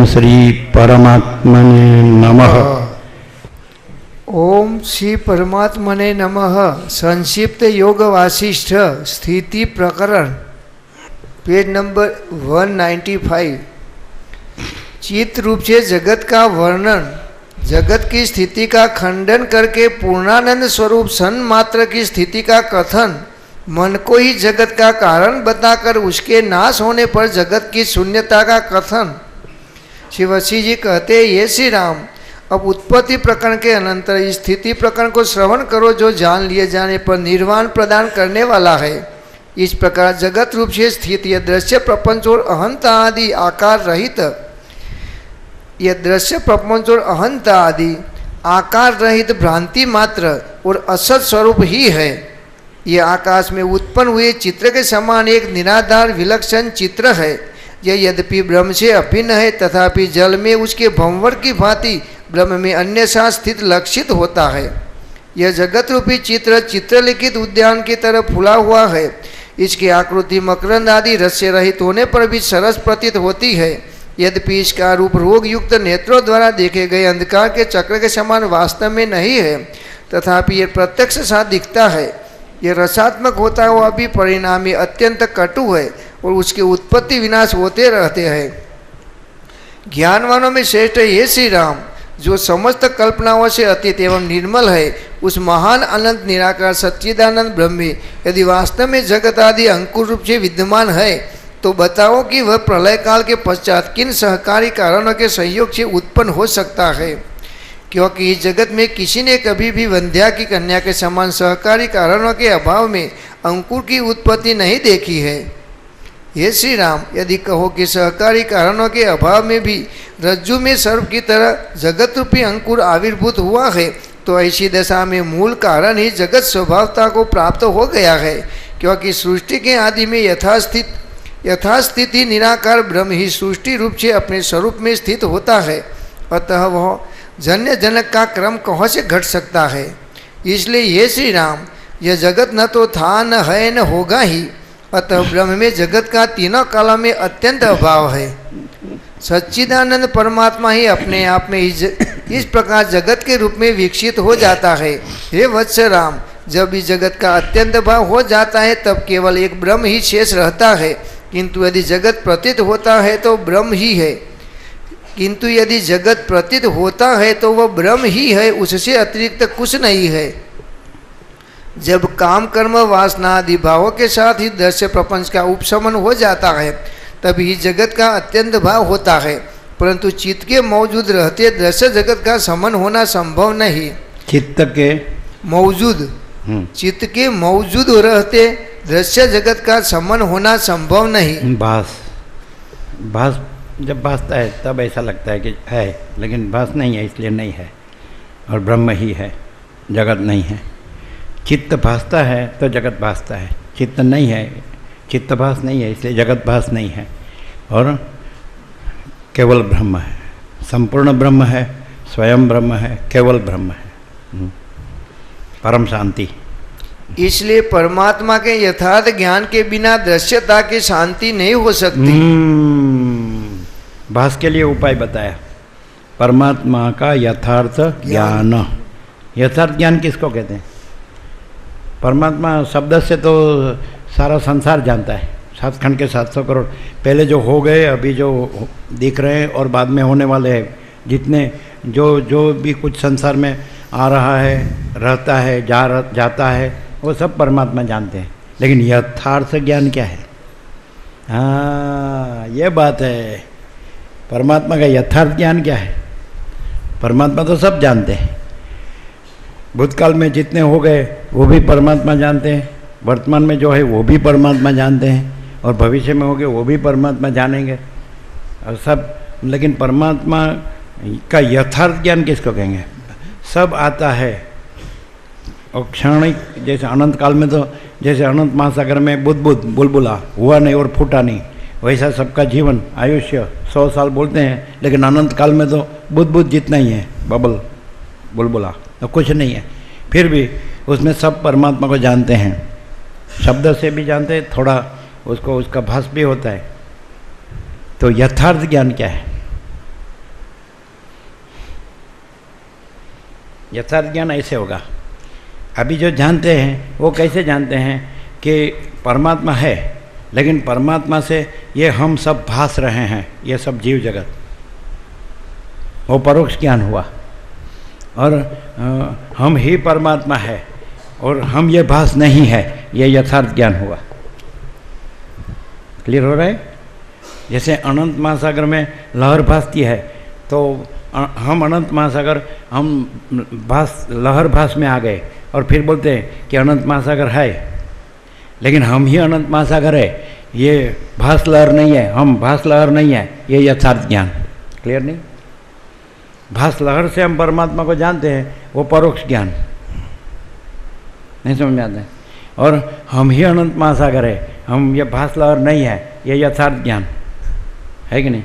ओम श्री परमात्मने नमः। ओम श्री परमात्मने नमः। संक्षिप्त योग वासिष्ठ स्थिति प्रकरण पेज नंबर 195। चित्त रूप से जगत का वर्णन, जगत की स्थिति का खंडन करके पूर्णानंद स्वरूप सन्मात्र की स्थिति का कथन, मन को ही जगत का कारण बताकर उसके नाश होने पर जगत की शून्यता का कथन। श्री वशी जी कहते हैं, ये श्री राम, अब उत्पत्ति प्रकरण के अनंतर इस स्थिति प्रकरण को श्रवण करो जो जान लिए जाने पर निर्वाण प्रदान करने वाला है। इस प्रकार जगत रूप से स्थित यह दृश्य प्रपंच और अहंता आदि आकार रहित, यह दृश्य प्रपंच और अहंता आदि आकार रहित भ्रांति मात्र और असत स्वरूप ही है। यह आकाश में उत्पन्न हुए चित्र के समान एक निराधार विलक्षण चित्र है। यह यद्यपि ब्रह्म से अभिन्न है तथापि जल में उसके भंवर की भांति ब्रह्म में अन्य सा स्थित लक्षित होता है। यह जगत रूपी चित्र चित्रलिखित उद्यान की तरह फूला हुआ है। इसकी आकृति मकरंद आदि रस से रहित होने पर भी सरस प्रतीत होती है। यद्यपि इसका रूप रोग युक्त नेत्रों द्वारा देखे गए अंधकार के चक्र के समान वास्तव में नहीं है, तथापि यह प्रत्यक्ष सा दिखता है। यह रसात्मक होता हुआ भी परिणामी अत्यंत कटु है और उसके उत्पत्ति विनाश होते रहते हैं। ज्ञानवानों में श्रेष्ठ ये श्री राम, जो समस्त कल्पनाओं से अतीत एवं निर्मल है, उस महान अनंत निराकार सच्चिदानंद ब्रह्म यदि वास्तव में जगत आदि अंकुर रूप से विद्यमान है तो बताओ कि वह प्रलय काल के पश्चात किन सहकारी कारणों के सहयोग से उत्पन्न हो सकता है, क्योंकि इस जगत में किसी ने कभी भी वंध्या की कन्या के समान सहकारी कारणों के अभाव में अंकुर की उत्पत्ति नहीं देखी है। ये श्री राम, यदि कहो कि सहकारी कारणों के अभाव में भी रज्जु में सर्प की तरह जगत रूपी अंकुर आविर्भूत हुआ है, तो ऐसी दशा में मूल कारण ही जगत स्वभावता को प्राप्त हो गया है, क्योंकि सृष्टि के आदि में यथास्थिति निराकार ब्रह्म ही सृष्टि रूप से अपने स्वरूप में स्थित होता है। अतः वह जन्य जनक का क्रम कहाँ से घट सकता है। इसलिए ये श्री राम, यह जगत न तो था न है न होगा ही। अतः ब्रह्म में जगत का तीनों कालों में अत्यंत अभाव है। सच्चिदानंद परमात्मा ही अपने आप में इस प्रकार जगत के रूप में विकसित हो जाता है। हे वत्स राम, जब इस जगत का अत्यंत अभाव हो जाता है तब केवल एक ब्रह्म ही शेष रहता है। किंतु यदि जगत प्रतीत होता है तो ब्रह्म ही है, किंतु यदि जगत प्रतीत होता है तो वह ब्रह्म ही है, उससे अतिरिक्त कुछ नहीं है। जब काम कर्म वासना आदि भावों के साथ ही दृश्य प्रपंच का उपशमन हो जाता है तभी जगत का अत्यंत भाव होता है, परंतु चित्त के मौजूद रहते दृश्य जगत का समन होना संभव नहीं। चित्त के मौजूद, चित्त के मौजूद रहते दृश्य जगत का समन होना संभव नहीं। भास जब भासता है तब ऐसा लगता है कि है, लेकिन भास नहीं है इसलिए नहीं है, और ब्रह्म ही है, जगत नहीं है। चित्त भासता है तो जगत भासता है, चित्त नहीं है, चित्त भास नहीं है इसलिए जगत भास नहीं है, और केवल ब्रह्म है, संपूर्ण ब्रह्म है, स्वयं ब्रह्म है, केवल ब्रह्म है, परम शांति। इसलिए परमात्मा के यथार्थ ज्ञान के बिना दृश्यता की शांति नहीं हो सकती। भास के लिए उपाय बताया, परमात्मा का यथार्थ ज्ञान। यथार्थ ज्ञान किसको कहते हैं? परमात्मा शब्द से तो सारा संसार जानता है, 7 खंड के 700 करोड़, पहले जो हो गए, अभी जो दिख रहे हैं और बाद में होने वाले हैं, जितने जो भी कुछ संसार में आ रहा है, रहता है, जाता है, वो सब परमात्मा जानते हैं। लेकिन यथार्थ ज्ञान क्या है? हाँ, ये बात है, परमात्मा का यथार्थ ज्ञान क्या है? परमात्मा तो सब जानते हैं, भूतकाल में जितने हो गए वो भी परमात्मा जानते हैं, वर्तमान में जो है वो भी परमात्मा जानते हैं, और भविष्य में होंगे वो भी परमात्मा जानेंगे, और सब। लेकिन परमात्मा का यथार्थ ज्ञान किसको कहेंगे? सब आता है और क्षणिक, जैसे अनंत काल में तो जैसे अनंत महासागर में बुलबुला हुआ नहीं और फूटा नहीं, वैसा सबका जीवन आयुष्य 100 साल बोलते हैं, लेकिन अनंत काल में तो बुद्ध जितना ही है, बबल बुलबुला तो कुछ नहीं है। फिर भी उसमें सब परमात्मा को जानते हैं, शब्द से भी जानते हैं, थोड़ा उसको उसका भास भी होता है। तो यथार्थ ज्ञान क्या है? यथार्थ ज्ञान ऐसे होगा। अभी जो जानते हैं वो कैसे जानते हैं कि परमात्मा है, लेकिन परमात्मा से ये हम सब भास रहे हैं, ये सब जीव जगत, वो परोक्ष ज्ञान हुआ। और हम ही परमात्मा है और हम ये भास नहीं है, ये यथार्थ ज्ञान हुआ। क्लियर हो रहा है? जैसे अनंत महासागर में लहर भासती है, तो हम अनंत महासागर, हम भास लहर भास में आ गए और फिर बोलते हैं कि अनंत महासागर है, लेकिन हम ही अनंत महासागर है, ये भास लहर नहीं है, हम भास लहर नहीं है, ये यथार्थ ज्ञान। क्लियर नहीं? भास लहर से हम परमात्मा को जानते हैं, वो परोक्ष ज्ञान। नहीं समझ में आता है? और हम ही अनंत महासागर है, हम ये भास लहर नहीं है, ये यथार्थ ज्ञान है कि नहीं?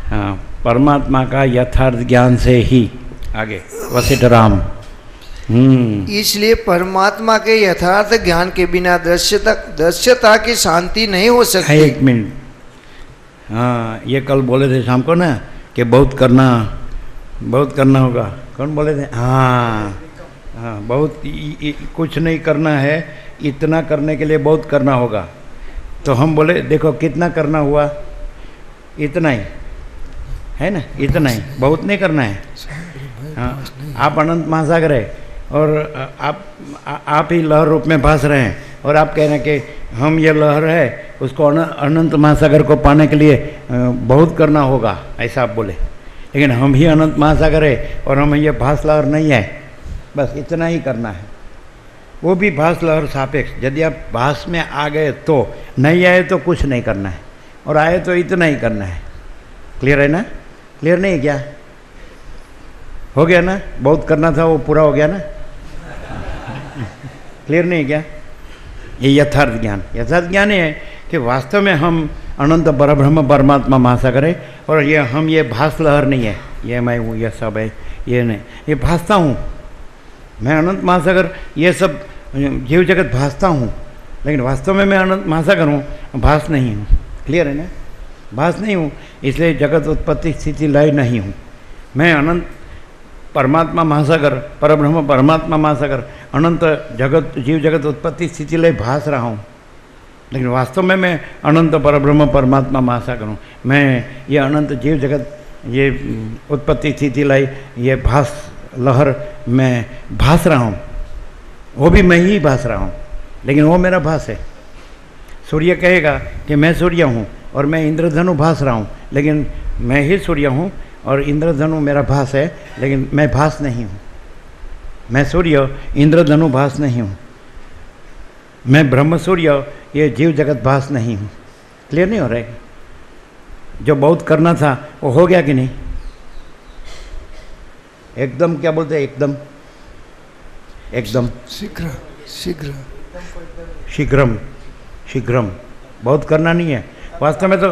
हाँ, परमात्मा का यथार्थ ज्ञान से ही आगे वशिष्ठ राम। इसलिए परमात्मा के यथार्थ ज्ञान के बिना दृश्यता की शांति नहीं हो सकती। एक मिनट, हाँ, ये कल बोले थे शाम को ना कि बहुत करना होगा। कौन बोले थे? हाँ हाँ, बहुत कुछ नहीं करना है, इतना करने के लिए बहुत करना होगा। तो हम बोले देखो कितना करना हुआ, इतना ही है ना, इतना ही, बहुत नहीं करना है। हाँ, आप अनंत महासागर है और आप ही लहर रूप में भास रहे हैं, और आप कह रहे हैं कि हम ये लहर है, उसको अनंत महासागर को पाने के लिए बहुत करना होगा, ऐसा आप बोले। लेकिन हम ही अनंत महासागर है और हम ये भास लहर नहीं है, बस इतना ही करना है। वो भी भास लहर सापेक्ष, यदि आप भास में आ गए तो, नहीं आए तो कुछ नहीं करना है, और आए तो इतना ही करना है। क्लियर है ना? क्लियर नहीं है क्या? हो गया ना? बहुत करना था वो पूरा हो गया ना? क्लियर नहीं है क्या? ये यथार्थ ज्ञान। यथार्थ ज्ञान है कि वास्तव में हम अनंत परब्रह्म परमात्मा महासागर है, और ये भास लहर नहीं है, ये मैं हूँ, ये सब है, ये नहीं, ये भासता हूँ मैं अनंत महासागर, ये सब जीव जगत भासता हूँ, लेकिन वास्तव में मैं अनंत महासागर हूँ, भास नहीं हूँ। क्लियर है ना? भास नहीं हूँ, इसलिए जगत उत्पत्ति स्थिति लय नहीं हूँ। मैं अनंत परमात्मा महासागर, परब्रह्म परमात्मा महासागर, अनंत जगत जीव जगत उत्पत्ति स्थिति लय भास रहा हूँ, लेकिन वास्तव में मैं अनंत परब्रह्म परमात्मा महासागर हूँ। मैं ये अनंत जीव जगत, ये उत्पत्ति स्थिति लय, ये भास लहर मैं भास रहा हूँ, वो भी मैं ही भास रहा हूँ, लेकिन वो मेरा भास है। सूर्य कहेगा कि मैं सूर्य हूँ और मैं इंद्रधनु भास रहा हूँ, लेकिन मैं ही सूर्य हूँ और इंद्रधनु मेरा भास है, लेकिन मैं भास नहीं हूँ। मैं सूर्य, इंद्रधनु भास नहीं हूँ। मैं ब्रह्म सूर्य, ये जीव जगत भास नहीं हूँ। क्लियर नहीं हो रहा है? जो बहुत करना था वो हो गया कि नहीं? एकदम, क्या बोलते हैं? एकदम, एकदम, शीघ्र शीघ्र शीघ्रम, शीघ्रम। बहुत करना नहीं है वास्तव में तो,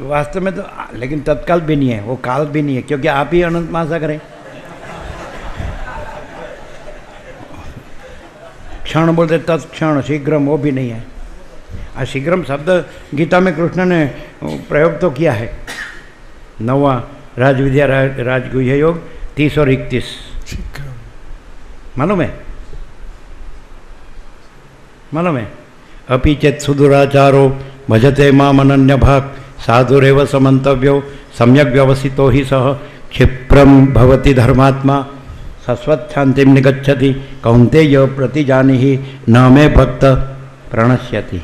वास्तव में तो, लेकिन तत्काल भी नहीं है, वो काल भी नहीं है, क्योंकि आप ही अनंत महासागर है। क्षण बोलते तत्क्षण, शीघ्रम वो भी नहीं है। शीघ्रम शब्द गीता में कृष्ण ने प्रयोग तो किया है, 9वां राजविद्या राजगुह्य योग 30 और 31, मालूम है? मालूम है? अपि चेत सुदुराचारो भजते माम अनन्य भाग साधुरेव समन्तव्यो सम्यक व्यवसितो ही सह क्षिप्रम भवति धर्मात्मा शाश्वत शांतिम निगच्छति कौन्तेय प्रतिजानिहि न मे भक्त प्रणश्यति।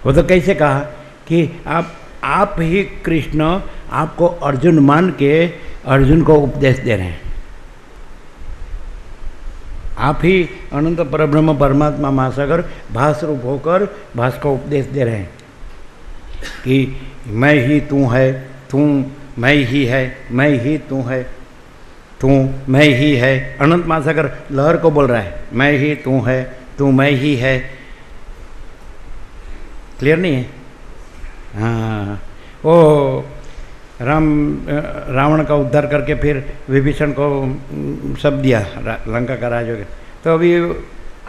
वो तो कैसे कहा कि आप ही कृष्ण आपको अर्जुन मान के अर्जुन को उपदेश दे रहे हैं। आप ही अनंत परब्रह्म परमात्मा महासागर भास रूप होकर भास को उपदेश दे रहे हैं कि मैं ही तू है, तू मैं ही है, मैं ही तू है, तू मैं ही है। अनंत महासागर लहर को बोल रहा है, मैं ही तू है, तू मैं ही है। क्लियर नहीं है? हाँ, वो रावण का उद्धार करके फिर विभीषण को सब दिया, लंका का राज हो गया। तो अभी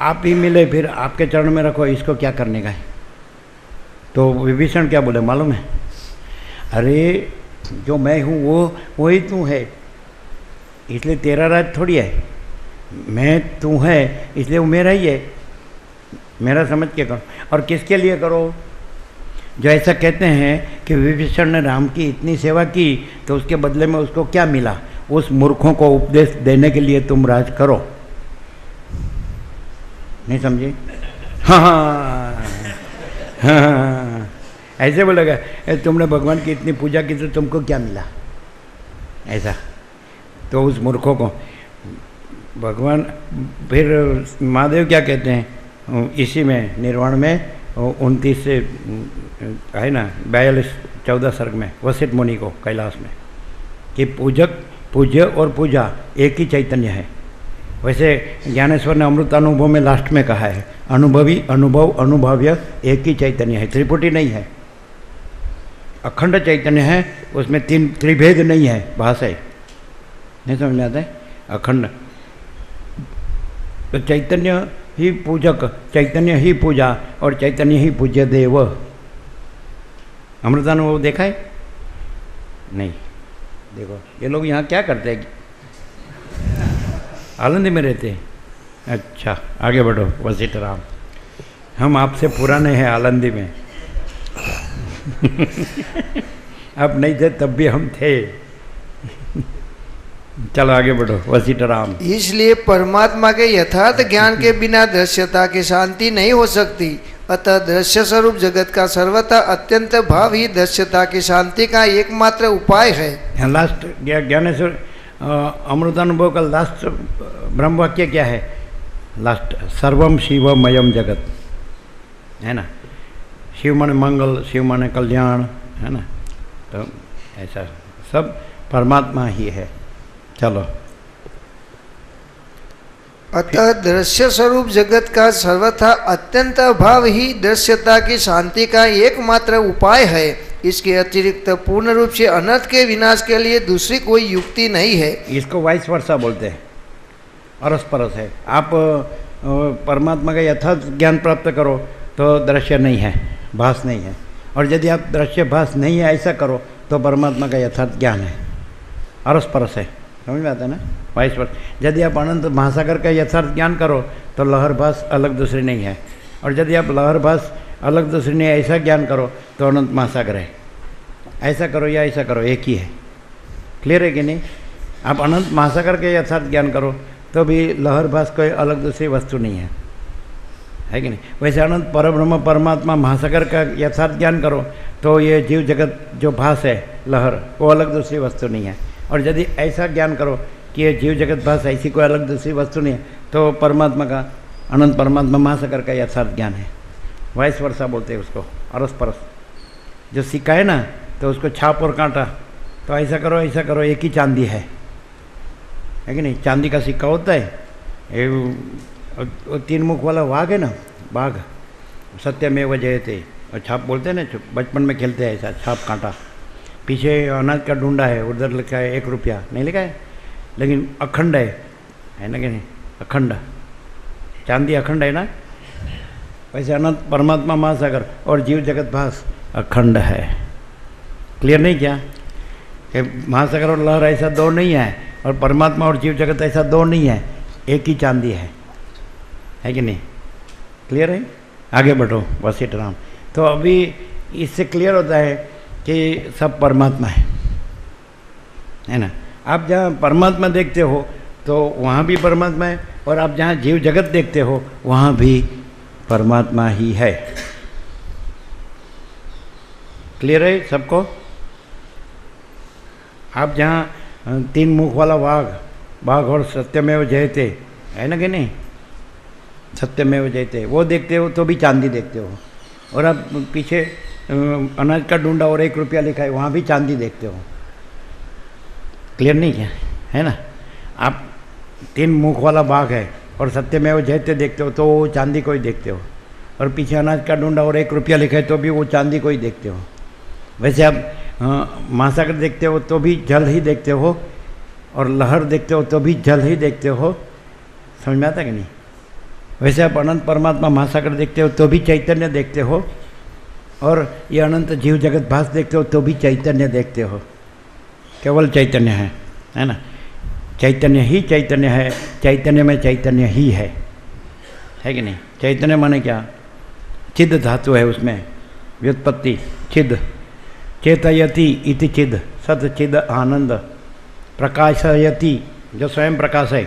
आप ही मिले, फिर आपके चरण में रखो, इसको क्या करने का है? तो विभीषण क्या बोले मालूम है? अरे जो मैं हूँ वो वही तू है, इसलिए तेरा राज थोड़ी है, मैं तू है इसलिए वो मेरा ही है, मेरा समझ के करो। और किसके लिए करो? जो ऐसा कहते हैं कि विभीषण ने राम की इतनी सेवा की तो उसके बदले में उसको क्या मिला, उस मूर्खों को उपदेश देने के लिए तुम राज करो। नहीं समझे? हाँ हाँ हाँ, ऐसे बोलेगा तुमने भगवान की इतनी पूजा की तो तुमको क्या मिला, ऐसा। तो उस मूर्खों को भगवान, फिर महादेव क्या कहते हैं इसी में निर्वाण में 29 से है ना 42-14 सर्ग में वशिष्ठ मुनि को कैलाश में, कि पूजक पूज्य और पूजा एक ही चैतन्य है। वैसे ज्ञानेश्वर ने अमृतानुभव में लास्ट में कहा है, अनुभवी अनुभव अनुभाव्य एक ही चैतन्य है, त्रिपुटी नहीं है, अखंड चैतन्य है, उसमें तीन त्रिभेद नहीं है, भाषा है। नहीं समझ में आता है? अखंड तो चैतन्य ही पूजक, चैतन्य ही पूजा और चैतन्य ही पूज्य देव। अमृतानुभव देखा है? नहीं। देखो ये लोग यहाँ क्या करते हैं, आनंद में रहते हैं। अच्छा आगे बढ़ो वशिष्ठ राम, हम आपसे पुराने हैं आलंदी में अब नहीं थे तब भी हम थे चलो आगे बढ़ो वशिष्ठ राम। इसलिए परमात्मा के यथार्थ ज्ञान के बिना दृश्यता की शांति नहीं हो सकती, अतः दृश्य स्वरूप जगत का सर्वथा अत्यंत भाव ही दृश्यता की शांति का एकमात्र उपाय है। लास्ट ज्ञानेश्वर अमृतानुभव का लास्ट ब्रह्म वाक्य क्या है? लास्ट सर्वम शिवमयम जगत, है ना। शिव माने मंगल, शिव माने कल्याण, है ना। तो ऐसा सब परमात्मा ही है। चलो, अतः दृश्य स्वरूप जगत का सर्वथा अत्यंत अभाव ही दृश्यता की शांति का एकमात्र उपाय है। इसके अतिरिक्त पूर्ण रूप से अनर्थ के विनाश के लिए दूसरी कोई युक्ति नहीं है। इसको वाइस वर्षा बोलते हैं, अरस परस है। आप परमात्मा का यथार्थ ज्ञान प्राप्त करो तो दृश्य नहीं है, भास नहीं है, और यदि आप दृश्य भास नहीं है ऐसा करो तो परमात्मा का यथार्थ ज्ञान है, अरस परस है। समझ में आता है ना? Vice versa. यदि आप अनंत महासागर का यथार्थ ज्ञान करो तो लहर भास अलग दूसरी नहीं है, और यदि आप लहर भास अलग दूसरी नहीं ऐसा ज्ञान करो तो अनंत महासागर है। ऐसा करो या ऐसा करो एक ही है। क्लियर है कि नहीं? आप अनंत महासागर के यथार्थ ज्ञान करो तो भी लहर भास कोई अलग दूसरी वस्तु नहीं है कि नहीं? वैसे अनंत परब्रह्म परमात्मा महासागर का यथार्थ ज्ञान करो तो ये जीव जगत जो भास है लहर, वो अलग दूसरी वस्तु नहीं है। और यदि ऐसा ज्ञान करो कि ये जीव जगत भास ऐसी कोई अलग दूसरी वस्तु नहीं है तो परमात्मा का, अनंत परमात्मा महासागर का यथार्थ ज्ञान है। वाइस वर्षा बोलते हैं उसको, अरस परस। जो सिक्का है ना तो उसको छाप और कांटा, तो ऐसा करो एक ही चांदी है कि नहीं? चांदी का सिक्का होता है, वो 3 मुख वाला वाघ है ना, बाघ, सत्यमेव जयते, और छाप बोलते हैं ना, बचपन में खेलते हैं ऐसा, छाप कांटा। पीछे अनाज का ढूंढा है, उधर लिखा है 1 रुपया, नहीं लिखा है, लेकिन अखंड है ना कि नहीं? अखंड चांदी अखंड है ना। वैसे अनंत परमात्मा महासागर और जीव जगत भास अखंड है। क्लियर नहीं क्या? कि महासागर और लहर ऐसा दो नहीं है, और परमात्मा और जीव जगत ऐसा दो नहीं है, एक ही चांदी है कि नहीं? क्लियर है? आगे बढ़ो वशिष्ठ राम। तो अभी इससे क्लियर होता है कि सब परमात्मा है ना। आप जहाँ परमात्मा देखते हो तो वहाँ भी परमात्मा है, और आप जहाँ जीव जगत देखते हो वहाँ भी परमात्मा ही है। क्लियर है सबको? आप जहाँ 3 मुख वाला बाघ और सत्यमेव जयते है ना कि नहीं? सत्यमेव जयते वो देखते हो तो भी चांदी देखते हो, और आप पीछे अनाज का ढूंढा और 1 रुपया लिखा है वहाँ भी चांदी देखते हो। क्लियर नहीं क्या? है ना। आप 3 मुख वाला बाघ है और सत्यमेव जयते देखते हो तो वो चांदी को ही देखते हो, और पीछे अनाज का ढूंढा और 1 रुपया लिखा है तो भी वो चांदी को ही देखते हो। वैसे आप महासागर देखते हो तो भी जल ही देखते हो, और लहर देखते हो तो भी जल ही देखते हो। समझ में आता कि नहीं? वैसे आप अनंत परमात्मा महासागर देखते हो तो भी चैतन्य देखते हो, और ये अनंत जीव जगत भास देखते हो तो भी चैतन्य देखते हो। केवल चैतन्य है ना। चैतन्य ही चैतन्य है, चैतन्य में चैतन्य ही है कि नहीं? चैतन्य माने क्या? चिद धातु है उसमें, व्युत्पत्ति चिद, चेतयति इति चिद, सत चिद आनंद, प्रकाशयति जो स्वयं प्रकाश है,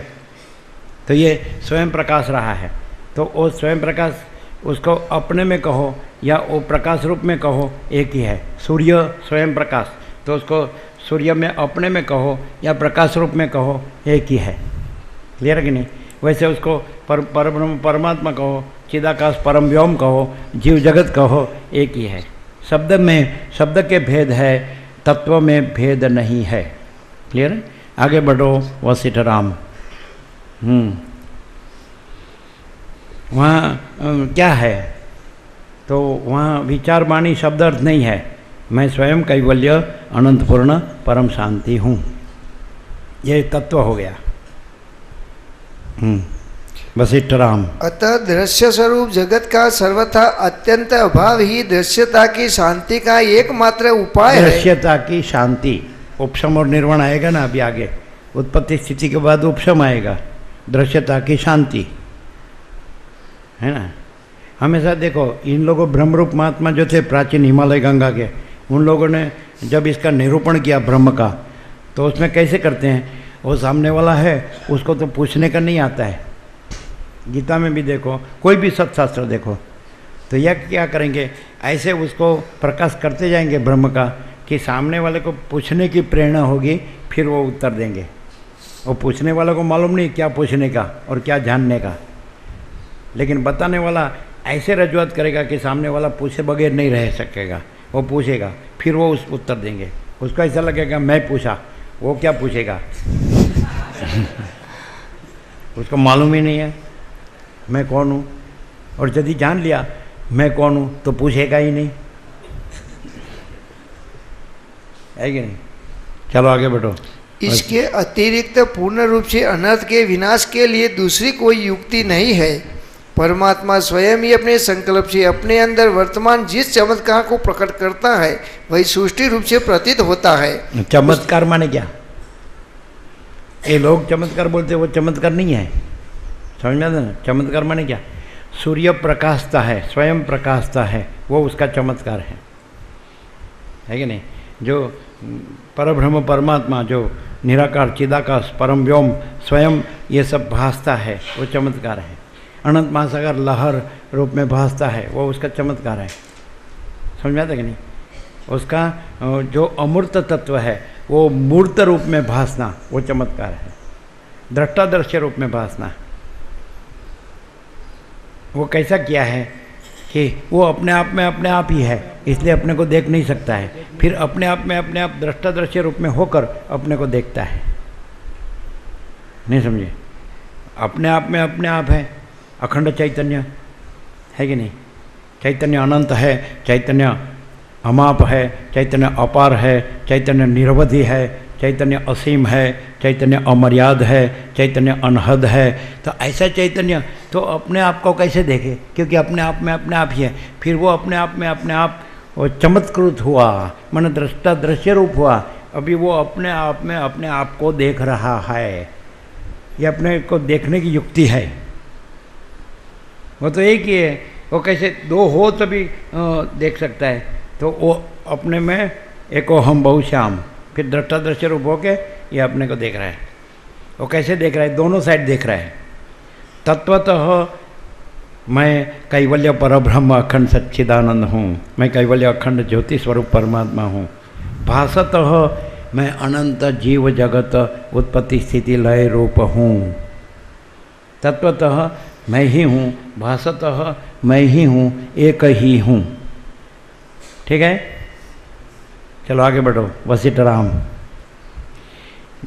तो ये स्वयं प्रकाश रहा है। तो वो स्वयं प्रकाश उसको अपने में कहो या वो प्रकाश रूप में कहो, एक ही है। सूर्य स्वयं प्रकाश, तो उसको सूर्य में अपने में कहो या प्रकाश रूप में कहो, एक ही है। क्लियर है कि नहीं? वैसे उसको परब्रह्म परमात्मा कहो, चिदाकाश परम व्योम कहो, जीव जगत कहो, एक ही है। शब्द में शब्द के भेद है, तत्व में भेद नहीं है। क्लियर है? आगे बढ़ो वशिष्ठ राम। वहाँ क्या है? तो वहाँ विचार वाणी शब्द अर्थ नहीं है। मैं स्वयं कैवल्य अनंतपूर्ण परम शांति हूँ, ये तत्व हो गया। वशिष्ठ राम। अतः दृश्य स्वरूप जगत का सर्वथा अत्यंत अभाव ही दृश्यता की शांति का एकमात्र उपाय है। दृश्यता की शांति, उपशम और निर्वाण आएगा ना अभी आगे, उत्पत्ति स्थिति के बाद उपशम आएगा, दृश्यता की शांति है ना। हमेशा देखो इन लोगों ब्रह्मरूप महात्मा जो थे प्राचीन हिमालय गंगा के, उन लोगों ने जब इसका निरूपण किया ब्रह्म का, तो उसमें कैसे करते हैं? वो सामने वाला है उसको तो पूछने का नहीं आता है। गीता में भी देखो, कोई भी सत्शास्त्र देखो, तो यह क्या करेंगे? ऐसे उसको प्रकाश करते जाएंगे ब्रह्म का कि सामने वाले को पूछने की प्रेरणा होगी, फिर वो उत्तर देंगे। वो पूछने वाले को मालूम नहीं क्या पूछने का और क्या जानने का, लेकिन बताने वाला ऐसे रजूआत करेगा कि सामने वाला पूछे बगैर नहीं रह सकेगा। वो पूछेगा, फिर वो उस उत्तर देंगे। उसको ऐसा लगेगा मैं पूछा, वो क्या पूछेगा उसको मालूम ही नहीं है मैं कौन हूँ। और यदि जान लिया मैं कौन हूँ तो पूछेगा ही नहीं, है कि नहीं? चलो आगे बढ़ो। इसके अतिरिक्त पूर्ण रूप से अनर्थ के विनाश के लिए दूसरी कोई युक्ति नहीं है। परमात्मा स्वयं ही अपने संकल्प से अपने अंदर वर्तमान जिस चमत्कार को प्रकट करता है वही सृष्टि रूप से प्रतीत होता है। चमत्कार माने क्या? ये लोग चमत्कार बोलते, वो चमत्कार नहीं है, समझ में आता ना? चमत्कार माने क्या? सूर्य प्रकाशता है, स्वयं प्रकाशता है, वो उसका चमत्कार है कि नहीं? जो परब्रह्म परमात्मा जो निराकार चिदाकाश परम व्योम स्वयं ये सब भासता है, वो चमत्कार है। अनंत महासागर लहर रूप में भासता है, वो उसका चमत्कार है। समझ में आता कि नहीं? उसका जो अमूर्त तत्व है वो मूर्त रूप में भासना, वो चमत्कार है। दृष्टादृश्य रूप में भासना, वो कैसा किया है कि वो अपने आप ही है, इसलिए अपने को देख नहीं सकता है, फिर अपने आप दृष्टादृश्य रूप में होकर अपने को देखता है। नहीं समझे? अपने आप है, अखंड चैतन्य है कि नहीं? चैतन्य अनंत है, चैतन्य अमाप है, चैतन्य अपार है, चैतन्य निरवधि है, चैतन्य असीम है, चैतन्य अमर्याद है, चैतन्य अनहद है। तो ऐसा चैतन्य तो अपने आप को कैसे देखे? क्योंकि अपने आप ही है। फिर वो अपने आप वो चमत्कृत हुआ, मन दृष्टा दृश्य रूप हुआ। अभी वो अपने आप को देख रहा है। ये अपने को देखने की युक्ति है। वो तो एक ही है, वो कैसे दो हो तभी देख सकता है। तो वो अपने में एको हम बहुश्याम, फिर दृष्टा दृश्य रूप होके ये अपने को देख रहा है। वो कैसे देख रहा है? दोनों साइड देख रहा है। तत्वतः मैं कैवल्य परब्रह्म अखंड सच्चिदानंद हूँ, मैं कैवल्य अखंड ज्योति स्वरूप परमात्मा हूँ। भासतः मैं अनंत जीव जगत उत्पत्ति स्थिति लय रूप हूँ। तत्वतः मैं ही हूँ, भासतः मैं ही हूँ, एक ही हूँ। ठीक है? चलो आगे बढ़ो। वशिष्ठ राम।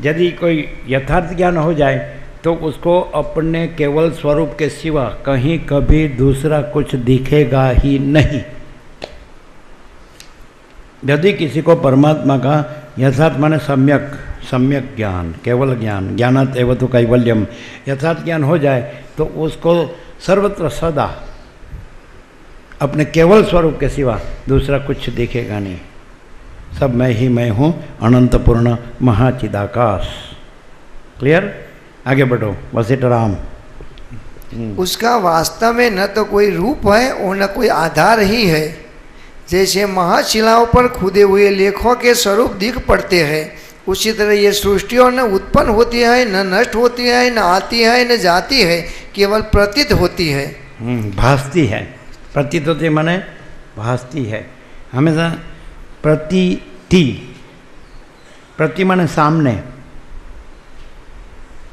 यदि कोई यथार्थ ज्ञान हो जाए तो उसको अपने केवल स्वरूप के सिवा कहीं कभी दूसरा कुछ दिखेगा ही नहीं। यदि किसी को परमात्मा का यथार्थ माने सम्यक ज्ञान, केवल ज्ञान, ज्ञानात् एव तु कैवल्यम, यथार्थ ज्ञान हो जाए तो उसको सर्वत्र सदा अपने केवल स्वरूप के सिवा दूसरा कुछ दिखेगा नहीं। सब मैं ही मैं हूँ, अनंतपूर्ण महाचिदाकाश। क्लियर? आगे बढ़ो। वशिष्ठ राम। उसका वास्तव में न तो कोई रूप है और न कोई आधार ही है। जैसे महाशिलाओं पर खुदे हुए लेखों के स्वरूप दिख पड़ते हैं, उसी तरह ये सृष्टियों न उत्पन्न होती है, न नष्ट होती है, न आती है, न जाती है, केवल प्रतीत होती है। भासती है। प्रतीत होती माने भासती है, हमेशा प्रतीति। प्रति माने सामने।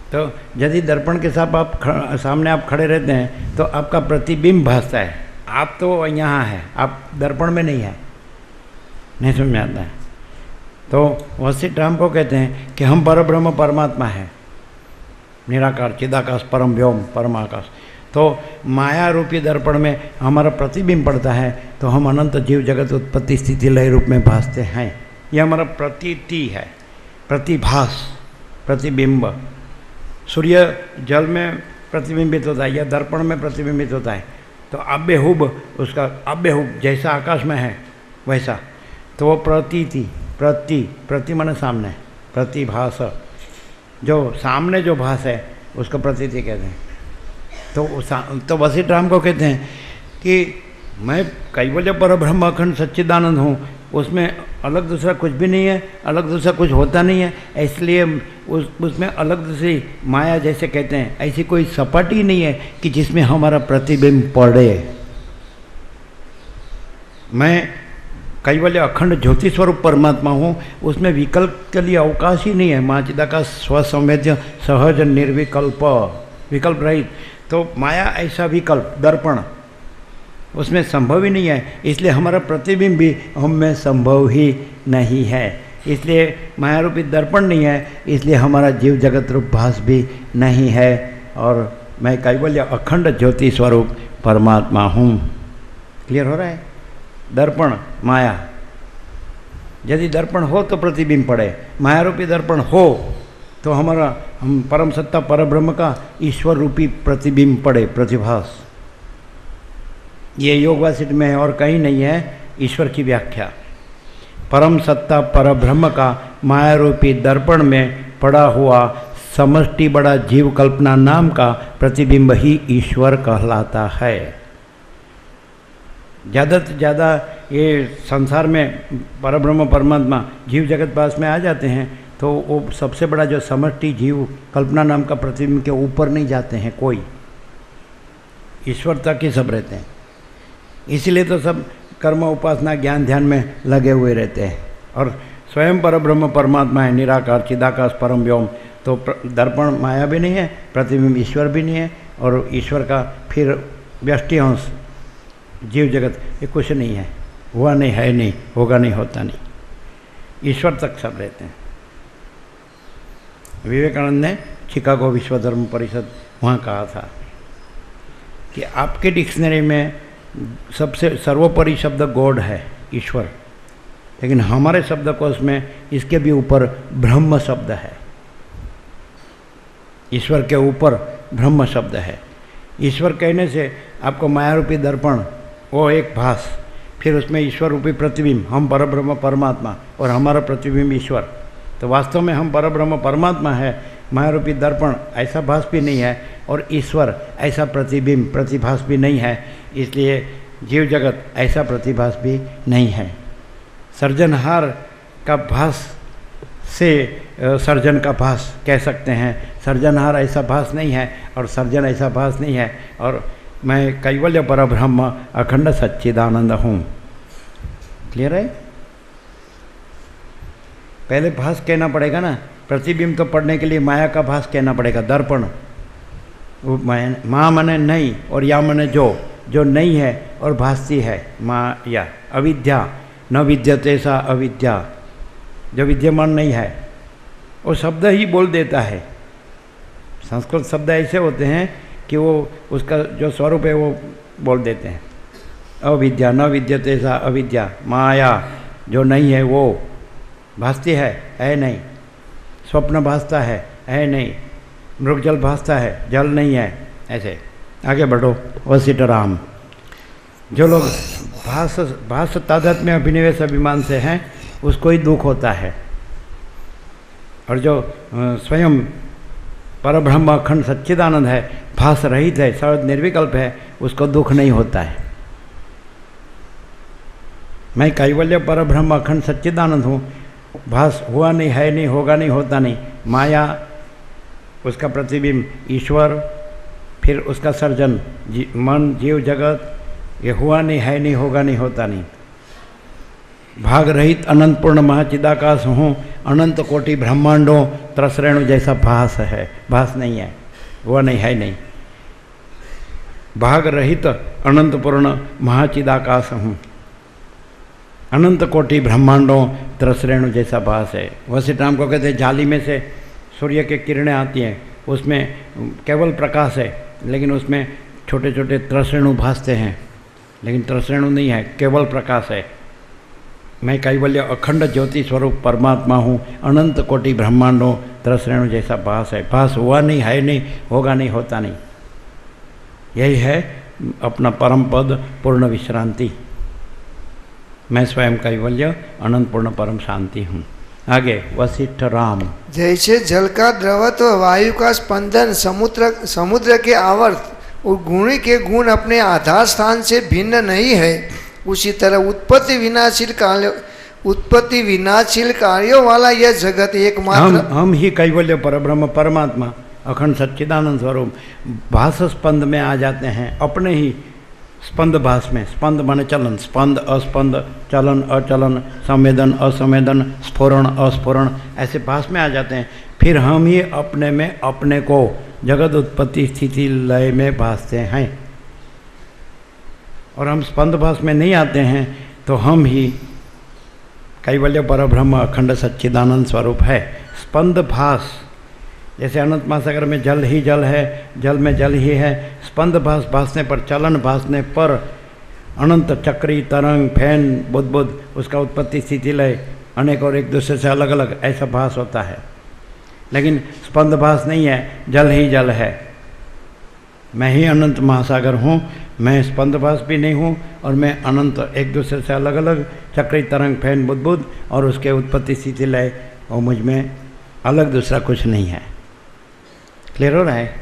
तो यदि दर्पण के साथ सामने आप खड़े रहते हैं तो आपका प्रतिबिंब भासता है। आप तो यहाँ है, आप दर्पण में नहीं है। नहीं समझ में आता है? तो वशिष्ठ राम को कहते हैं कि हम परब्रह्म परमात्मा है, निराकार चिदाकाश परम व्योम परमाकाश। तो माया रूपी दर्पण में हमारा प्रतिबिंब पड़ता है तो हम अनंत जीव जगत उत्पत्ति स्थिति लय रूप में भासते हैं। यह हमारा प्रतीति है, प्रतिभास, प्रतिबिंब। सूर्य जल में प्रतिबिंबित होता है या दर्पण में प्रतिबिंबित होता है, तो आबेहूब उसका आबेहूब जैसा आकाश में है वैसा, तो वो प्रतीति। प्रति माने सामने, प्रतिभास, जो सामने जो भास है उसको प्रतीति कहते हैं। तो वशिष्ठ राम को कहते हैं कि मैं कैवल्य परब्रह्म अखंड सच्चिदानंद हूँ, उसमें अलग दूसरा कुछ भी नहीं है, अलग दूसरा कुछ होता नहीं है, इसलिए उसमें अलग दूसरी माया जैसे कहते हैं, ऐसी कोई सपाटी नहीं है कि जिसमें हमारा प्रतिबिंब पड़े। मैं कैवल्य अखंड ज्योति स्वरूप परमात्मा हूँ, उसमें विकल्प के लिए अवकाश ही नहीं है। माचिदा का स्वसंवेद्य सहज निर्विकल्प, विकल्प रहित। तो माया ऐसा विकल्प दर्पण उसमें संभव ही नहीं है, इसलिए हमारा प्रतिबिंब भी हम में संभव ही नहीं है। इसलिए माया रूपी दर्पण नहीं है, इसलिए हमारा जीव जगत रूप भास भी नहीं है। और मैं कैवल्य अखंड ज्योति स्वरूप परमात्मा हूँ। क्लियर हो रहा है? दर्पण माया, यदि दर्पण हो तो प्रतिबिंब पड़े, माया रूपी दर्पण हो तो हम परम सत्ता परब्रह्म का ईश्वर रूपी प्रतिबिंब पड़े, प्रतिभास। ये योग वासिष्ठ में है और कहीं नहीं है ईश्वर की व्याख्या। परम सत्ता परब्रह्म का माया रूपी दर्पण में पड़ा हुआ समष्टि बड़ा जीव कल्पना नाम का प्रतिबिंब ही ईश्वर कहलाता है। ज़्यादा से ज़्यादा ये संसार में परब्रह्म परमात्मा जीव जगत पास में आ जाते हैं तो वो सबसे बड़ा जो समष्टि जीव कल्पना नाम का प्रतिबिंब के ऊपर नहीं जाते हैं कोई, ईश्वर तक ही सब रहते हैं। इसीलिए तो सब कर्म उपासना ज्ञान ध्यान में लगे हुए रहते हैं। और स्वयं परब्रह्म परमात्मा है, निराकार चिदाकाश परम व्योम। तो दर्पण माया भी नहीं है, प्रतिबिंब ईश्वर भी नहीं है, और ईश्वर का फिर व्यष्टि अंश जीव जगत ये कुछ नहीं है, हुआ नहीं, है नहीं, होगा नहीं, होता नहीं। ईश्वर तक सब रहते हैं। विवेकानंद ने शिकागो विश्व धर्म परिषद वहाँ कहा था कि आपके डिक्शनरी में सबसे सर्वोपरि शब्द गॉड है, ईश्वर, लेकिन हमारे शब्दकोश में इसके भी ऊपर ब्रह्म शब्द है। ईश्वर के ऊपर ब्रह्म शब्द है। ईश्वर कहने से आपको माया रूपी दर्पण वो एक भास, फिर उसमें ईश्वर रूपी प्रतिबिंब, हम परब्रह्म परमात्मा और हमारा प्रतिबिंब ईश्वर। तो वास्तव में हम परब्रह्म परमात्मा है, माया रूपी दर्पण ऐसा भास भी नहीं है, और ईश्वर ऐसा प्रतिबिंब प्रतिभास भी नहीं है। इसलिए जीव जगत ऐसा प्रतिभास भी नहीं है। सर्जनहार का भास से सर्जन का भास कह सकते हैं। सर्जनहार ऐसा भास नहीं है और सर्जन ऐसा भास नहीं है, और मैं कैवल्य परब्रह्म अखंड सच्चिदानंद हूँ। क्लियर है? पहले भास कहना पड़ेगा ना, प्रतिबिंब तो पढ़ने के लिए माया का भास कहना पड़ेगा, दर्पण। वो माँ मने नहीं और या मने जो नहीं है और भासती है, माया। अविद्या न विद्यते सा अविद्या, जो विद्यमान नहीं है वो शब्द ही बोल देता है। संस्कृत शब्द ऐसे होते हैं कि वो उसका जो स्वरूप है वो बोल देते हैं। अविद्या न विद्यते सा अविद्या, माया जो नहीं है वो भासती है नहीं। स्वप्न भासता है नहीं। मृगजल भासता है, जल नहीं है। ऐसे आगे बढ़ो। वशिष्ठ राम, जो लोग भास तादात में अभिनिवेश अभिमान से हैं उसको ही दुख होता है, और जो स्वयं परब्रह्म अखंड सच्चिदानंद है, भास रहित है, सर्व निर्विकल्प है, उसको दुख नहीं होता है। मैं कैवल्य परब्रह्म अखंड सच्चिदानंद हूँ, भास हुआ नहीं, है नहीं, होगा नहीं, होता नहीं। माया उसका प्रतिबिंब, ईश्वर, फिर उसका सर्जन, मन, जीव जगत, ये हुआ नहीं, है नहीं, होगा नहीं, होता नहीं। भाग रहित अनंत पूर्ण महाचिदाकाश हूँ, अनंत कोटि ब्रह्मांडों त्रसरेणु जैसा भास है, भास नहीं है, हुआ नहीं, है नहीं। भाग रहित अनंत पूर्ण महाचिदाकाश हूँ, अनंत कोटि ब्रह्मांडों त्रसरेणु जैसा भास है। वशिष्ठ राम को कहते हैं जाली में से सूर्य की किरणें आती हैं, उसमें केवल प्रकाश है, लेकिन उसमें छोटे छोटे त्रसरेणु भासते हैं, लेकिन त्रसरेणु नहीं है, केवल प्रकाश है। मैं कैवल्य अखंड ज्योति स्वरूप परमात्मा हूँ, अनंत कोटि ब्रह्मांडों त्रसरेणु जैसा भास है, भास हुआ नहीं, है नहीं, होगा नहीं, होता नहीं। यही है अपना परम पद पूर्ण विश्रांति। मैं स्वयं कैवल्य अनंत पूर्ण परम शांति हूँ। आगे वशिष्ठ राम। जैसे जल का द्रवत्व, वायु का स्पंदन, समुद्र के आवर्त और गुण के गुण अपने आधार स्थान से भिन्न नहीं है, उसी तरह उत्पत्ति विनाशील कार्यों वाला यह जगत एकमात्र हम ही कैवल्य परब्रह्म परमात्मा अखंड सच्चिदानंद स्वरूप भास स्पंद में आ जाते हैं, अपने ही स्पंद भास में। स्पंद माने चलन, स्पंद अस्पंद, चलन अचलन, संवेदन असंवेदन, स्फुरण अस्फुरण, ऐसे भास में आ जाते हैं। फिर हम ही अपने में अपने को जगत उत्पत्ति स्थिति लय में भासते हैं। और हम स्पंद भास में नहीं आते हैं तो हम ही कैवल्य परब्रह्म अखंड सच्चिदानंद स्वरूप है। स्पंद भास, जैसे अनंत महासागर में जल ही जल है, जल में जल ही है, स्पंद भास भासने पर, चलन भासने पर अनंत चक्री तरंग फैन बुद्ध उसका उत्पत्ति स्थिति लय अनेक और एक दूसरे से अलग अलग ऐसा भास होता है। लेकिन स्पंद भास नहीं है, जल ही जल है। मैं ही अनंत महासागर हूँ, मैं स्पंद भास भी नहीं हूँ और मैं अनंत एक दूसरे से अलग अलग चक्री तरंग फैन बुद्ध और उसके उत्पत्ति स्थिति लय, और मुझ में अलग दूसरा कुछ नहीं है। क्लियर हो रहा है?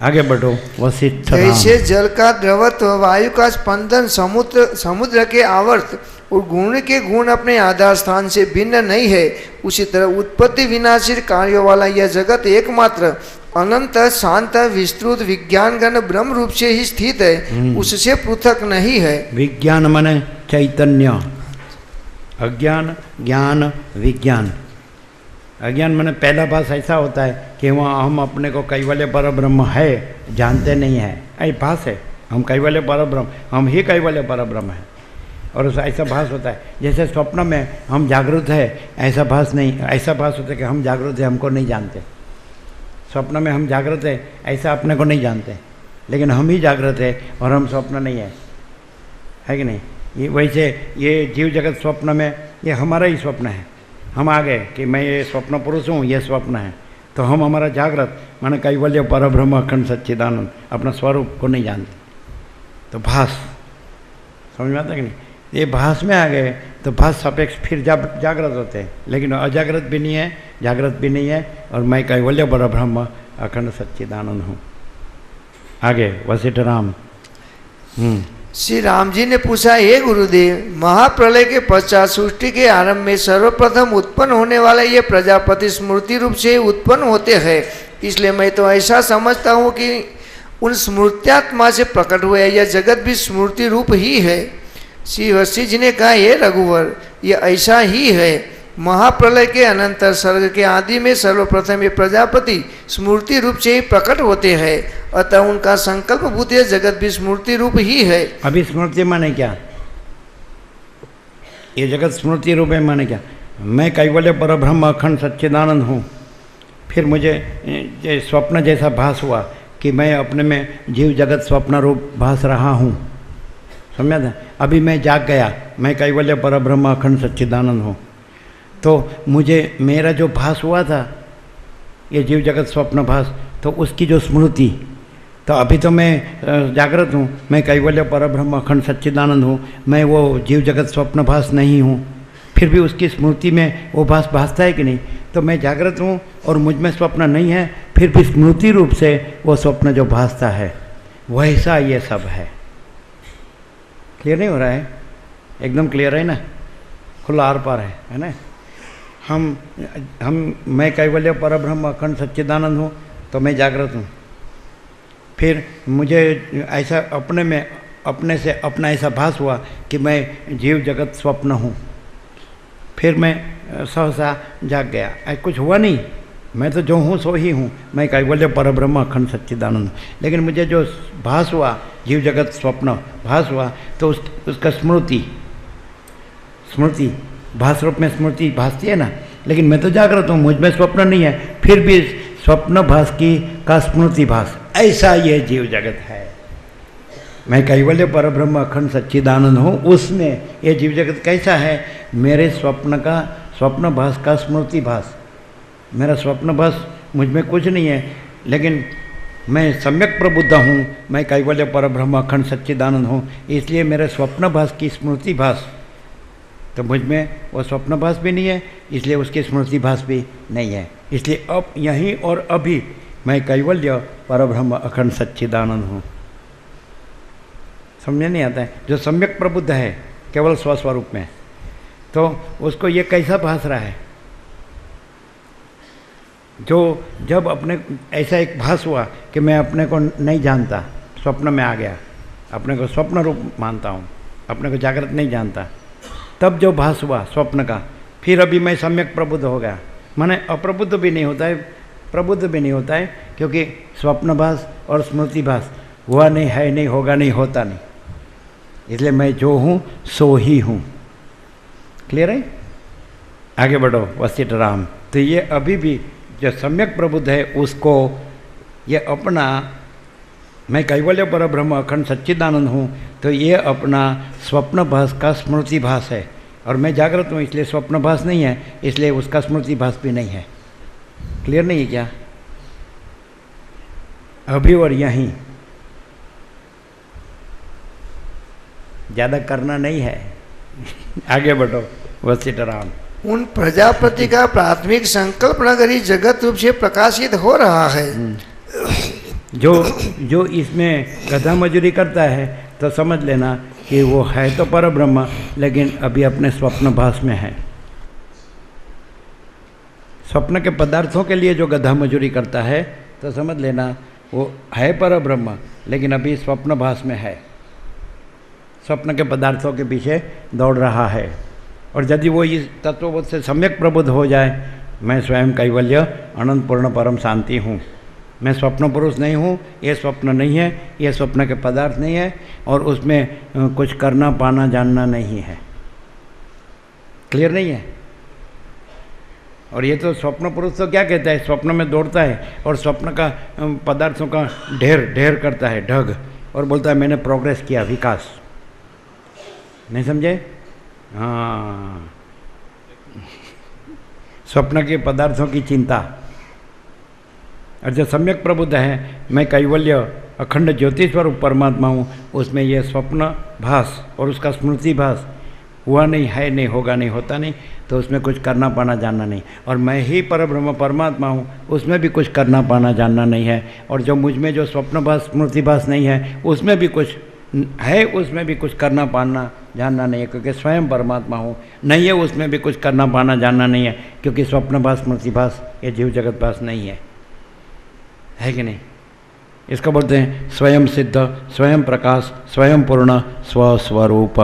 आगे बढ़ो वशिष्ठ। जैसे जल का द्रवत्व, वायु का स्पंदन, समुद्र के आवर्त और गुण के गुण अपने आधार स्थान से भिन्न नहीं है, उसी तरह उत्पत्ति विनाशील कार्यों वाला यह जगत एकमात्र अनंत शांत विस्तृत विज्ञान गण ब्रह्म रूप से ही स्थित है, उससे पृथक नहीं है। विज्ञान माने चैतन्य, अज्ञान ज्ञान विज्ञान। अज्ञान माने पहला भास ऐसा होता है कि वहाँ हम अपने को कैवल्य परब्रह्म है जानते नहीं है, ऐसा भास है, हम कैवल्य परब्रह्म, हम ही कैवल्य परब्रह्म है। और ऐसा भास होता है जैसे स्वप्न में हम जागृत है, ऐसा भास नहीं, ऐसा भास होता है कि हम जागृत है, हमको नहीं जानते। स्वप्न में हम जागृत है, ऐसा अपने को नहीं जानते, लेकिन हम ही जागृत है और हम स्वप्न नहीं है कि नहीं? ये वैसे ये जीव जगत स्वप्न में ये हमारा ही स्वप्न है। हम आ गए कि मैं ये स्वप्न पुरुष हूँ, ये स्वप्न है, तो हम हमारा जागृत माने कैवल्य परब्रह्म अखंड सच्चिदानंद अपना स्वरूप को नहीं जानते। तो भास समझ में आता कि नहीं? ये भास में आ गए तो भास सापेक्ष फिर जागृत होते हैं, लेकिन अजागृत भी नहीं है, जागृत भी नहीं है, और मैं कैवल्य परब्रह्म अखंड सच्चिदानंद हूँ। आगे वशिष्ठ राम। श्री राम जी ने पूछा, हे गुरुदेव, महाप्रलय के पश्चात सृष्टि के आरंभ में सर्वप्रथम उत्पन्न होने वाले ये प्रजापति स्मृति रूप से उत्पन्न होते हैं, इसलिए मैं तो ऐसा समझता हूँ कि उन स्मृत्यात्मा से प्रकट हुए यह जगत भी स्मृति रूप ही है। श्री वशिष्ठ जी ने कहा, हे रघुवर, ये ऐसा ही है। महाप्रलय के अनंतर सर्ग के आदि में सर्वप्रथम ये प्रजापति स्मृति रूप से ही प्रकट होते हैं, अतः उनका संकल्प भूत जगत भी स्मृति रूप ही है। अभी स्मृति माने क्या? ये जगत स्मृति रूप है माने क्या? मैं कैवल्य परब्रह्म अखंड सच्चिदानंद हूँ। फिर मुझे स्वप्न जैसा भास हुआ कि मैं अपने में जीव जगत स्वप्न रूप भास रहा हूँ, समझा था? अभी मैं जाग गया, मैं कैवल्य परब्रह्म अखंड सच्चिदानंद हूँ, तो मुझे मेरा जो भास हुआ था ये जीव जगत स्वप्न भास, तो उसकी जो स्मृति, तो अभी तो मैं जागृत हूँ, मैं कैवल्य परब्रह्म अखंड सच्चिदानंद हूँ, मैं वो जीव जगत स्वप्न भास नहीं हूँ। फिर भी उसकी स्मृति में वो भास भासता है कि नहीं? तो मैं जागृत हूँ और मुझ में स्वप्न नहीं है, फिर भी स्मृति रूप से वो स्वप्न जो भासता है वैसा ये सब है। क्लियर नहीं हो रहा है? एकदम क्लियर है ना? खुला आर पार है ना? मैं कैवल्य परब्रह्म अखंड सच्चिदानंद हूँ तो मैं जागृत हूँ। फिर मुझे ऐसा अपने से अपना ऐसा भास हुआ कि मैं जीव जगत स्वप्न हूँ। फिर मैं सहसा जाग गया, कुछ हुआ नहीं, मैं तो जो हूँ सो ही हूँ, मैं कैवल्य परब्रह्म अखंड सच्चिदानंद। लेकिन मुझे जो भास हुआ जीव जगत स्वप्न भास हुआ तो उसका स्मृति भास रूप में स्मृति भासती है ना। लेकिन मैं तो जागृत हूँ, मुझ में स्वप्न नहीं है, फिर भी स्वप्न भास का स्मृति भास, ऐसा ये जीव जगत है। मैं कैवल्य परब्रह्म अखंड सच्चिदानंद हूँ, उसमें ये जीव जगत कैसा है? मेरे स्वप्न भास का स्मृति भास। मेरा स्वप्न भास मुझ में कुछ नहीं है, लेकिन मैं सम्यक प्रबुद्ध हूँ, मैं कैवल्य परब्रह्म अखंड सच्चिदानंद हूँ, इसलिए मेरे स्वप्न भास की स्मृति भास, तो मुझ में वो स्वप्न भास भी नहीं है, इसलिए उसकी स्मृति भास भी नहीं है। इसलिए अब यहीं और अभी मैं कैवल्य परब्रह्म अखंड सच्चिदानंद हूँ। समझ नहीं आता है? जो सम्यक प्रबुद्ध है केवल स्वस्वरूप में, तो उसको ये कैसा भास रहा है? जो जब अपने ऐसा एक भास हुआ कि मैं अपने को नहीं जानता, स्वप्न में आ गया, अपने को स्वप्न रूप मानता हूँ, अपने को जागृत नहीं जानता, तब जो भास हुआ स्वप्न का, फिर अभी मैं सम्यक प्रबुद्ध हो गया। माने अप्रबुद्ध भी नहीं होता है, प्रबुद्ध भी नहीं होता है, क्योंकि स्वप्न भास और स्मृति भास हुआ नहीं, है नहीं, होगा नहीं, होता नहीं। इसलिए मैं जो हूँ सो ही हूँ। क्लियर है? आगे बढ़ो वशिष्ठ राम। तो ये अभी भी जो सम्यक प्रबुद्ध है उसको ये अपना, मैं कैवल्य परब्रह्म अखंड सच्चिदानंद हूँ, तो ये अपना स्वप्न भास का स्मृति भास है, और मैं जागृत हूँ इसलिए स्वप्न भास नहीं है, इसलिए उसका स्मृति भास भी नहीं है। क्लियर नहीं है क्या? अभी और यहीं, ज़्यादा करना नहीं है। आगे बढ़ो वशिष्ठ राम। उन प्रजापति का प्राथमिक संकल्प नगर ही जगत रूप से प्रकाशित हो रहा है। जो इसमें गधा मजूरी करता है तो समझ लेना कि वो है तो परब्रह्म, लेकिन अभी अपने स्वप्न भास में है। स्वप्न के पदार्थों के लिए जो गधा मजूरी करता है तो समझ लेना वो है परब्रह्म, लेकिन अभी स्वप्न भास में है, स्वप्न के पदार्थों के पीछे दौड़ रहा है। और यदि वो इस तत्वबोध से सम्यक प्रबुद्ध हो जाए, मैं स्वयं कैवल्य अनंत पूर्ण परम शांति हूँ, मैं स्वप्न पुरुष नहीं हूँ, ये स्वप्न नहीं है, ये स्वप्न के पदार्थ नहीं है, और उसमें कुछ करना पाना जानना नहीं है। क्लियर नहीं है? और ये तो स्वप्न पुरुष तो क्या कहता है? स्वप्न में दौड़ता है और स्वप्न का पदार्थों का ढेर करता है, ढग, और बोलता है मैंने प्रोग्रेस किया, विकास। नहीं समझे? हाँ, स्वप्न के पदार्थों की चिंता। और जो सम्यक प्रबुद्ध है, मैं कैवल्य अखंड ज्योति स्वरूप परमात्मा हूँ, उसमें यह स्वप्न भास और उसका स्मृति भास हुआ नहीं, है नहीं, होगा नहीं, होता नहीं, तो उसमें कुछ करना पाना जानना नहीं। और मैं ही परब्रह्म परमात्मा हूँ, उसमें भी कुछ करना पाना जानना नहीं है। और जो मुझ में जो स्वप्न भास स्मृति भास नहीं है, उसमें भी कुछ है, उसमें भी कुछ करना पाना जानना नहीं है, क्योंकि स्वयं परमात्मा हूँ। नहीं है उसमें भी कुछ करना पाना जानना नहीं है, क्योंकि स्वप्न भास स्मृति भास ये जीव जगत भास नहीं है कि नहीं? इसको बोलते हैं स्वयं सिद्ध, स्वयं प्रकाश, स्वयं पूर्ण, स्वस्वरूप।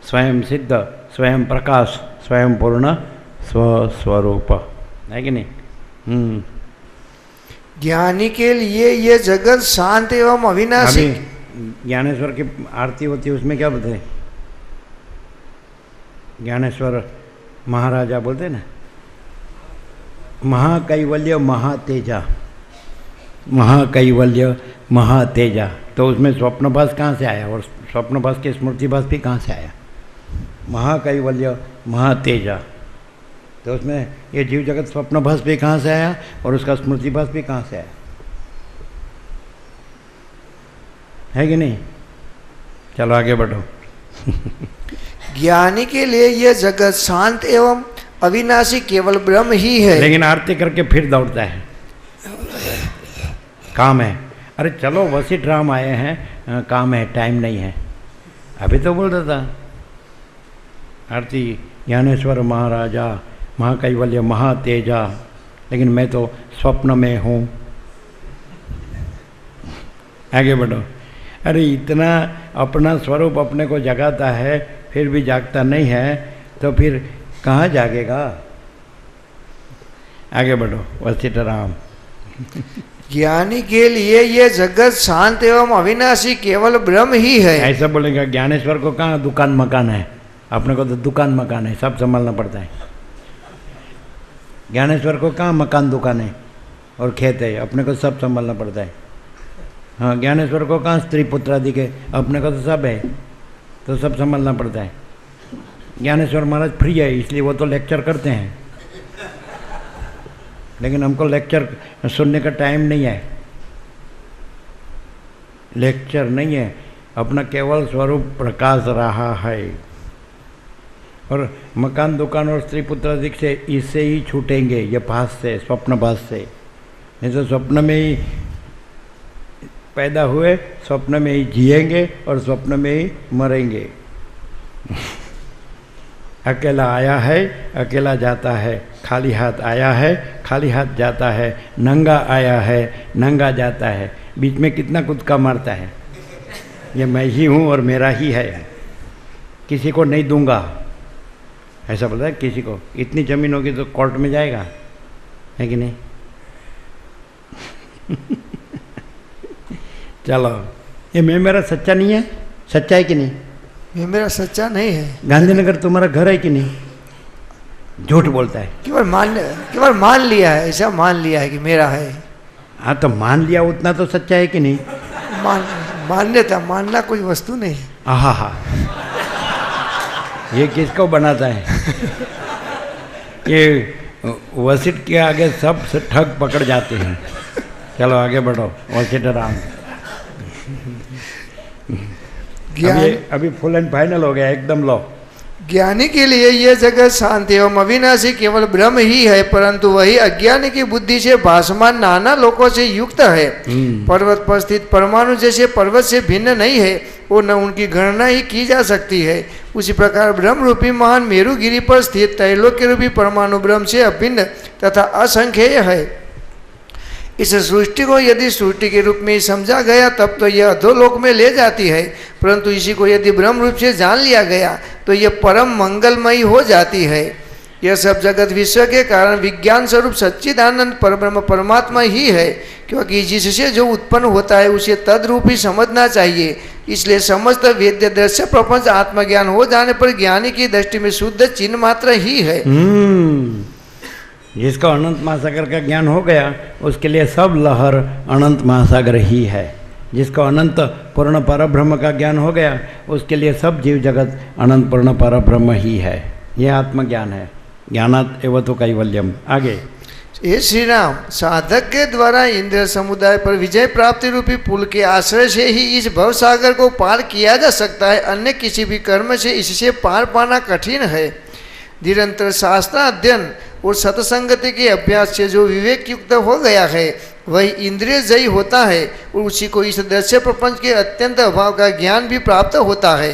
स्वयं सिद्ध, स्वयं प्रकाश, स्वयं पूर्ण, स्वस्वरूप, है कि नहीं? ज्ञानी के लिए ये जगत शांत एवं अविनाशी। ज्ञानेश्वर की आरती होती है, उसमें क्या बोलते हैं? ज्ञानेश्वर महाराजा बोलते हैं ना, महाकैवल्य महातेजा, महाकैवल्य महातेजा। तो उसमें स्वप्नभास कहाँ से आया और स्वप्नभास के स्मृतिभास भी कहाँ से आया? महाकैवल्य महातेजा। तो उसमें ये जीव जगत स्वप्नभास भी कहाँ से आया और उसका स्मृतिभास भी कहाँ से आया? है कि नहीं? चलो आगे बढ़ो। ज्ञानी के लिए यह जगत शांत एवं अविनाशी केवल ब्रह्म ही है। लेकिन आरती करके फिर दौड़ता है, काम है। अरे चलो वशिष्ठ राम आए हैं, काम है, टाइम नहीं है। अभी तो बोल रहा था आरती ज्ञानेश्वर महाराजा महाकैवल्य महातेजा, लेकिन मैं तो स्वप्न में हूँ। आगे बढ़ो। अरे इतना अपना स्वरूप अपने को जगाता है फिर भी जागता नहीं है, तो फिर कहाँ जागेगा? आगे बढ़ो। वशिष्ठ राम ज्ञानी के लिए यह जगत शांत एवं अविनाशी केवल ब्रह्म ही है। ऐसा बोलेगा ज्ञानेश्वर को कहाँ दुकान मकान है, अपने को तो दुकान मकान है, सब संभालना पड़ता है। ज्ञानेश्वर को कहाँ मकान दुकान है और खेत है, अपने को सब संभालना पड़ता है। हाँ, ज्ञानेश्वर को कहाँ स्त्री पुत्र आदि के, अपने को तो सब है, तो सब संभालना पड़ता है। ज्ञानेश्वर महाराज फ्री है इसलिए वो तो लेक्चर करते हैं, लेकिन हमको लेक्चर सुनने का टाइम नहीं है। लेक्चर नहीं है, अपना केवल स्वरूप प्रकाश रहा है। और मकान दुकान और स्त्री पुत्र अधिक से इससे ही छूटेंगे, ये भास से, स्वप्न भास से। नहीं तो स्वप्न में ही पैदा हुए, स्वप्न में ही जिएंगे और स्वप्न में ही मरेंगे। अकेला आया है, अकेला जाता है, खाली हाथ आया है, खाली हाथ जाता है, नंगा आया है, नंगा जाता है, बीच में कितना कूदका मारता है। ये मैं ही हूँ और मेरा ही है, किसी को नहीं दूंगा, ऐसा बोलता है। किसी को इतनी जमीन होगी तो कोर्ट में जाएगा, है कि नहीं? चलो, ये मैं मेरा सच्चा नहीं है, सच्चा है कि नहीं? ये मेरा सच्चा नहीं है। गांधीनगर तुम्हारा घर है कि नहीं? झूठ बोलता है। केवल मान लिया है, ऐसा मान लिया है कि मेरा है। हाँ, तो मान लिया उतना तो सच्चा है कि नहीं? मानना कोई वस्तु नहीं है। आहा हा, ये किसको बनाता है? ये वशिष्ठ के आगे सब ठग पकड़ जाते हैं। चलो आगे बढ़ो। वशिष्ठ राम अभी फुल एंड फाइनल हो गया, एकदम लो। ज्ञानी के लिए यह जगत शांति एवं अविनाशी केवल ब्रह्म ही है, परंतु वही अज्ञानी की बुद्धि से भासमान नाना लोकों से युक्त है। पर्वत पर स्थित परमाणु जैसे पर्वत से भिन्न नहीं है और न उनकी गणना ही की जा सकती है। उसी प्रकार ब्रह्म रूपी महान मेरुगिरी पर स्थित त्रैलोक्य रूपी परमाणु ब्रह्म से अभिन्न तथा असंख्येय है। इस सृष्टि को यदि सृष्टि के रूप में समझा गया तब तो यह अधोलोक में ले जाती है, परंतु इसी को यदि ब्रह्म रूप से जान लिया गया तो यह परम मंगलमयी हो जाती है। यह सब जगत विश्व के कारण विज्ञान स्वरूप सच्चिदानंद परब्रह्म परमात्मा ही है, क्योंकि जिससे जो उत्पन्न होता है उसे तद्रूप ही समझना चाहिए। इसलिए समस्त वेद्य दृश्य प्रपंच आत्मज्ञान हो जाने पर ज्ञानी की दृष्टि में शुद्ध चिन्ह मात्र ही है। जिसको अनंत महासागर का ज्ञान हो गया उसके लिए सब लहर अनंत महासागर ही है। जिसको अनंत पूर्ण परब्रह्म का ज्ञान हो गया उसके लिए सब जीव जगत अनंत पूर्ण परब्रह्म ही है। यह आत्मज्ञान है। ज्ञानात् एव तो कैवल्यम। आगे हे श्री राम, साधक के द्वारा इंद्र समुदाय पर विजय प्राप्ति रूपी पुल के आश्रय से ही इस भवसागर को पार किया जा सकता है। अन्य किसी भी कर्म से इससे पार पाना कठिन है। निरंतर शास्त्र अध्ययन और सत्संगति के अभ्यास से जो विवेक युक्त हो गया है वही इंद्रिय जयी होता है और उसी को इस दृश्य प्रपंच के अत्यंत अभाव का ज्ञान भी प्राप्त होता है।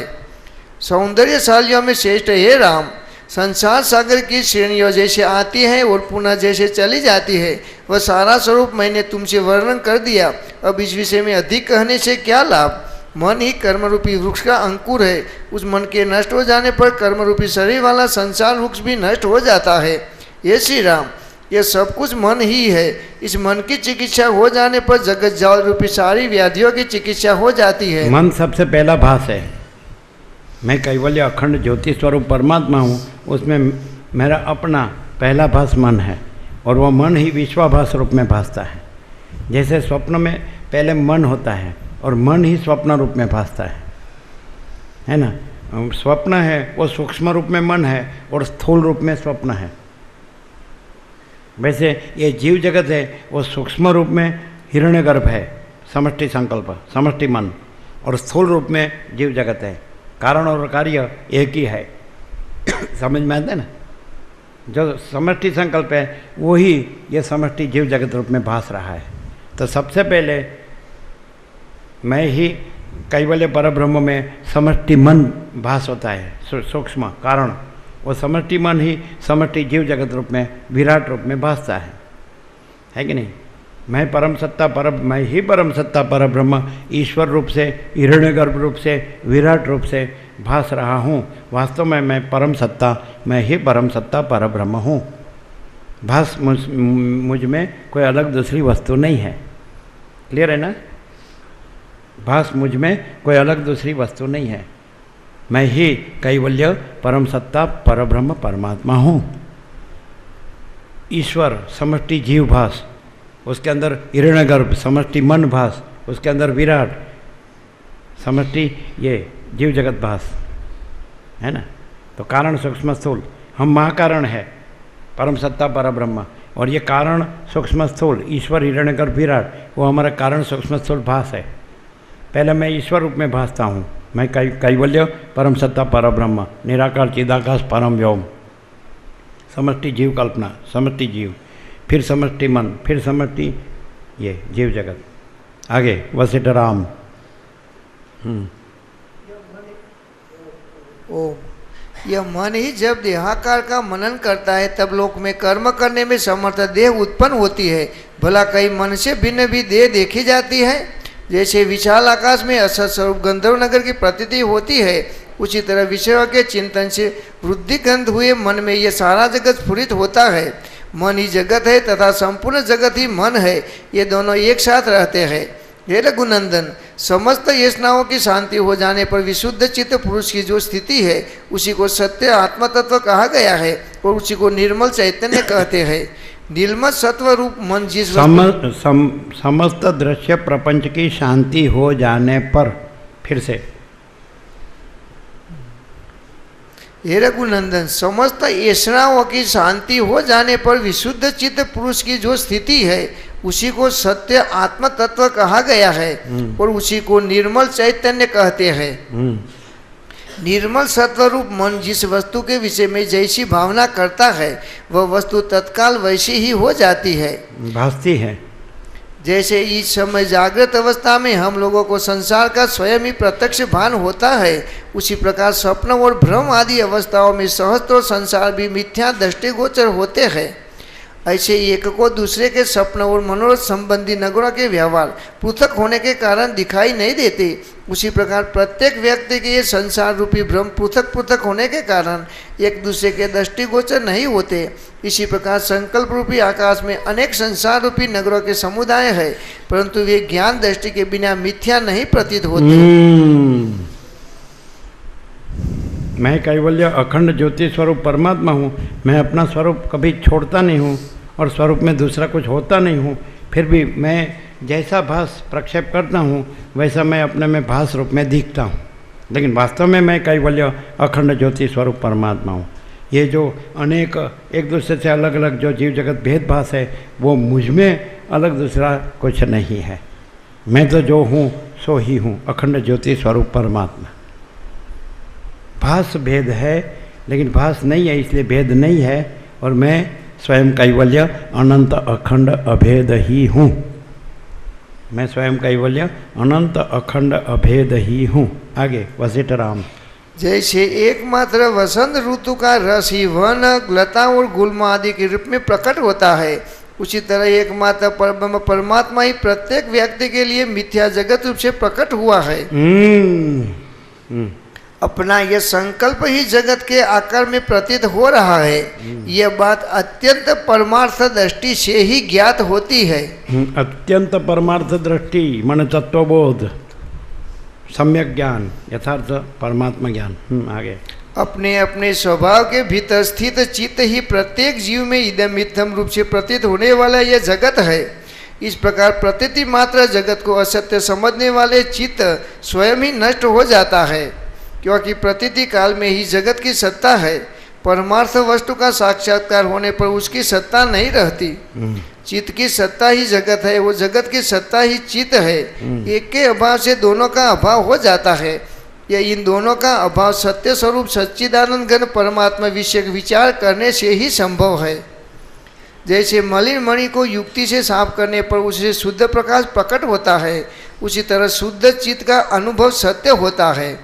सौंदर्यशालियों में श्रेष्ठ हे राम, संसार सागर की श्रेणियों जैसे आती है और पुनः जैसे चली जाती है, वह सारा स्वरूप मैंने तुमसे वर्णन कर दिया। अब इस विषय में अधिक कहने से क्या लाभ। मन ही कर्म रूपी वृक्ष का अंकुर है। उस मन के नष्ट हो जाने पर कर्म रूपी शरीर वाला संसार वृक्ष भी नष्ट हो जाता है। ये श्री राम, यह सब कुछ मन ही है। इस मन की चिकित्सा हो जाने पर जगत जाल रूपी सारी व्याधियों की चिकित्सा हो जाती है। मन सबसे पहला भास है। मैं कैवल्य अखंड ज्योति स्वरूप परमात्मा हूँ, उसमें मेरा अपना पहला भास मन है और वह मन ही विश्वाभास रूप में भासता है। जैसे स्वप्न में पहले मन होता है और मन ही स्वप्न रूप में भासता है ना। स्वप्न है वो सूक्ष्म रूप में मन है और स्थूल रूप में स्वप्न है। वैसे ये जीव जगत है वो सूक्ष्म रूप में हिरण्यगर्भ है, समष्टि संकल्प, समष्टि मन, और स्थूल रूप में जीव जगत है। कारण और कार्य एक ही है। समझ में आता है ना? जो समष्टि संकल्प है वही ये समष्टि जीव जगत रूप में भास रहा है। तो सबसे पहले मैं ही कैवल्य परब्रह्म में समष्टि मन भास होता है, सूक्ष्म कारण। वो समष्टि मन ही समष्टि जीव जगत रूप में विराट रूप में भासता है कि नहीं? मैं परम सत्ता मैं ही परम सत्ता पर ब्रह्म ईश्वर रूप से, हिरण्यगर्भ रूप से, विराट रूप से भास रहा हूँ। वास्तव में मैं परम सत्ता, मैं ही परम सत्ता पर ब्रह्म हूँ। भास मुझ में कोई अलग दूसरी वस्तु नहीं है। क्लियर है ना? भास मुझ में कोई अलग दूसरी वस्तु नहीं है। मैं ही कैवल्य परम सत्ता पर ब्रह्म परमात्मा हूँ। ईश्वर समष्टि जीव भास, उसके अंदर हिरण्यगर्भ समष्टि मन भास, उसके अंदर विराट समष्टि ये जीव जगत भास है ना। तो कारण सूक्ष्म स्थूल, हम महाकारण है परम सत्ता पर ब्रह्म, और ये कारण सूक्ष्म स्थूल ईश्वर हिरण्यगर्भ विराट वो हमारा कारण सूक्ष्म स्थूल भास है। पहले मैं ईश्वर रूप में भासता हूँ, मैं कैवल्य परम सत्ता पर ब्रह्म निराकार चिदाकाश परम व्योम, समष्टि जीव कल्पना, समष्टि जीव, फिर समष्टि मन, फिर समष्टि ये जीव जगत। आगे वशिष्ठ राम। ओम। यह मन ही जब देहाकार का मनन करता है तब लोक में कर्म करने में समर्थ देह उत्पन्न होती है। भला कई मन से भिन्न भी देह देखी जाती है। जैसे विशाल आकाश में असत स्वरूप गंधर्व नगर की प्रतीति होती है, उसी तरह विषयों के चिंतन से वृद्धिगंध हुए मन में यह सारा जगत स्फुरित होता है। मन ही जगत है तथा संपूर्ण जगत ही मन है, ये दोनों एक साथ रहते हैं। हे रघुनंदन, समस्त येषणाओं की शांति हो जाने पर विशुद्ध चित्त पुरुष की जो स्थिति है उसी को सत्य आत्म तत्व कहा गया है और उसी को निर्मल चैतन्य कहते हैं। निर्मल सत्व रूप मन जिस समस्त दृश्य प्रपंच की शांति हो जाने पर, फिर से हे रघुनंदन, समस्त येषणाओं की शांति हो जाने पर विशुद्ध चित्त पुरुष की जो स्थिति है उसी को सत्य आत्म तत्व कहा गया है और उसी को निर्मल चैतन्य कहते हैं। निर्मल सत्व रूप मन जिस वस्तु के विषय में जैसी भावना करता है वह वस्तु तत्काल वैसी ही हो जाती है, भासती है। जैसे इस समय जागृत अवस्था में हम लोगों को संसार का स्वयं ही प्रत्यक्ष भान होता है, उसी प्रकार स्वप्न और भ्रम आदि अवस्थाओं में सहस्त्रों संसार भी मिथ्या दृष्टिगोचर होते हैं। ऐसे एक को दूसरे के स्वप्न और मनोरथ संबंधी नगरों के व्यवहार पृथक होने के कारण दिखाई नहीं देते, उसी प्रकार प्रत्येक व्यक्ति के ये संसार रूपी भ्रम पृथक पृथक होने के कारण एक दूसरे के दृष्टिगोचर नहीं होते। इसी प्रकार संकल्प रूपी आकाश में अनेक संसार रूपी नगरों के समुदाय है, परंतु वे ज्ञान दृष्टि के बिना मिथ्या नहीं प्रतीत होते। मैं कैवल्य अखंड ज्योति स्वरूप परमात्मा हूँ। मैं अपना स्वरूप कभी छोड़ता नहीं हूँ और स्वरूप में दूसरा कुछ होता नहीं हूँ। फिर भी मैं जैसा भास प्रक्षेप करता हूँ वैसा मैं अपने में भास रूप में दिखता हूँ, लेकिन वास्तव में मैं कैवल्य अखंड ज्योति स्वरूप परमात्मा हूँ। ये जो अनेक एक दूसरे से अलग अलग जो जीव जगत भेदभास है वो मुझ में अलग दूसरा कुछ नहीं है। मैं तो जो हूँ सो ही हूँ, अखंड ज्योति स्वरूप परमात्मा। भास भेद है लेकिन भास नहीं है, इसलिए भेद नहीं है, और मैं स्वयं कैवल्य अनंत अखंड अभेद ही हूँ। मैं स्वयं कैवल्य अनंत अखंड अभेद ही हूँ। आगे वशिष्ठ राम। जैसे एकमात्र वसंत ऋतु का रस ही वन लता और गुल्म आदि के रूप में प्रकट होता है, उसी तरह एकमात्र परमात्मा ही प्रत्येक व्यक्ति के लिए मिथ्या जगत रूप से प्रकट हुआ है। अपना यह संकल्प ही जगत के आकार में प्रतीत हो रहा है। यह बात अत्यंत परमार्थ दृष्टि से ही ज्ञात होती है। अत्यंत परमार्थ दृष्टि मन तत्वबोध, सम्यक ज्ञान, यथार्थ परमात्मा ज्ञान। आगे अपने अपने स्वभाव के भीतर स्थित चित्त ही प्रत्येक जीव में इदम इत्थम रूप से प्रतीत होने वाला यह जगत है। इस प्रकार प्रतीति मात्र जगत को असत्य समझने वाले चित्त स्वयं ही नष्ट हो जाता है, क्योंकि प्रतीति काल में ही जगत की सत्ता है। परमार्थ वस्तु का साक्षात्कार होने पर उसकी सत्ता नहीं रहती। चित्त की सत्ता ही जगत है, वो जगत की सत्ता ही चित्त है। एक के अभाव से दोनों का अभाव हो जाता है। या इन दोनों का अभाव सत्य स्वरूप सच्चिदानंद घन परमात्मा विषय विचार करने से ही संभव है। जैसे मलिन मणि को युक्ति से साफ करने पर उससे शुद्ध प्रकाश प्रकट होता है, उसी तरह शुद्ध चित्त का अनुभव सत्य होता है।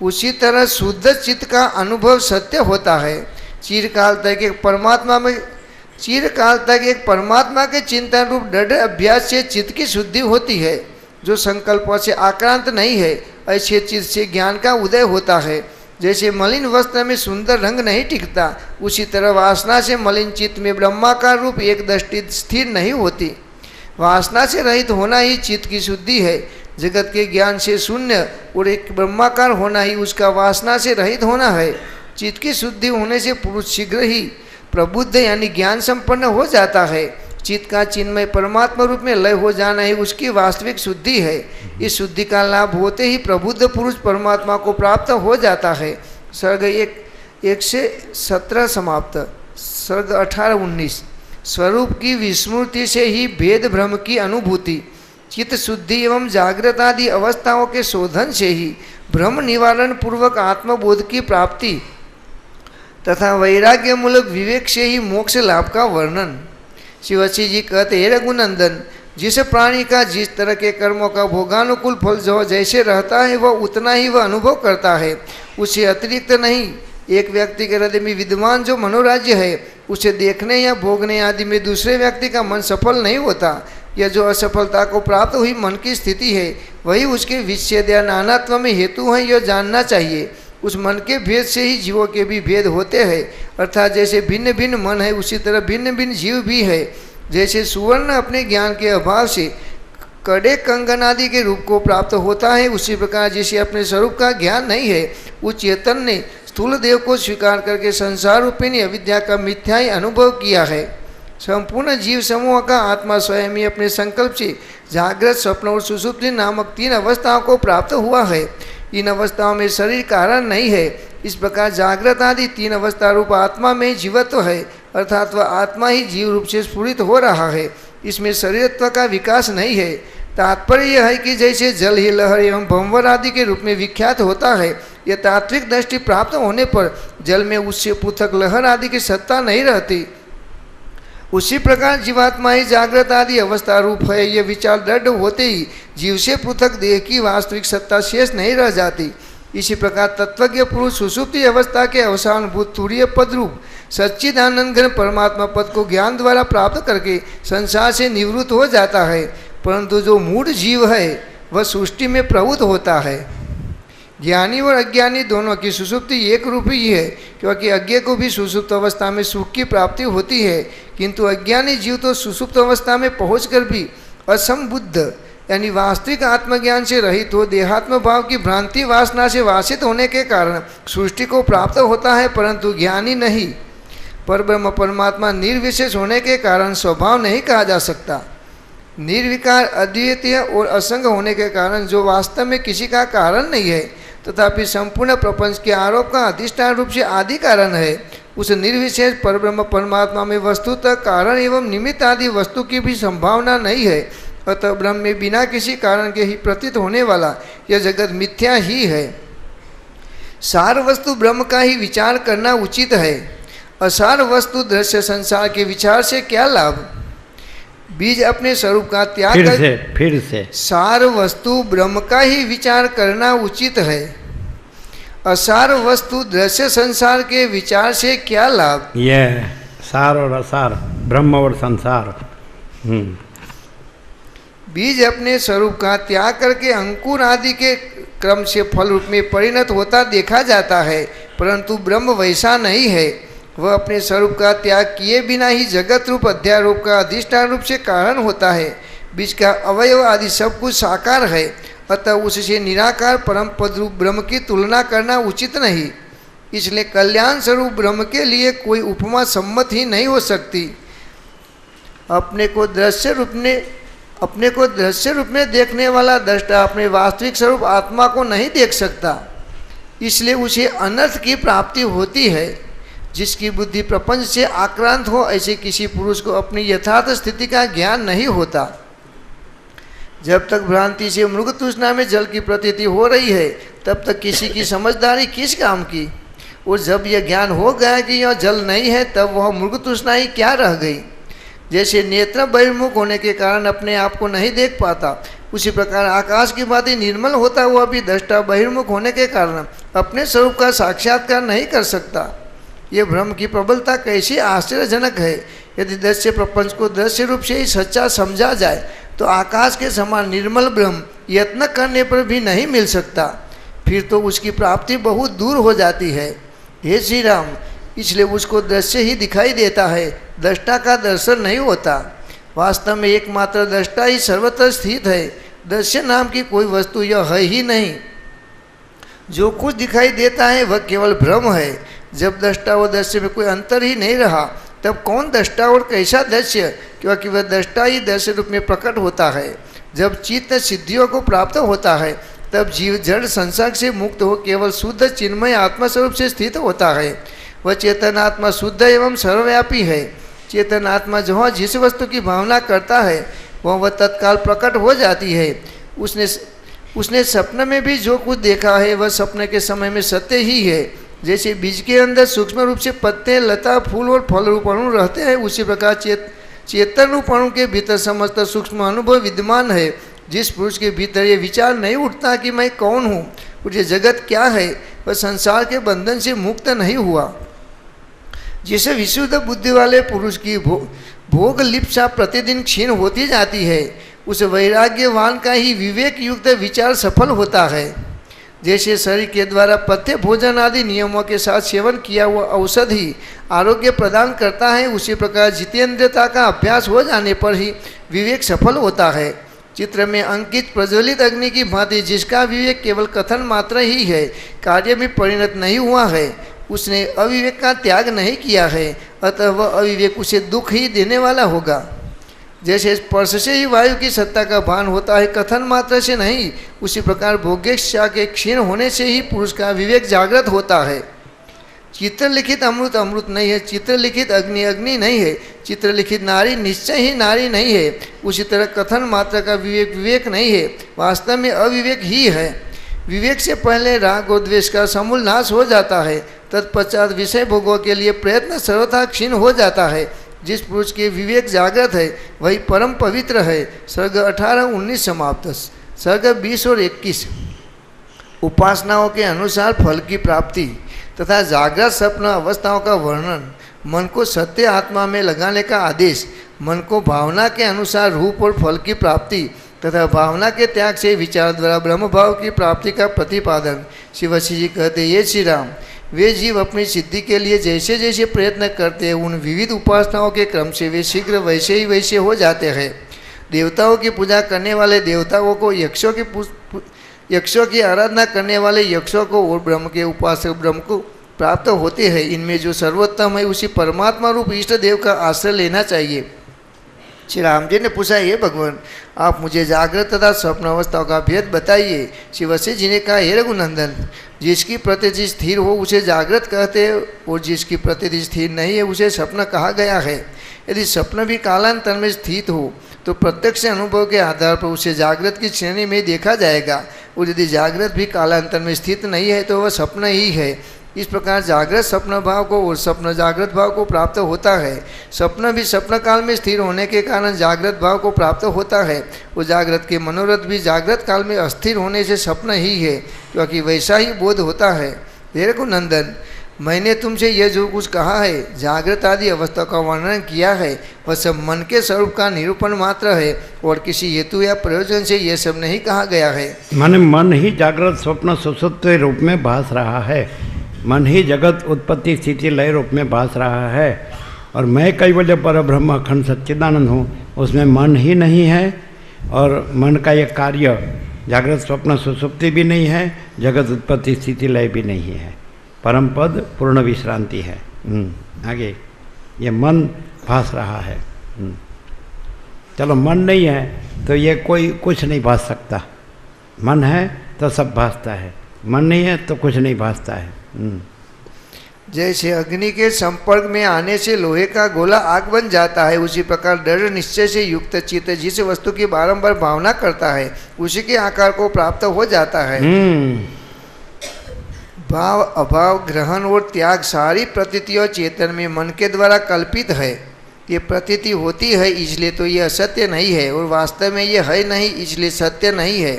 उसी तरह शुद्ध चित्त का अनुभव सत्य होता है। चिरकाल तक एक परमात्मा के चिंतन रूप दृढ़ अभ्यास से चित्त की शुद्धि होती है, जो संकल्पों से आक्रांत नहीं है। ऐसे चित्त से ज्ञान का उदय होता है। जैसे मलिन वस्त्र में सुंदर रंग नहीं टिकता, उसी तरह वासना से मलिन चित्त में ब्रह्माकार रूप एक दृष्टि स्थिर नहीं होती। वासना से रहित होना ही चित्त की शुद्धि है। जगत के ज्ञान से शून्य और एक ब्रह्माकार होना ही उसका वासना से रहित होना है। चित्त की शुद्धि होने से पुरुष शीघ्र ही प्रबुद्ध यानी ज्ञान संपन्न हो जाता है। चित्त का चिन्मय परमात्मा रूप में लय हो जाना ही उसकी वास्तविक शुद्धि है। इस शुद्धि का लाभ होते ही प्रबुद्ध पुरुष परमात्मा को प्राप्त हो जाता है। सर्ग 1 से 17 समाप्त। सर्ग 18-19। स्वरूप की विस्मृति से ही भेद भ्रम की अनुभूति, चित्त शुद्धि एवं जागृत आदि अवस्थाओं के शोधन से ही भ्रम निवारण पूर्वक आत्मबोध की प्राप्ति तथा वैराग्य मूलक विवेक से ही मोक्ष लाभ का वर्णन। शिवसी जी कहते हैं, रघुनंदन, जिस प्राणी का जिस तरह के कर्मों का भोगानुकूल फल जो जैसे रहता है वह उतना ही वह अनुभव करता है, उससे अतिरिक्त नहीं। एक व्यक्ति के हृदय में विद्यमान जो मनोराज्य है, उसे देखने या भोगने आदि में दूसरे व्यक्ति का मन सफल नहीं होता। यह जो असफलता को प्राप्त हुई मन की स्थिति है, वही उसके विच्छेद या नानात्व में हेतु है, यह जानना चाहिए। उस मन के भेद से ही जीवों के भी भेद होते हैं। अर्थात जैसे भिन्न भिन्न मन है, उसी तरह भिन्न भिन्न जीव भी है। जैसे सुवर्ण अपने ज्ञान के अभाव से कड़े कंगन आदि के रूप को प्राप्त होता है, उसी प्रकार जिसे अपने स्वरूप का ज्ञान नहीं है, उस चेतन ने स्थूल देव को स्वीकार करके संसार रूपिणी अविद्या का मिथ्याई अनुभव किया है। संपूर्ण जीव समूह का आत्मा स्वयं ही अपने संकल्प से जागृत, स्वप्न और सुषुप्ति नामक 3 अवस्थाओं को प्राप्त हुआ है। इन अवस्थाओं में शरीर कारण नहीं है। इस प्रकार जागृत आदि 3 अवस्था रूप आत्मा में जीवत्व है, अर्थात वह आत्मा ही जीव रूप से स्फुरित हो रहा है। इसमें शरीरत्व का विकास नहीं है। तात्पर्य यह है कि जैसे जल ही लहर एवं भंवर आदि के रूप में विख्यात होता है, यह तात्विक दृष्टि प्राप्त होने पर जल में उससे पृथक लहर आदि की सत्ता नहीं रहती। उसी प्रकार जीवात्मा ही जागृत आदि अवस्था रूप है। यह विचार दृढ़ होते ही जीव से पृथक देह की वास्तविक सत्ता शेष नहीं रह जाती। इसी प्रकार तत्वज्ञ पुरुष सुषुप्ति अवस्था के अवसानभूत तुरीय पद रूप सच्चिदानंद घन परमात्मा पद को ज्ञान द्वारा प्राप्त करके संसार से निवृत्त हो जाता है। परंतु जो मूढ़ जीव है वह सृष्टि में प्रवृत्त होता है। ज्ञानी और अज्ञानी दोनों की सुषुप्ति एक रूप ही है, क्योंकि अज्ञ को भी सुषुप्त अवस्था में सुख की प्राप्ति होती है, किंतु अज्ञानी जीव तो सुषुप्त अवस्था में पहुंचकर भी असंबुद्ध यानी वास्तविक आत्मज्ञान से रहित हो देहात्म भाव की भ्रांति वासना से वासित होने के कारण सृष्टि को प्राप्त होता है, परंतु ज्ञानी नहीं। परब्रह्म परमात्मा निर्विशेष होने के कारण स्वभाव नहीं कहा जा सकता। निर्विकार, अद्वितीय और असंग होने के कारण जो वास्तव में किसी का कारण नहीं है, तथापि संपूर्ण प्रपंच के आरोप का अधिष्ठान रूप से आदि कारण है, उस निर्विशेष परब्रह्म परमात्मा में वस्तुतः कारण एवं निमित्त आदि वस्तु की भी संभावना नहीं है। अतः ब्रह्म में बिना किसी कारण के ही प्रतीत होने वाला यह जगत मिथ्या ही है। सार वस्तु ब्रह्म का ही विचार करना उचित है। असार वस्तु दृश्य संसार के विचार से क्या लाभ। बीज अपने स्वरूप का त्याग फिर से सार वस्तु ब्रह्म का ही विचार करना उचित है। असार वस्तु दृश्य संसार के विचार से क्या लाभ। यह सार और असार, ब्रह्म और संसार। बीज अपने स्वरूप का त्याग करके अंकुर आदि के क्रम से फल रूप में परिणत होता देखा जाता है, परंतु ब्रह्म वैसा नहीं है। वह अपने स्वरूप का त्याग किए बिना ही जगत रूप अध्यारोप का अधिष्ठान रूप से कारण होता है। बीज का अवयव आदि सब कुछ साकार है, अतः उससे निराकार परम पद रूप ब्रह्म की तुलना करना उचित नहीं। इसलिए कल्याण स्वरूप ब्रह्म के लिए कोई उपमा सम्मत ही नहीं हो सकती। अपने को दृश्य रूप में देखने वाला दृष्टा अपने वास्तविक स्वरूप आत्मा को नहीं देख सकता, इसलिए उसे अनर्थ की प्राप्ति होती है। जिसकी बुद्धि प्रपंच से आक्रांत हो, ऐसे किसी पुरुष को अपनी यथार्थ स्थिति का ज्ञान नहीं होता। जब तक भ्रांति से मृग तृष्णा में जल की प्रतीति हो रही है, तब तक किसी की समझदारी किस काम की। और जब यह ज्ञान हो गया कि यह जल नहीं है, तब वह मृग तृष्णा ही क्या रह गई। जैसे नेत्र बहिर्मुख होने के कारण अपने आप को नहीं देख पाता, उसी प्रकार आकाश की भांति निर्मल होता हुआ भी दृष्टा बहिर्मुख होने के कारण अपने स्वरूप का साक्षात्कार नहीं कर सकता। ये भ्रम की प्रबलता कैसी आश्चर्यजनक है। यदि दृश्य प्रपंच को दृश्य रूप से ही सच्चा समझा जाए तो आकाश के समान निर्मल ब्रह्म यत्न करने पर भी नहीं मिल सकता, फिर तो उसकी प्राप्ति बहुत दूर हो जाती है। हे श्री राम, इसलिए उसको दृश्य ही दिखाई देता है, दृष्टा का दर्शन नहीं होता। वास्तव में एकमात्र दृष्टा ही सर्वत्र स्थित है, दृश्य नाम की कोई वस्तु यह है ही नहीं। जो कुछ दिखाई देता है वह केवल भ्रम है। जब दृष्टा व दृश्य में कोई अंतर ही नहीं रहा, तब कौन दृष्टा और कैसा दृश्य, क्योंकि वह दृष्टा ही दृश्य रूप में प्रकट होता है। जब चित्त सिद्धियों को प्राप्त होता है, तब जीव जड़ संसार से मुक्त हो केवल शुद्ध चिन्मय आत्मा स्वरूप से स्थित होता है। वह चेतन आत्मा शुद्ध एवं सर्वव्यापी है। चेतन आत्मा जहाँ जिस वस्तु की भावना करता है वह तत्काल प्रकट हो जाती है। उसने सपने में भी जो कुछ देखा है वह सपने के समय में सत्य ही है। जैसे बीज के अंदर सूक्ष्म रूप से पत्ते, लता, फूल और फल रूप अणु रहते हैं, उसी प्रकार चेतन रूप अणु के भीतर समस्त सूक्ष्म अनुभव विद्यमान है। जिस पुरुष के भीतर ये विचार नहीं उठता कि मैं कौन हूँ और ये जगत क्या है, वह संसार के बंधन से मुक्त नहीं हुआ। जिसे विशुद्ध बुद्धि वाले पुरुष की भोग लिप्सा प्रतिदिन क्षीण होती जाती है, उस वैराग्यवान का ही विवेक युक्त विचार सफल होता है। जैसे शरीर के द्वारा पथ्य भोजन आदि नियमों के साथ सेवन किया हुआ औषधि आरोग्य प्रदान करता है, उसी प्रकार जितेंद्रियता का अभ्यास हो जाने पर ही विवेक सफल होता है। चित्र में अंकित प्रज्वलित अग्नि की भांति जिसका विवेक केवल कथन मात्र ही है, कार्य में परिणत नहीं हुआ है, उसने अविवेक का त्याग नहीं किया है, अतः वह अविवेक उसे दुख ही देने वाला होगा। जैसे स्पर्श से ही वायु की सत्ता का भान होता है, कथन मात्र से नहीं, उसी प्रकार भोगेच्छा के क्षीण होने से ही पुरुष का विवेक जागृत होता है। चित्र लिखित अमृत अमृत नहीं है, चित्र लिखित अग्नि अग्नि नहीं है, चित्र लिखित नारी निश्चय ही नारी नहीं है। उसी तरह कथन मात्र का विवेक विवेक नहीं है, वास्तव में अविवेक ही है। विवेक से पहले राग और द्वेष का समूल नाश हो जाता है, तत्पश्चात विषय भोगों के लिए प्रयत्न सर्वथा क्षीण हो जाता है। जिस पुरुष के विवेक जागृत है वही परम पवित्र है। सर्ग 18-19 समाप्त। सर्ग 20 और 21 उपासनाओं के अनुसार फल की प्राप्ति तथा जागृत स्वप्न अवस्थाओं का वर्णन, मन को सत्य आत्मा में लगाने का आदेश, मन को भावना के अनुसार रूप और फल की प्राप्ति तथा भावना के त्याग से विचार द्वारा ब्रह्म भाव की प्राप्ति का प्रतिपादन। श्री वशी जी कहते, ये श्री राम, वे जीव अपनी सिद्धि के लिए जैसे जैसे प्रयत्न करते हैं, उन विविध उपासनाओं के क्रम से वे शीघ्र वैसे ही वैसे हो जाते हैं। देवताओं की पूजा करने वाले देवताओं को, यक्षों की आराधना करने वाले यक्षों को और ब्रह्म के उपासक ब्रह्म को प्राप्त होते हैं। इनमें जो सर्वोत्तम है उसी परमात्मा रूप इष्ट देव का आश्रय लेना चाहिए। श्री राम जी ने पूछा, ये भगवान, आप मुझे जागृत तथा स्वप्न अवस्थाओं का भेद बताइए। श्री वशिष्ठ जी ने कहा, हे रघुनंदन, जिसकी प्रकृति स्थिर हो उसे जागृत कहते हैं और जिसकी प्रकृति स्थिर नहीं है उसे स्वप्न कहा गया है। यदि स्वप्न भी कालांतर में स्थित हो तो प्रत्यक्ष अनुभव के आधार पर उसे जागृत की श्रेणी में देखा जाएगा, और यदि जागृत भी कालांतर में स्थित नहीं है तो वह स्वप्न ही है। इस प्रकार जागृत स्वप्न भाव को और स्वप्न जागृत भाव को प्राप्त होता है। स्वप्न भी स्वप्न काल में स्थिर होने के कारण जागृत भाव को प्राप्त होता है, और जागृत के मनोरथ भी जागृत काल में अस्थिर होने से स्वप्न ही है, क्योंकि वैसा ही बोध होता है। हे रघुनंदन, मैंने तुमसे यह जो कुछ कहा है, जागृत आदि अवस्था का वर्णन किया है, वह सब मन के स्वरूप का निरूपण मात्र है और किसी हेतु या प्रयोजन से यह सब नहीं कहा गया है। माने मन ही जागृत स्वप्न सुषुप्त रूप में भास रहा है, मन ही जगत उत्पत्ति स्थिति लय रूप में भास रहा है, और मैं कैवल्य पर ब्रह्म अखंड सच्चिदानंद हूँ, उसमें मन ही नहीं है, और मन का यह कार्य जागृत स्वप्न सुषुप्ति भी नहीं है, जगत उत्पत्ति स्थिति लय भी नहीं है, परम पद पूर्ण विश्रांति है। आगे ये मन भास रहा है। चलो मन नहीं है तो ये कोई कुछ नहीं भास सकता, मन है तो सब भासता है, मन नहीं है तो कुछ नहीं भासता है। जैसे अग्नि के संपर्क में आने से लोहे का गोला आग बन जाता है, उसी प्रकार दृढ़ निश्चय से युक्त चित्त जिस वस्तु की बारंबार भावना करता है उसी के आकार को प्राप्त हो जाता है। भाव, अभाव, ग्रहण और त्याग सारी प्रतीतियाँ चेतन में मन के द्वारा कल्पित है। ये प्रतीति होती है इसलिए तो ये असत्य नहीं है, और वास्तव में ये है नहीं इसलिए सत्य नहीं है।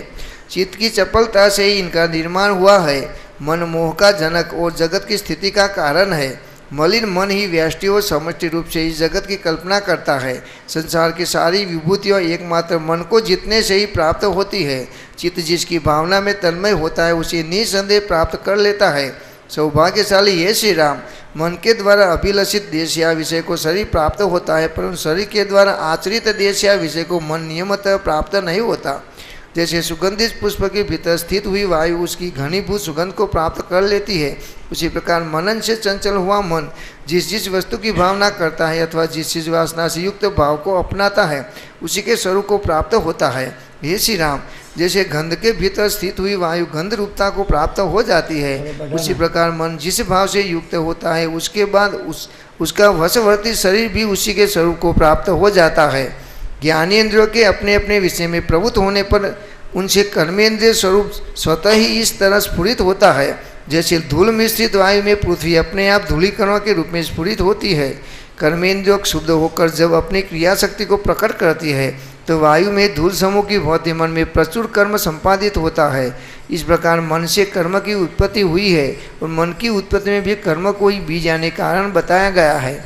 चित्त की चपलता से ही इनका निर्माण हुआ है। मन मोह का जनक और जगत की स्थिति का कारण है। मलिन मन ही व्यष्टि और समष्टि रूप से इस जगत की कल्पना करता है। संसार की सारी विभूतियाँ एकमात्र मन को जीतने से ही प्राप्त होती है। चित्त जिसकी भावना में तन्मय होता है उसे निसंदेह प्राप्त कर लेता है। सौभाग्यशाली ये श्री राम, मन के द्वारा अभिलषित देश या विषय को शरीर प्राप्त होता है, परंतु शरीर के द्वारा आचरित देश या विषय को मन नियमतः प्राप्त नहीं होता। जैसे सुगंधित पुष्प के भीतर स्थित हुई वायु उसकी घनीभूत सुगंध को प्राप्त कर लेती है, उसी प्रकार मनन से चंचल हुआ मन जिस जिस वस्तु की भावना करता है अथवा जिस जिस वासना से युक्त भाव को अपनाता है उसी के स्वरूप को प्राप्त होता है। हे श्री राम, जैसे गंध के भीतर स्थित हुई वायु गंध रूपता को प्राप्त हो जाती है, उसी प्रकार मन जिस भाव से युक्त होता है उसके बाद उसका वशवर्ती शरीर भी उसी के स्वरूप को प्राप्त हो जाता है। ज्ञानेंद्रियों के अपने अपने विषय में प्रवृत्त होने पर उनसे कर्मेंद्रिय स्वरूप स्वतः ही इस तरह स्फुरित होता है, जैसे धूल मिश्रित वायु में पृथ्वी अपने आप धूलीकणों के रूप में स्फुरित होती है। कर्मेंद्रियों शुद्ध होकर जब अपनी क्रिया शक्ति को प्रकट करती है तो वायु में धूल समूह की भांति मन में प्रचुर कर्म संपादित होता है। इस प्रकार मन से कर्म की उत्पत्ति हुई है और मन की उत्पत्ति में भी कर्म को ही बीज यानी कारण बताया गया है।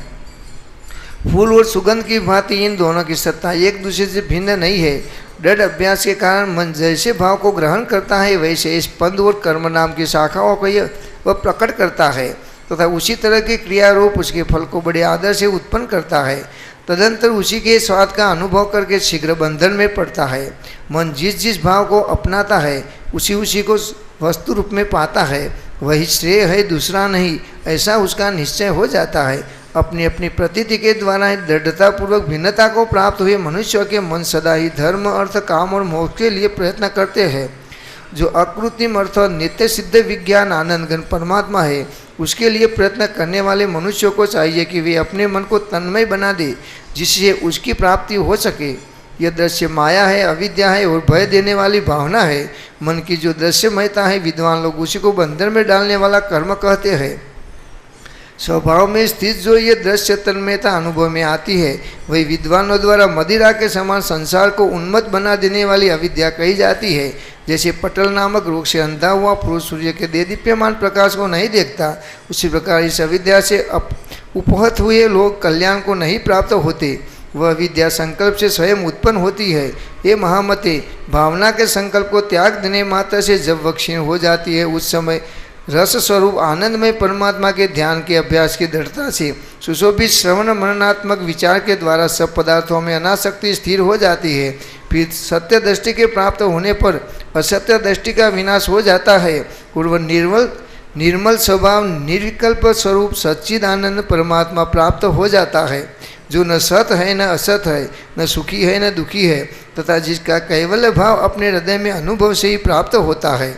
फूल और सुगंध की भांति इन दोनों की सत्ता एक दूसरे से भिन्न नहीं है। दृढ़ अभ्यास के कारण मन जैसे भाव को ग्रहण करता है वैसे स्पंद और कर्म नाम की शाखाओं को वह प्रकट करता है तथा उसी तरह के क्रियारूप उसके फल को बड़े आदर से उत्पन्न करता है। तदंतर उसी के स्वाद का अनुभव करके शीघ्र बंधन में पड़ता है। मन जिस जिस भाव को अपनाता है उसी को वस्तु रूप में पाता है, वही श्रेय है दूसरा नहीं, ऐसा उसका निश्चय हो जाता है। अपनी अपनी प्रतीति के द्वारा दृढ़तापूर्वक भिन्नता को प्राप्त हुए मनुष्य के मन सदा ही धर्म अर्थ काम और मोक्ष के लिए प्रयत्न करते हैं। जो अकृत्रिम अर्थ और नित्य सिद्ध विज्ञान आनंद घन परमात्मा है उसके लिए प्रयत्न करने वाले मनुष्यों को चाहिए कि वे अपने मन को तन्मय बना दे जिससे उसकी प्राप्ति हो सके। यह दृश्य माया है, अविद्या है और भय देने वाली भावना है। मन की जो दृश्यमयता है विद्वान लोग उसी को बंधन में डालने वाला कर्म कहते हैं। स्वभाव में स्थित जो ये दृश्य तन्मयता अनुभव में आती है वही विद्वानों द्वारा मदिरा के समान संसार को उन्मत्त बना देने वाली अविद्या कही जाती है। जैसे पटल नामक रोग से अंधा हुआ पुरुष सूर्य के देदीप्यमान प्रकाश को नहीं देखता, उसी प्रकार इस अविद्या से उपहत हुए लोग कल्याण को नहीं प्राप्त होते। वह विद्या संकल्प से स्वयं उत्पन्न होती है। ये महामते, भावना के संकल्प को त्याग देने मात्र से जब वह क्षीण हो जाती है उस समय रस स्वरूप आनंदमय परमात्मा के ध्यान के अभ्यास की दृढ़ता से सुशोभित श्रवण मननात्मक विचार के द्वारा सब पदार्थों में अनासक्ति स्थिर हो जाती है। फिर सत्य दृष्टि के प्राप्त होने पर असत्य दृष्टि का विनाश हो जाता है और वह निर्मल स्वभाव निर्विकल्प स्वरूप सच्चिदानंद परमात्मा प्राप्त हो जाता है, जो न सत है न असत है, न सुखी है न दुखी है, तथा जिसका कैवल्य भाव अपने हृदय में अनुभव से ही प्राप्त होता है।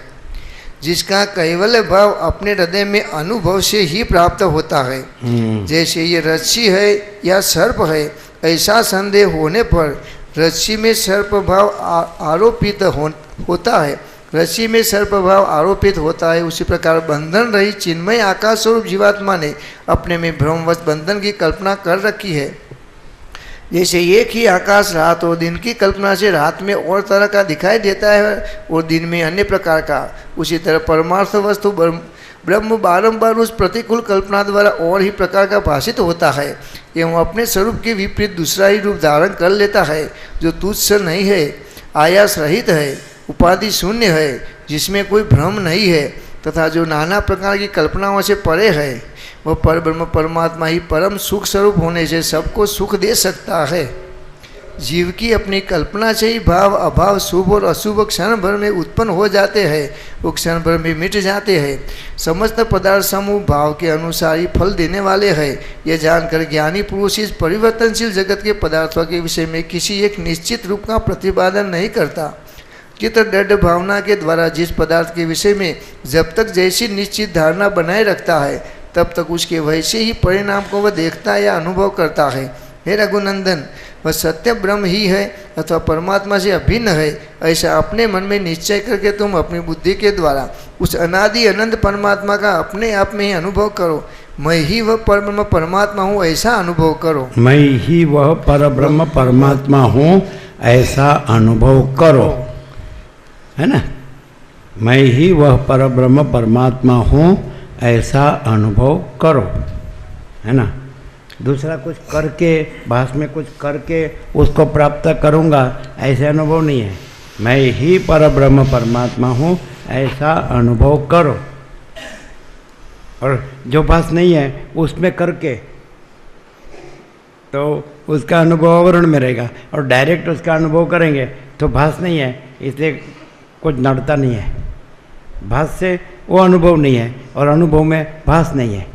जिसका कैवल्य भाव अपने हृदय में अनुभव से ही प्राप्त होता है। जैसे ये रस्सी है या सर्प है, ऐसा संदेह होने पर रस्सी में सर्प भाव आरोपित होता है, रस्सी में सर्प भाव आरोपित होता है। उसी प्रकार बंधन रही चिन्मय आकाश स्वरूप जीवात्मा ने अपने में भ्रमवश बंधन की कल्पना कर रखी है। जैसे एक ही आकाश रात और दिन की कल्पना से रात में और तरह का दिखाई देता है और दिन में अन्य प्रकार का, उसी तरह परमार्थ वस्तु ब्रह्म बारंबार उस प्रतिकूल कल्पना द्वारा और ही प्रकार का भाषित होता है एवं अपने स्वरूप के विपरीत दूसरा ही रूप धारण कर लेता है, जो तुच्छ नहीं है, आयास रहित है, उपाधि शून्य है, जिसमें कोई भ्रम नहीं है तथा जो नाना प्रकार की कल्पनाओं से परे है। वह परब्रह्म परमात्मा ही परम सुख स्वरूप होने से सबको सुख दे सकता है। जीव की अपनी कल्पना से ही भाव अभाव शुभ और अशुभ क्षण भर में उत्पन्न हो जाते हैं, वो क्षण भर में मिट जाते हैं। समस्त पदार्थ समूह भाव के अनुसार ही फल देने वाले हैं। यह जानकर ज्ञानी पुरुष इस परिवर्तनशील जगत के पदार्थों के विषय में किसी एक निश्चित रूप का प्रतिपादन नहीं करता। चित्त दृढ़ भावना के द्वारा जिस पदार्थ के विषय में जब तक जैसी निश्चित धारणा बनाए रखता है तब तक उसके वैसे ही परिणाम को वह देखता या अनुभव करता है। हे रघुनंदन, वह सत्य ब्रह्म ही है अथवा परमात्मा से अभिन्न है, ऐसा अपने मन में निश्चय करके तुम अपनी बुद्धि के द्वारा उस अनादि अनंत परमात्मा का अपने आप में ही अनुभव करो। मैं ही वह परब्रह्म परमात्मा हूँ, ऐसा अनुभव करो। मैं ही वह परब्रह्म परमात्मा हूँ, ऐसा अनुभव करो, है ना। मैं ही वह परब्रह्म परमात्मा हूँ, ऐसा अनुभव करो, है ना। दूसरा कुछ करके, भास में कुछ करके उसको प्राप्त करूँगा, ऐसे अनुभव नहीं है। मैं ही परब्रह्म परमात्मा हूँ, ऐसा अनुभव करो। और जो भास नहीं है उसमें करके तो उसका अनुभव आवरण में रहेगा, और डायरेक्ट उसका अनुभव करेंगे तो भास नहीं है, इसलिए कुछ नड़ता नहीं है। भास से वो अनुभव नहीं है और अनुभव में भास नहीं है।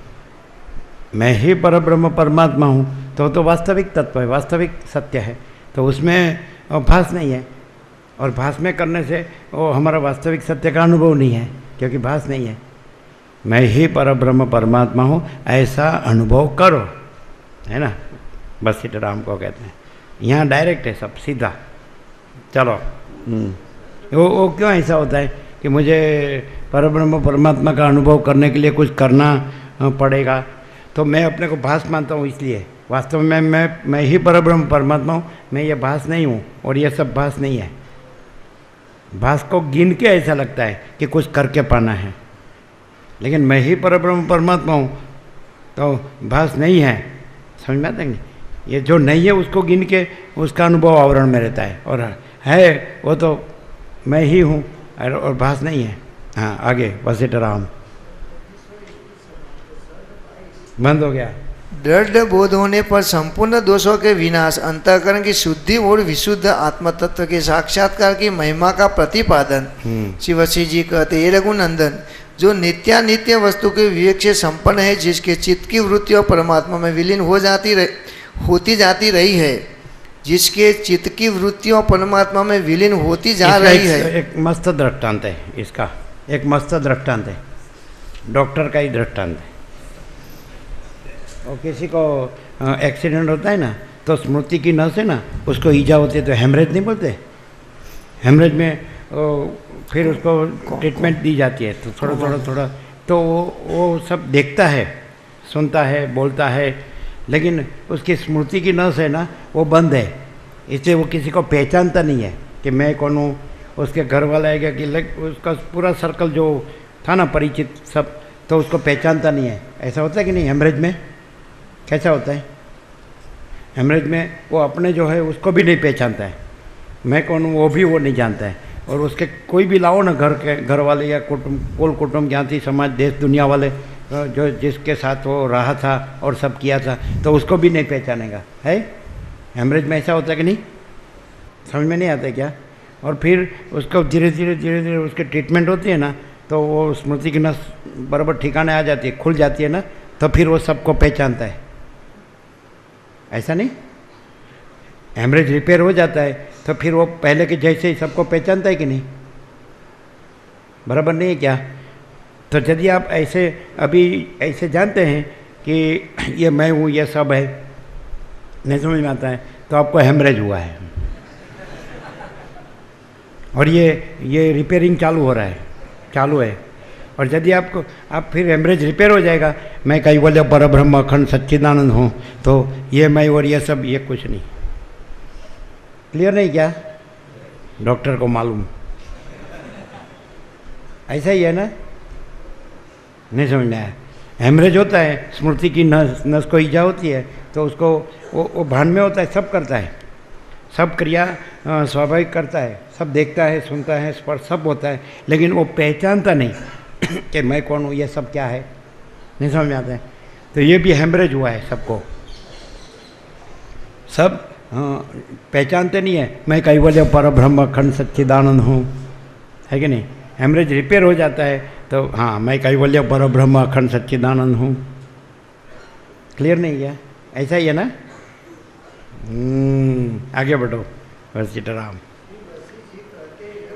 मैं ही परब्रह्म परमात्मा हूँ तो वास्तविक तत्व है, वास्तविक सत्य है, तो उसमें भास नहीं है। और भास में करने से वो हमारा वास्तविक सत्य का अनुभव नहीं है, क्योंकि भास नहीं है। मैं ही परब्रह्म परमात्मा हूँ, ऐसा अनुभव करो, है ना। बस सीताराम को कहते हैं। यहाँ डायरेक्ट है सब, सीधा। चलो, वो क्यों ऐसा होता है कि मुझे परब्रह्म परमात्मा का अनुभव करने के लिए कुछ करना पड़ेगा, तो मैं अपने को भास मानता हूँ, इसलिए वास्तव में मैं ही परब्रह्म परमात्मा हूँ, मैं ये भास नहीं हूँ और ये सब भास नहीं है। भास को गिन के ऐसा लगता है कि कुछ करके पाना है, लेकिन मैं ही परब्रह्म परमात्मा हूँ तो भास नहीं है। समझ में आता है नहीं? ये जो नहीं है उसको गिन के उसका अनुभव आवरण में रहता है, और है वो तो मैं ही हूँ और भास नहीं है। हाँ, आगे वशिष्ठ राम बंद हो गया। दृढ़ बोध होने पर संपूर्ण दोषों के विनाश, अंतःकरण की शुद्धि और विशुद्ध आत्म तत्व के साक्षात्कार की महिमा का प्रतिपादन श्री वशिष्ठ जी कहते, हे रघुनंदन, जो नित्यानित्य वस्तु के विवेक से संपन्न है, जिसके चित्त की वृत्तियों परमात्मा में विलीन होती जाती रही है, जिसके चित्त की वृत्तियों परमात्मा में विलीन होती जा रही है। एक मस्त दृष्टांत है इसका, एक मस्त दृष्टांत है, डॉक्टर का ही दृष्टांत है। और किसी को एक्सीडेंट होता है ना, तो स्मृति की नस है ना, उसको ईजा होती है तो हेमरेज नहीं बोलते। हेमरेज में फिर उसको ट्रीटमेंट दी जाती है, तो थोड़ा तो वो सब देखता है, सुनता है, बोलता है, लेकिन उसकी स्मृति की नस है ना, वो बंद है, इसलिए वो किसी को पहचानता नहीं है कि मैं कौन हूँ। उसके घर वाला है क्या कि उसका पूरा सर्कल जो था ना परिचित सब, तो उसको पहचानता नहीं है। ऐसा होता है कि नहीं? हेमरेज में कैसा होता है? हेमरेज में वो अपने जो है उसको भी नहीं पहचानता है, मैं कौन हूँ वो भी वो नहीं जानता है। और उसके कोई भी लाओ ना, घर वाले या कुटुंब ज्ञाति समाज देश दुनिया वाले जो जिसके साथ वो रहा था और सब किया था, तो उसको भी नहीं पहचानेगा। है हेमरेज में ऐसा होता है कि नहीं? समझ में नहीं आता है क्या? और फिर उसको धीरे धीरे उसकी ट्रीटमेंट होती है ना, तो वो स्मृति की नस बराबर ठिकाने आ जाती है, खुल जाती है ना, तो फिर वो सबको पहचानता है। ऐसा नहीं? हेमरेज रिपेयर हो जाता है तो फिर वो पहले के जैसे ही सबको पहचानता है कि नहीं? बराबर नहीं है क्या? तो यदि आप ऐसे अभी ऐसे जानते हैं कि ये मैं हूँ, ये सब है, नहीं समझ में आता है, तो आपको हेमरेज हुआ है और ये रिपेयरिंग चालू है। और यदि आप फिर हेमरेज रिपेयर हो जाएगा, मैं कैवल्य परब्रह्म अखंड सच्चिदानंद हूँ, तो ये मैं और ये सब ये कुछ नहीं। क्लियर नहीं क्या? डॉक्टर को मालूम। ऐसा ही है ना? नहीं समझ में आया? हेमरेज होता है, स्मृति की नस को ईजा होती है, तो उसको वो भान में होता है, सब करता है, सब क्रिया स्वाभाविक करता है, सब देखता है, सुनता है, स्पर्श सब होता है, लेकिन वो पहचानता नहीं कि मैं कौन हूँ, ये सब क्या है, नहीं समझ में आता है। तो ये भी हेमरेज हुआ है सबको, सब पहचानते नहीं है मैं कैवल्य परब्रह्म अखंड सच्चिदानंद हूँ, है कि नहीं? हेमरेज रिपेयर हो जाता है तो हाँ, मैं कैवल्य परब्रह्म अखंड सच्चिदानंद हूँ। क्लियर नहीं क्या? ऐसा ही है ना? आगे बढ़ो। सीताराम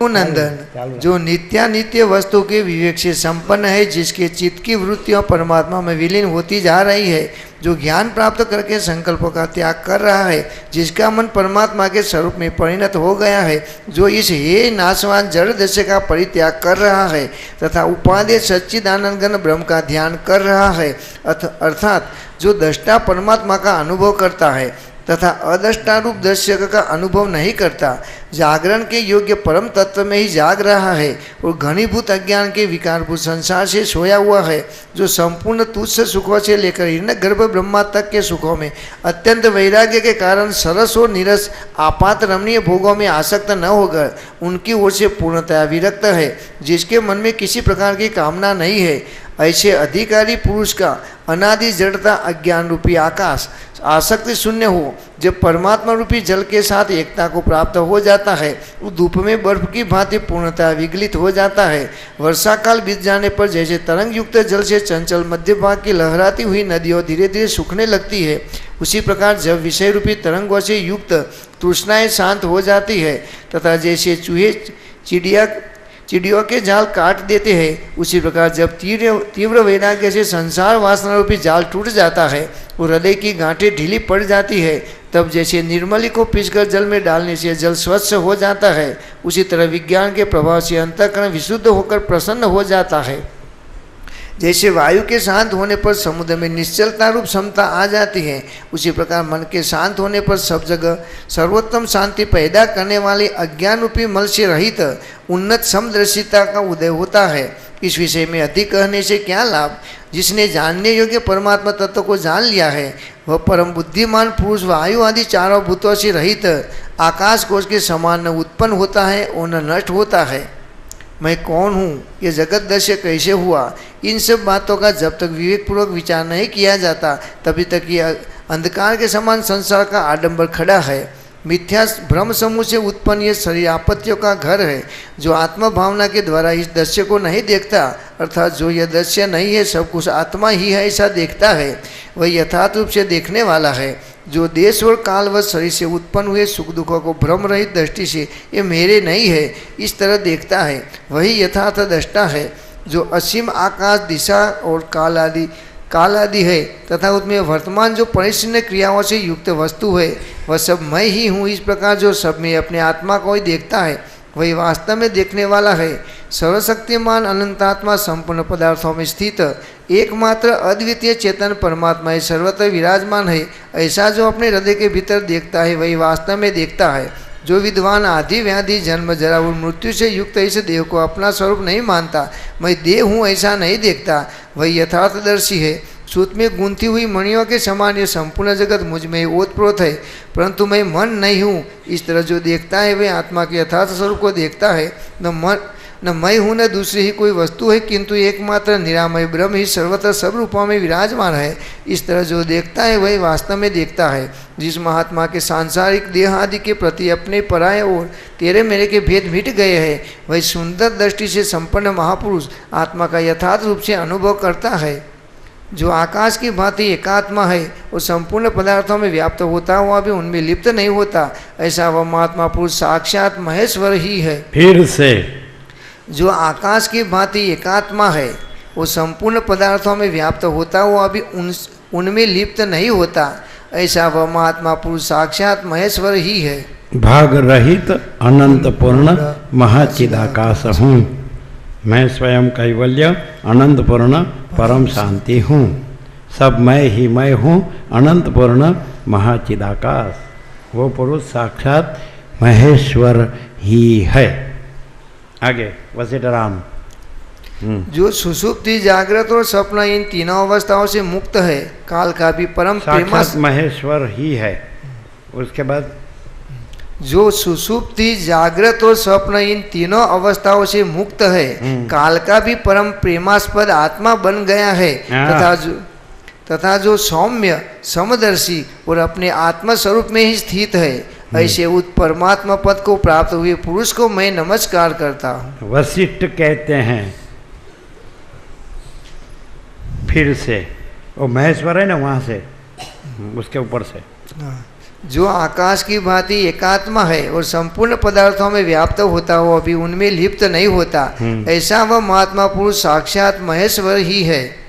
नंदन जो नित्यानित्य वस्तु के विवेक से संपन्न है, जिसके चित्त की वृत्तियां परमात्मा में विलीन होती जा रही है, जो ज्ञान प्राप्त करके संकल्पों का त्याग कर रहा है, जिसका मन परमात्मा के स्वरूप में परिणत हो गया है, जो इस हे नाशवान जड़ दशा का परित्याग कर रहा है तथा उपादेय सच्चिदानंद घन ब्रह्म का ध्यान कर रहा है, अर्थात जो दृष्टा परमात्मा का अनुभव करता है तथा अदृष्टा रूप दृश्य का अनुभव नहीं करता, जागरण के योग्य परम तत्व में ही जाग रहा है और घनीभूत अज्ञान के विकारभूत संसार से सोया हुआ है, जो संपूर्ण तुच्छ सुखों से लेकर हिरण्यगर्भ ब्रह्मा तक के सुखों में अत्यंत वैराग्य के कारण सरस और निरस आपात रमणीय भोगों में आसक्त न होकर उनकी ओर से पूर्णतया विरक्त है, जिसके मन में किसी प्रकार की कामना नहीं है, ऐसे अधिकारी पुरुष का अनादि जड़ता अज्ञान रूपी आकाश आसक्ति शून्य हो, जब परमात्मा रूपी जल के साथ एकता को प्राप्त हो जाता है, वो धूप में बर्फ की भांति पूर्णतः विगलित हो जाता है। वर्षा काल बीत जाने पर जैसे तरंग युक्त जल से चंचल मध्य भाग की लहराती हुई नदियों धीरे धीरे सूखने लगती है, उसी प्रकार जब विषय रूपी तरंगों से युक्त तृष्णाएं शांत हो जाती है तथा जैसे चूहे चिड़ियों के जाल काट देते हैं, उसी प्रकार जब तीव्र वैराग्य से संसार वासना रूपी जाल टूट जाता है और हृदय की गांठें ढीली पड़ जाती है, तब जैसे निर्मली को पीसकर जल में डालने से जल स्वच्छ हो जाता है, उसी तरह विज्ञान के प्रभाव से अंतःकरण विशुद्ध होकर प्रसन्न हो जाता है। जैसे वायु के शांत होने पर समुद्र में निश्चलता रूप समता आ जाती है, उसी प्रकार मन के शांत होने पर सब जगह सर्वोत्तम शांति पैदा करने वाली अज्ञान रूपी मल से रहित उन्नत समदर्शिता का उदय होता है। इस विषय में अधिक कहने से क्या लाभ? जिसने जानने योग्य परमात्मा तत्व को जान लिया है, वह परम बुद्धिमान पुरुष वायु आदि चारों भूतों से रहित आकाश कोश के समान न उत्पन्न होता है और न नष्ट होता है। मैं कौन हूँ, ये जगत दृश्य कैसे हुआ, इन सब बातों का जब तक विवेकपूर्वक विचार नहीं किया जाता, तभी तक ये अंधकार के समान संसार का आडंबर खड़ा है। मिथ्या भ्रम समूह से उत्पन्न ये शरीर आपत्तियों का घर है। जो आत्मा भावना के द्वारा इस दृश्य को नहीं देखता, अर्थात जो यह दृश्य नहीं है सब कुछ आत्मा ही है ऐसा देखता है, वह यथार्थ रूप से देखने वाला है। जो देश और काल व शरीर से उत्पन्न हुए सुख दुखों को भ्रम रहित दृष्टि से ये मेरे नहीं है इस तरह देखता है, वही यथार्थ दृष्टा है। जो असीम आकाश, दिशा और काल आदि है तथा उसमें वर्तमान जो परिच्छिन्न क्रियाओं से युक्त वस्तु है, वह सब मैं ही हूँ, इस प्रकार जो सब में अपने आत्मा को ही देखता है, वही वास्तव में देखने वाला है। सर्वशक्तिमान अनंतात्मा संपूर्ण पदार्थों में स्थित एकमात्र अद्वितीय चेतन परमात्मा ही सर्वत्र विराजमान है। ऐसा जो अपने हृदय के भीतर देखता है, वही वास्तव में देखता है। जो विद्वान आदि व्याधि जन्म जरा और मृत्यु से युक्त इस देह को अपना स्वरूप नहीं मानता, मैं देह हूँ ऐसा नहीं देखता, वही यथार्थदर्शी है। सूत में गूंथी हुई मणियों के समान ये संपूर्ण जगत मुझ में ओतप्रोत है, परंतु मैं मन नहीं हूँ इस तरह जो देखता है, वह आत्मा के यथार्थ स्वरूप को देखता है। न मैं हूँ न दूसरी ही कोई वस्तु है, किंतु एकमात्र निरामय ब्रह्म ही सर्वत्र सब रूपों में विराजमान है। इस तरह जो देखता है वही वास्तव में देखता है। जिस महात्मा के सांसारिक देह आदि के प्रति अपने पराये और तेरे मेरे के भेद मिट गए हैं, वही सुंदर दृष्टि से संपन्न महापुरुष आत्मा का यथार्थ रूप से अनुभव करता है। जो आकाश की भांति एकात्मा है वो संपूर्ण पदार्थों में व्याप्त होता हुआ भी उनमें लिप्त नहीं होता, ऐसा वह महात्मा पुरुष साक्षात महेश्वर ही है। फिर से जो आकाश की भांति एकात्मा है वो संपूर्ण पदार्थों में व्याप्त होता हुआ भी उनमें लिप्त नहीं होता, ऐसा वह महात्मा पुरुष साक्षात महेश्वर ही है। भाग रहित अनंत पूर्ण महाचिदाकाश हूँ, मैं स्वयं कैवल्य अनंत पूर्ण परम शांति हूँ। सब मैं ही मैं हूँ, अनंत पूर्ण महाचिदाकाश। वो पुरुष साक्षात महेश्वर ही है। आगे वशिष्ठ राम। जो सुषुप्ति, जागृत और स्वप्न इन तीनों अवस्थाओं से मुक्त है, काल का भी परम प्रेमा महेश्वर ही है। उसके बाद जो सुषुप्ति, जागृत और स्वप्न इन तीनों अवस्थाओं से मुक्त है, काल का भी परम प्रेमास्पद आत्मा बन गया है, तथा जो सौम्य समदर्शी और अपने आत्मा स्वरूप में ही स्थित है, ऐसे उस परमात्मा पद को प्राप्त हुए पुरुष को मैं नमस्कार करता हूँ। वशिष्ठ कहते हैं फिर से, वो महेश्वर है ना, वहाँ से उसके ऊपर से जो आकाश की भांति एकात्मा है और संपूर्ण पदार्थों में व्याप्त होता हो, अभी उनमें लिप्त नहीं होता, ऐसा वह महात्मा पुरुष साक्षात महेश्वर ही है।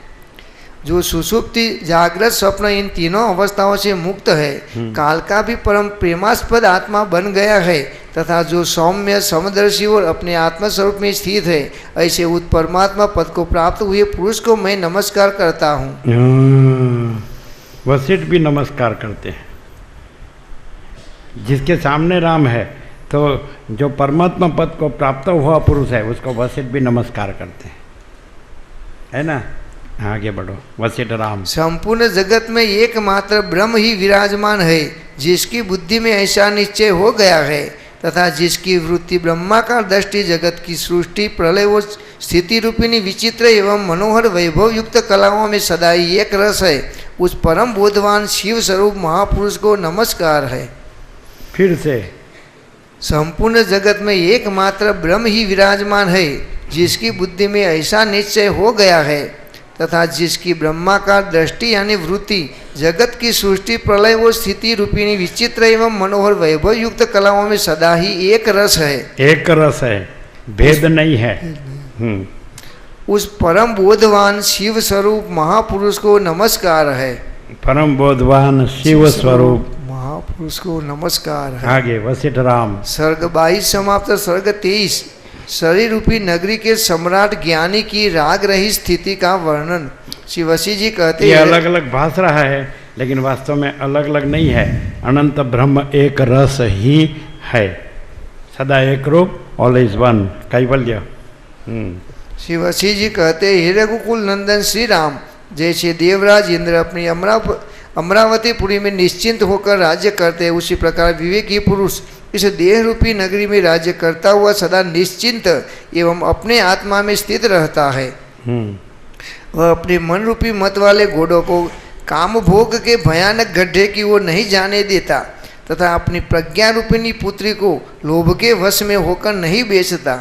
जो सुषुप्ति, जागृत, स्वप्न इन तीनों अवस्थाओं से मुक्त है, काल का भी परम प्रेमास्पद आत्मा बन गया है तथा जो सौम्य, समदर्शी और अपने आत्मा स्वरूप में स्थित है, ऐसे उस परमात्मा पद को प्राप्त हुए पुरुष को मैं नमस्कार करता हूँ। वशिष्ठ भी नमस्कार करते हैं। जिसके सामने राम है तो जो परमात्मा पद को प्राप्त हुआ पुरुष है उसको वशिष्ठ भी नमस्कार करते हैं, है ना। आगे बढ़ो। वशिष्ठ राम। संपूर्ण जगत में एकमात्र ब्रह्म ही विराजमान है, जिसकी बुद्धि में ऐसा निश्चय हो गया है तथा जिसकी वृत्ति ब्रह्माकार दृष्टि जगत की सृष्टि, प्रलय व स्थिति रूपिणी विचित्र एवं मनोहर वैभव युक्त कलाओं में सदा ही एक रस है, उस परम बोधवान शिव स्वरूप महापुरुष को नमस्कार है। फिर से। संपूर्ण जगत में एकमात्र ब्रह्म ही विराजमान है, जिसकी बुद्धि में ऐसा निश्चय हो गया है तथा जिसकी ब्रह्माकार दृष्टि यानी वृत्ति जगत की सृष्टि, प्रलय व स्थिति रूपिणी विचित्र एवं मनोहर वैभव युक्त कलाओं में सदा ही एक रस है। एक रस है, भेद नहीं है। उस परम बोधवान शिव स्वरूप महापुरुष को नमस्कार है। परम बोधवान शिव स्वरूप महापुरुष को नमस्कार है। आगे। वशिष्ठ राम। सर्ग 22 समाप्त। सर्ग 23 शरीर रूपी नगरी के सम्राट ज्ञानी की राग रही स्थिति का वर्णन। श्री वशिष्ठ जी कहते हैं, अलग अलग भाष रहा है लेकिन वास्तव में अलग अलग नहीं है। अनंत ब्रह्म एक रस ही है, सदा एक रूप, ऑल इज वन, कैवल्य। श्री वशिष्ठ जी कहते हैं, हे रघुकुल नंदन श्री राम, जैसे देवराज इंद्र अपनी अमरावतीपुरी में निश्चिंत होकर राज्य करते हैं, उसी प्रकार विवेकी पुरुष इस देह रूपी नगरी में राज्य करता हुआ सदा निश्चिंत एवं अपने आत्मा में स्थित रहता है। वह अपने मन रूपी मत वाले घोड़ों को काम भोग के भयानक गड्ढे की ओर नहीं जाने देता तथा अपनी प्रज्ञा रूपिणी पुत्री को लोभ के वश में होकर नहीं बेचता।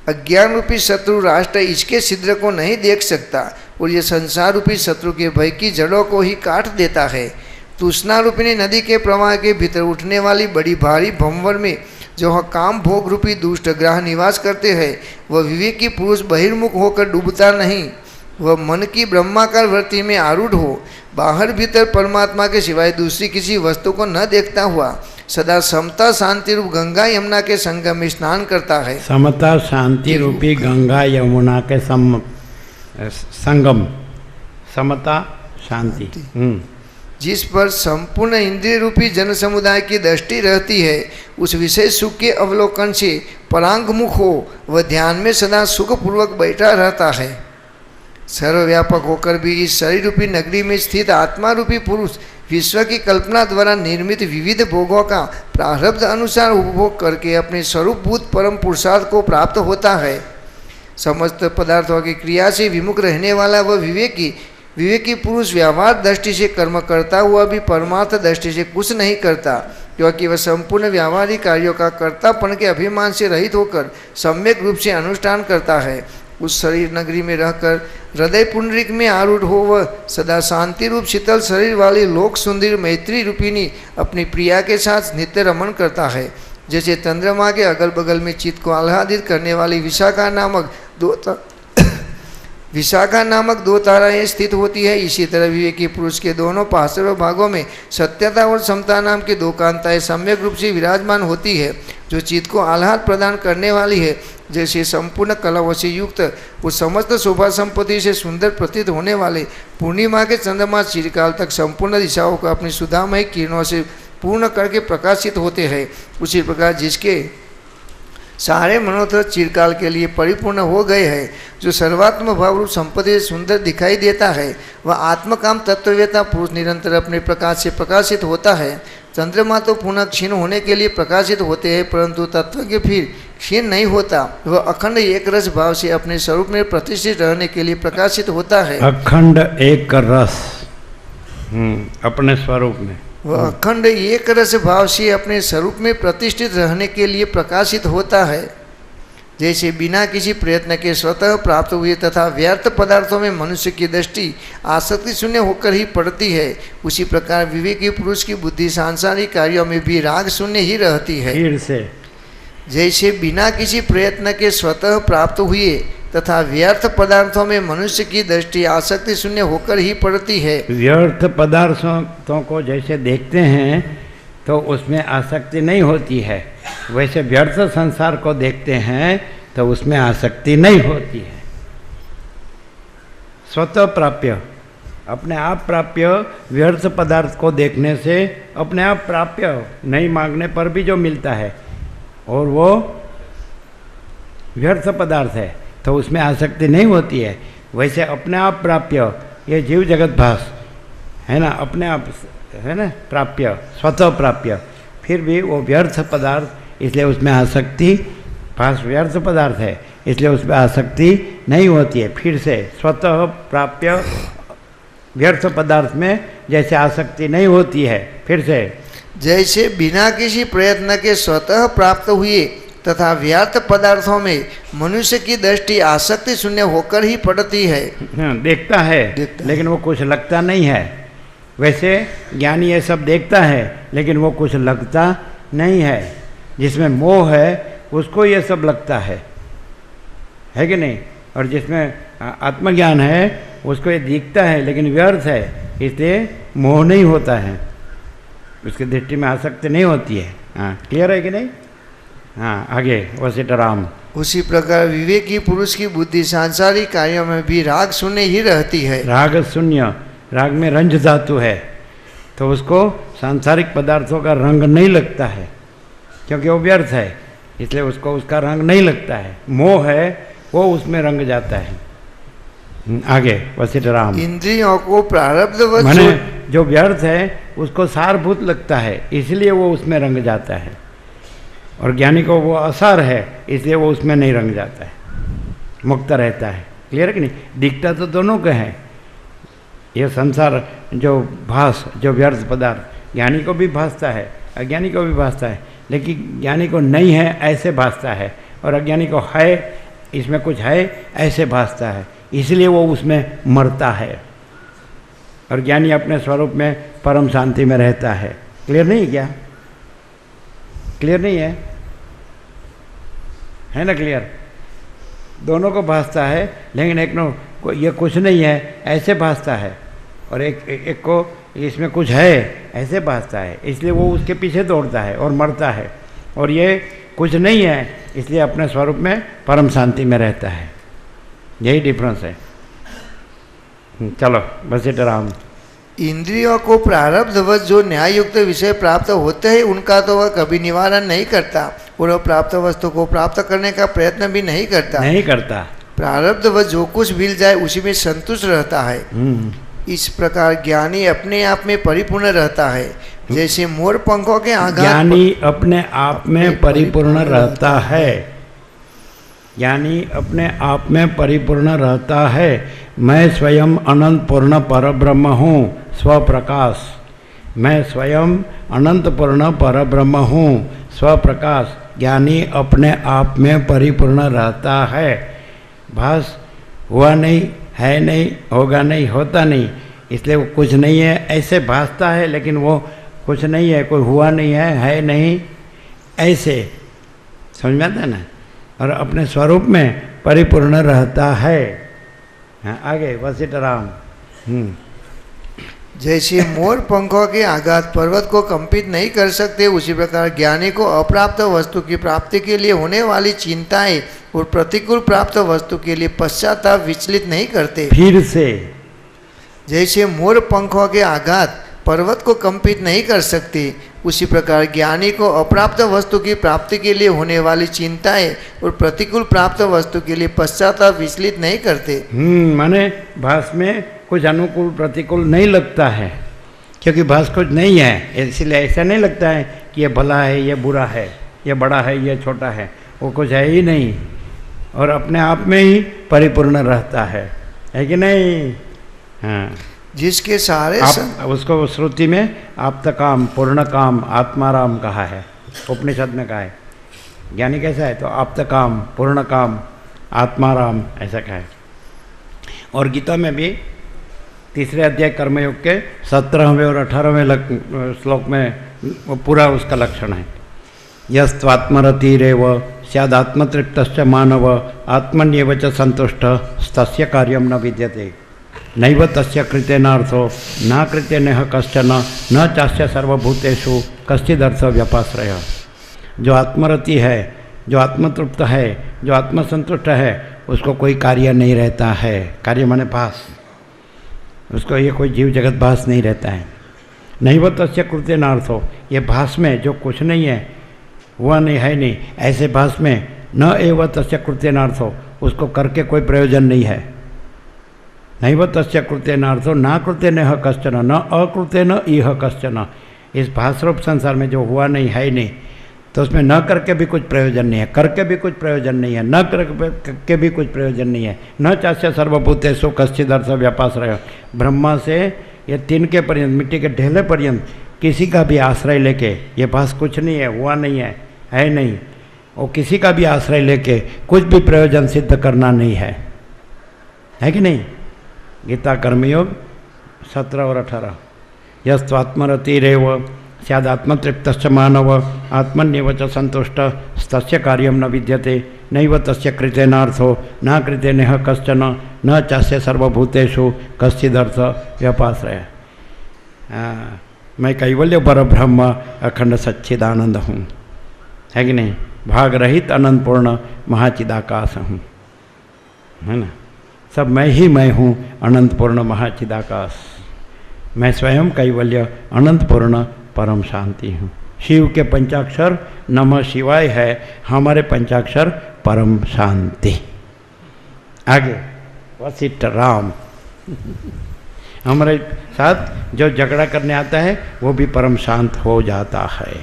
अज्ञान रूपी शत्रु राष्ट्र इसके छिद्र को नहीं देख सकता और ये संसार रूपी शत्रु के भय की जड़ों को ही काट देता है। तृष्णा रूपिणी नदी के प्रवाह के भीतर उठने वाली बड़ी भारी भंवर में जो काम भोग रूपी दुष्ट ग्रह निवास करते हैं, वह विवेकी पुरुष बहिर्मुख होकर डूबता नहीं। वह मन की ब्रह्माकार वृत्ति में आरूढ़ हो बाहर भीतर परमात्मा के सिवाय दूसरी किसी वस्तु को न देखता हुआ सदा समता शांति रूप गंगा यमुना के संगम में स्नान करता है। समता शांति रूपी गंगा यमुना के संगम, समता शांति, जिस पर संपूर्ण इंद्रिय रूपी जन समुदाय की दृष्टि रहती है, उस विषय सुख के अवलोकन से परांगमुख हो वह ध्यान में सदा सुखपूर्वक बैठा रहता है। सर्वव्यापक होकर भी इस शरीर रूपी नगरी में स्थित आत्मा रूपी पुरुष विश्व की कल्पना द्वारा निर्मित विविध भोगों का प्रारब्ध अनुसार उपभोग करके अपने स्वरूपभूत परम पुरुषार्थ को प्राप्त होता है। समस्त पदार्थों की क्रिया से विमुख रहने वाला वह विवेकी पुरुष व्यवहार दृष्टि से कर्म करता हुआ भी परमार्थ दृष्टि से कुछ नहीं करता, क्योंकि वह संपूर्ण व्यावहारिक कार्यों का कर्तापन के अभिमान से रहित होकर सम्यक रूप से अनुष्ठान करता है। उस शरीर नगरी में रहकर हृदय पुंडरीक में आरूढ़ हो वह सदा शांति रूप शीतल शरीर वाली लोक सुंदर मैत्री रूपिणी अपनी प्रिया के साथ नित्य रमण करता है। जैसे चंद्रमा के अगल बगल में चित्त को आह्लादित करने वाली विशाखा नामक दो ताराएं स्थित होती है, इसी तरह विवेकी पुरुष के दोनों पार्श्व भागों में सत्यता और समता नाम की दो कांताएं सम्यक रूप से विराजमान होती है, जो चित्त को आह्लाद प्रदान करने वाली है। जैसे संपूर्ण कलाओं से युक्त उस समस्त शोभा संपत्ति से सुंदर प्रतीत होने वाले पूर्णिमा के चंद्रमा चिरकाल तक संपूर्ण दिशाओं को अपनी सुधामय किरणों से पूर्ण करके प्रकाशित होते हैं, उसी प्रकार जिसके सारे मनोरथ चिरकाल के लिए परिपूर्ण हो गए हैं, जो सर्वात्म भाव रूप संपत्ति से सुंदर दिखाई देता है, वह आत्मकाम तत्ववेता पुरुष निरंतर अपने प्रकाश से प्रकाशित होता है। चंद्रमा तो पुनः क्षीण होने के लिए प्रकाशित होते हैं, परंतु तत्वज्ञ फिर क्षीण नहीं होता, वह अखंड एक रस भाव से अपने स्वरूप में प्रतिष्ठित रहने के लिए प्रकाशित होता है। अखंड एक रस अपने स्वरूप में, वह अखंड एक रस भाव से अपने स्वरूप में प्रतिष्ठित रहने के लिए प्रकाशित होता है। जैसे बिना किसी प्रयत्न के स्वतः प्राप्त हुए तथा व्यर्थ पदार्थों में मनुष्य की दृष्टि आसक्ति शून्य होकर ही पड़ती है, उसी प्रकार विवेकी पुरुष की बुद्धि सांसारिक कार्यों में भी राग शून्य ही रहती है। फिर से जैसे बिना किसी प्रयत्न के स्वतः प्राप्त हुए तथा व्यर्थ पदार्थों में मनुष्य की दृष्टि आसक्ति शून्य होकर ही पड़ती है। व्यर्थ पदार्थों को जैसे देखते हैं तो उसमें आसक्ति नहीं होती है, वैसे व्यर्थ संसार को देखते हैं तो उसमें आसक्ति नहीं होती है। स्वतः प्राप्य, अपने आप प्राप्य व्यर्थ पदार्थ को देखने से अपने आप प्राप्य नहीं मांगने पर भी जो मिलता है और वो व्यर्थ पदार्थ है तो उसमें आसक्ति नहीं होती है। वैसे अपने आप प्राप्य ये जीव जगत भास है ना, अपने आप है ना प्राप्य, स्वतः प्राप्य, फिर भी वो व्यर्थ पदार्थ, इसलिए उसमें आसक्ति, भास व्यर्थ पदार्थ है इसलिए उसमें आसक्ति नहीं होती है। फिर से स्वतः प्राप्य व्यर्थ पदार्थ में जैसे आसक्ति नहीं होती है। फिर से जैसे बिना किसी प्रयत्न के स्वतः प्राप्त हुए तथा व्यर्थ पदार्थों में मनुष्य की दृष्टि आसक्ति शून्य होकर ही पड़ती है। देखता है लेकिन वो कुछ लगता नहीं है। वैसे ज्ञानी ये सब देखता है लेकिन वो कुछ लगता नहीं है। जिसमें मोह है उसको ये सब लगता है कि नहीं, और जिसमें आत्मज्ञान है उसको ये दिखता है लेकिन व्यर्थ है, इसलिए मोह नहीं होता है, उसकी दृष्टि में आसक्ति नहीं होती है। हाँ, क्लियर है कि नहीं? हाँ, आगे वशिष्ठ राम। उसी प्रकार विवेकी पुरुष की बुद्धि सांसारिक कार्यों में भी राग शून्य ही रहती है। राग शून्य, राग में रंज धातु है तो उसको सांसारिक पदार्थों का रंग नहीं लगता है क्योंकि वो व्यर्थ है, इसलिए उसको उसका रंग नहीं लगता है। मोह है वो उसमें रंग जाता है। आगे वशिष्ठ राम। इंद्रियों को प्रारब्धवश माने जो व्यर्थ है उसको सारभूत लगता है इसलिए वो उसमें रंग जाता है, और ज्ञानी को वो असार है इसलिए वो उसमें नहीं रंग जाता है, मुक्त रहता है। क्लियर कि नहीं? दिखता तो दोनों का है। ये संसार जो भास, जो व्यर्थ पदार्थ ज्ञानी को भी भासता है, अज्ञानी को भी भासता है, लेकिन ज्ञानी को नहीं है ऐसे भासता है और अज्ञानी को है, इसमें कुछ है ऐसे भासता है, इसलिए वो उसमें मरता है। और ज्ञानी अपने स्वरूप में परम शांति में रहता है। क्लियर नहीं है क्या? क्लियर नहीं है ना? क्लियर? दोनों को भासता है लेकिन एक को ये कुछ नहीं है ऐसे भासता है और एक को इसमें कुछ है ऐसे भासता है, इसलिए वो उसके पीछे दौड़ता है और मरता है। और ये कुछ नहीं है इसलिए अपने स्वरूप में परम शांति में रहता है। यही डिफरेंस है। चलो वशिष्ठ राम। इंद्रियों को प्रारब्धवश जो न्यायुक्त विषय प्राप्त होते हैं उनका तो वह कभी निवारण नहीं करता और वह प्राप्त वस्तु को प्राप्त करने का प्रयत्न भी नहीं करता। प्रारब्धवश जो कुछ मिल जाए उसी में संतुष्ट रहता है। इस प्रकार ज्ञानी अपने आप में परिपूर्ण रहता है। जैसे मोर पंखों के आघात, ज्ञानी अपने आप में परिपूर्ण रहता है। ज्ञानी अपने आप में परिपूर्ण रहता है। मैं स्वयं अनंत पूर्ण परब्रह्म हूँ, स्वप्रकाश। मैं स्वयं अनंत पूर्ण परब्रह्म हूँ, स्वप्रकाश। ज्ञानी अपने आप में परिपूर्ण रहता है। भास हुआ नहीं, है नहीं, होगा नहीं, होता नहीं, इसलिए वो कुछ नहीं है ऐसे भासता है, लेकिन वो कुछ नहीं है, कोई हुआ नहीं है नहीं, ऐसे समझ में आता है ना। और अपने स्वरूप में परिपूर्ण रहता है। हाँ, आगे वशिष्ठ राम। जैसे मोर पंखों के आघात पर्वत को कंपित नहीं कर सकते, उसी प्रकार ज्ञानी को अप्राप्त वस्तु की प्राप्ति के लिए होने वाली चिंताएं और प्रतिकूल प्राप्त वस्तु के लिए पश्चाताप विचलित नहीं करते। फिर से जैसे मोर पंखों के आघात पर्वत को कंपित नहीं कर सकते, उसी प्रकार ज्ञानी को अप्राप्त वस्तु की प्राप्ति के लिए होने वाली चिंताएं और प्रतिकूल प्राप्त वस्तु के लिए पश्चाताप विचलित नहीं करते। माने भास में कुछ अनुकूल प्रतिकूल नहीं लगता है, क्योंकि भास कुछ नहीं है, इसलिए ऐसा नहीं लगता है कि ये भला है, ये बुरा है, ये बड़ा है, ये छोटा है, वो कुछ है ही नहीं, और अपने आप में ही परिपूर्ण रहता है कि नहीं। हाँ, जिसके सारे उसको श्रुति में आप काम, पूर्ण काम, आत्माराम कहा है, उपनिषद में कहा है। ज्ञानी कैसा है? तो आप्त काम, पूर्ण काम, आत्माराम, ऐसा कहा है। और गीता में भी 3 अध्याय कर्मयोग के 17वें और 18वें श्लोक में वो पूरा उसका लक्षण है। यस्त्वात्मरतिरेव स्यादात्मतृप्तश्च मानव आत्मन्येव च संतुष्टः तस्य कार्यं न विद्यते नैव तस्य कृतेनार्थो न कृतेनः कश्चन न चास्य सर्वभूतेषु कश्चिदर्थ व्यपाश्रयः। जो आत्मरति है, जो आत्मतृप्त है, जो आत्मसंतुष्ट है, उसको कोई कार्य नहीं रहता है। कार्य माने भास, उसको ये कोई जीव जगत भास नहीं रहता है। नैव तस्य कृतेनार्थो, ये भास में जो कुछ नहीं है, हुआ नहीं है नहीं, ऐसे भास में न एव तस्य कृतेनार्थो, उसको करके कोई प्रयोजन नहीं है। नैव तस्य कृतेनार्थो न कृतेनः कश्चन न अकृतेन इह कश्चन। इस भासरूप संसार में जो हुआ नहीं है नहीं, तो उसमें न करके भी कुछ प्रयोजन नहीं है, करके भी कुछ प्रयोजन नहीं है, न करके भी कुछ प्रयोजन नहीं है। न चास्य सर्वभूतेषु कश्चिदर्थ व्यपाश्रय। ब्रह्मा से ये 3 के पर्यंत, मिट्टी के ढेले पर्यंत किसी का भी आश्रय लेके, ये भास कुछ नहीं है, हुआ नहीं है नहीं, और किसी का भी आश्रय लेके कुछ भी प्रयोजन सिद्ध करना नहीं है कि नहीं? गीता कर्मयोग 17 और 18। यस्त्वात्मरतिरेव स्यादात्मतृप्तश्च मानव आत्मन्येव च संतुष्टः तस्य कार्यं न विद्यते नैव तस्य कृतेनार्थो न कृतेनः कश्चन न चास्य सर्वभूतेषु कश्चिदर्थ व्यपाश्रयः। मैं कैवल्य परब्रह्म अखंड सच्चिदानंद हूँ, है कि नहीं? भाग रहित अनंत पूर्ण महाचिदाकाश हूँ, है ना? सब मैं हूँ, अनंत पूर्ण महाचिदाकाश। मैं स्वयं कैवल्य अनंत पूर्ण परम शांति हूँ। शिव के पंचाक्षर नमः शिवाय है, हमारे पंचाक्षर परम शांति। आगे वशिष्ठ राम हमारे साथ जो झगड़ा करने आता है वो भी परम शांत हो जाता है।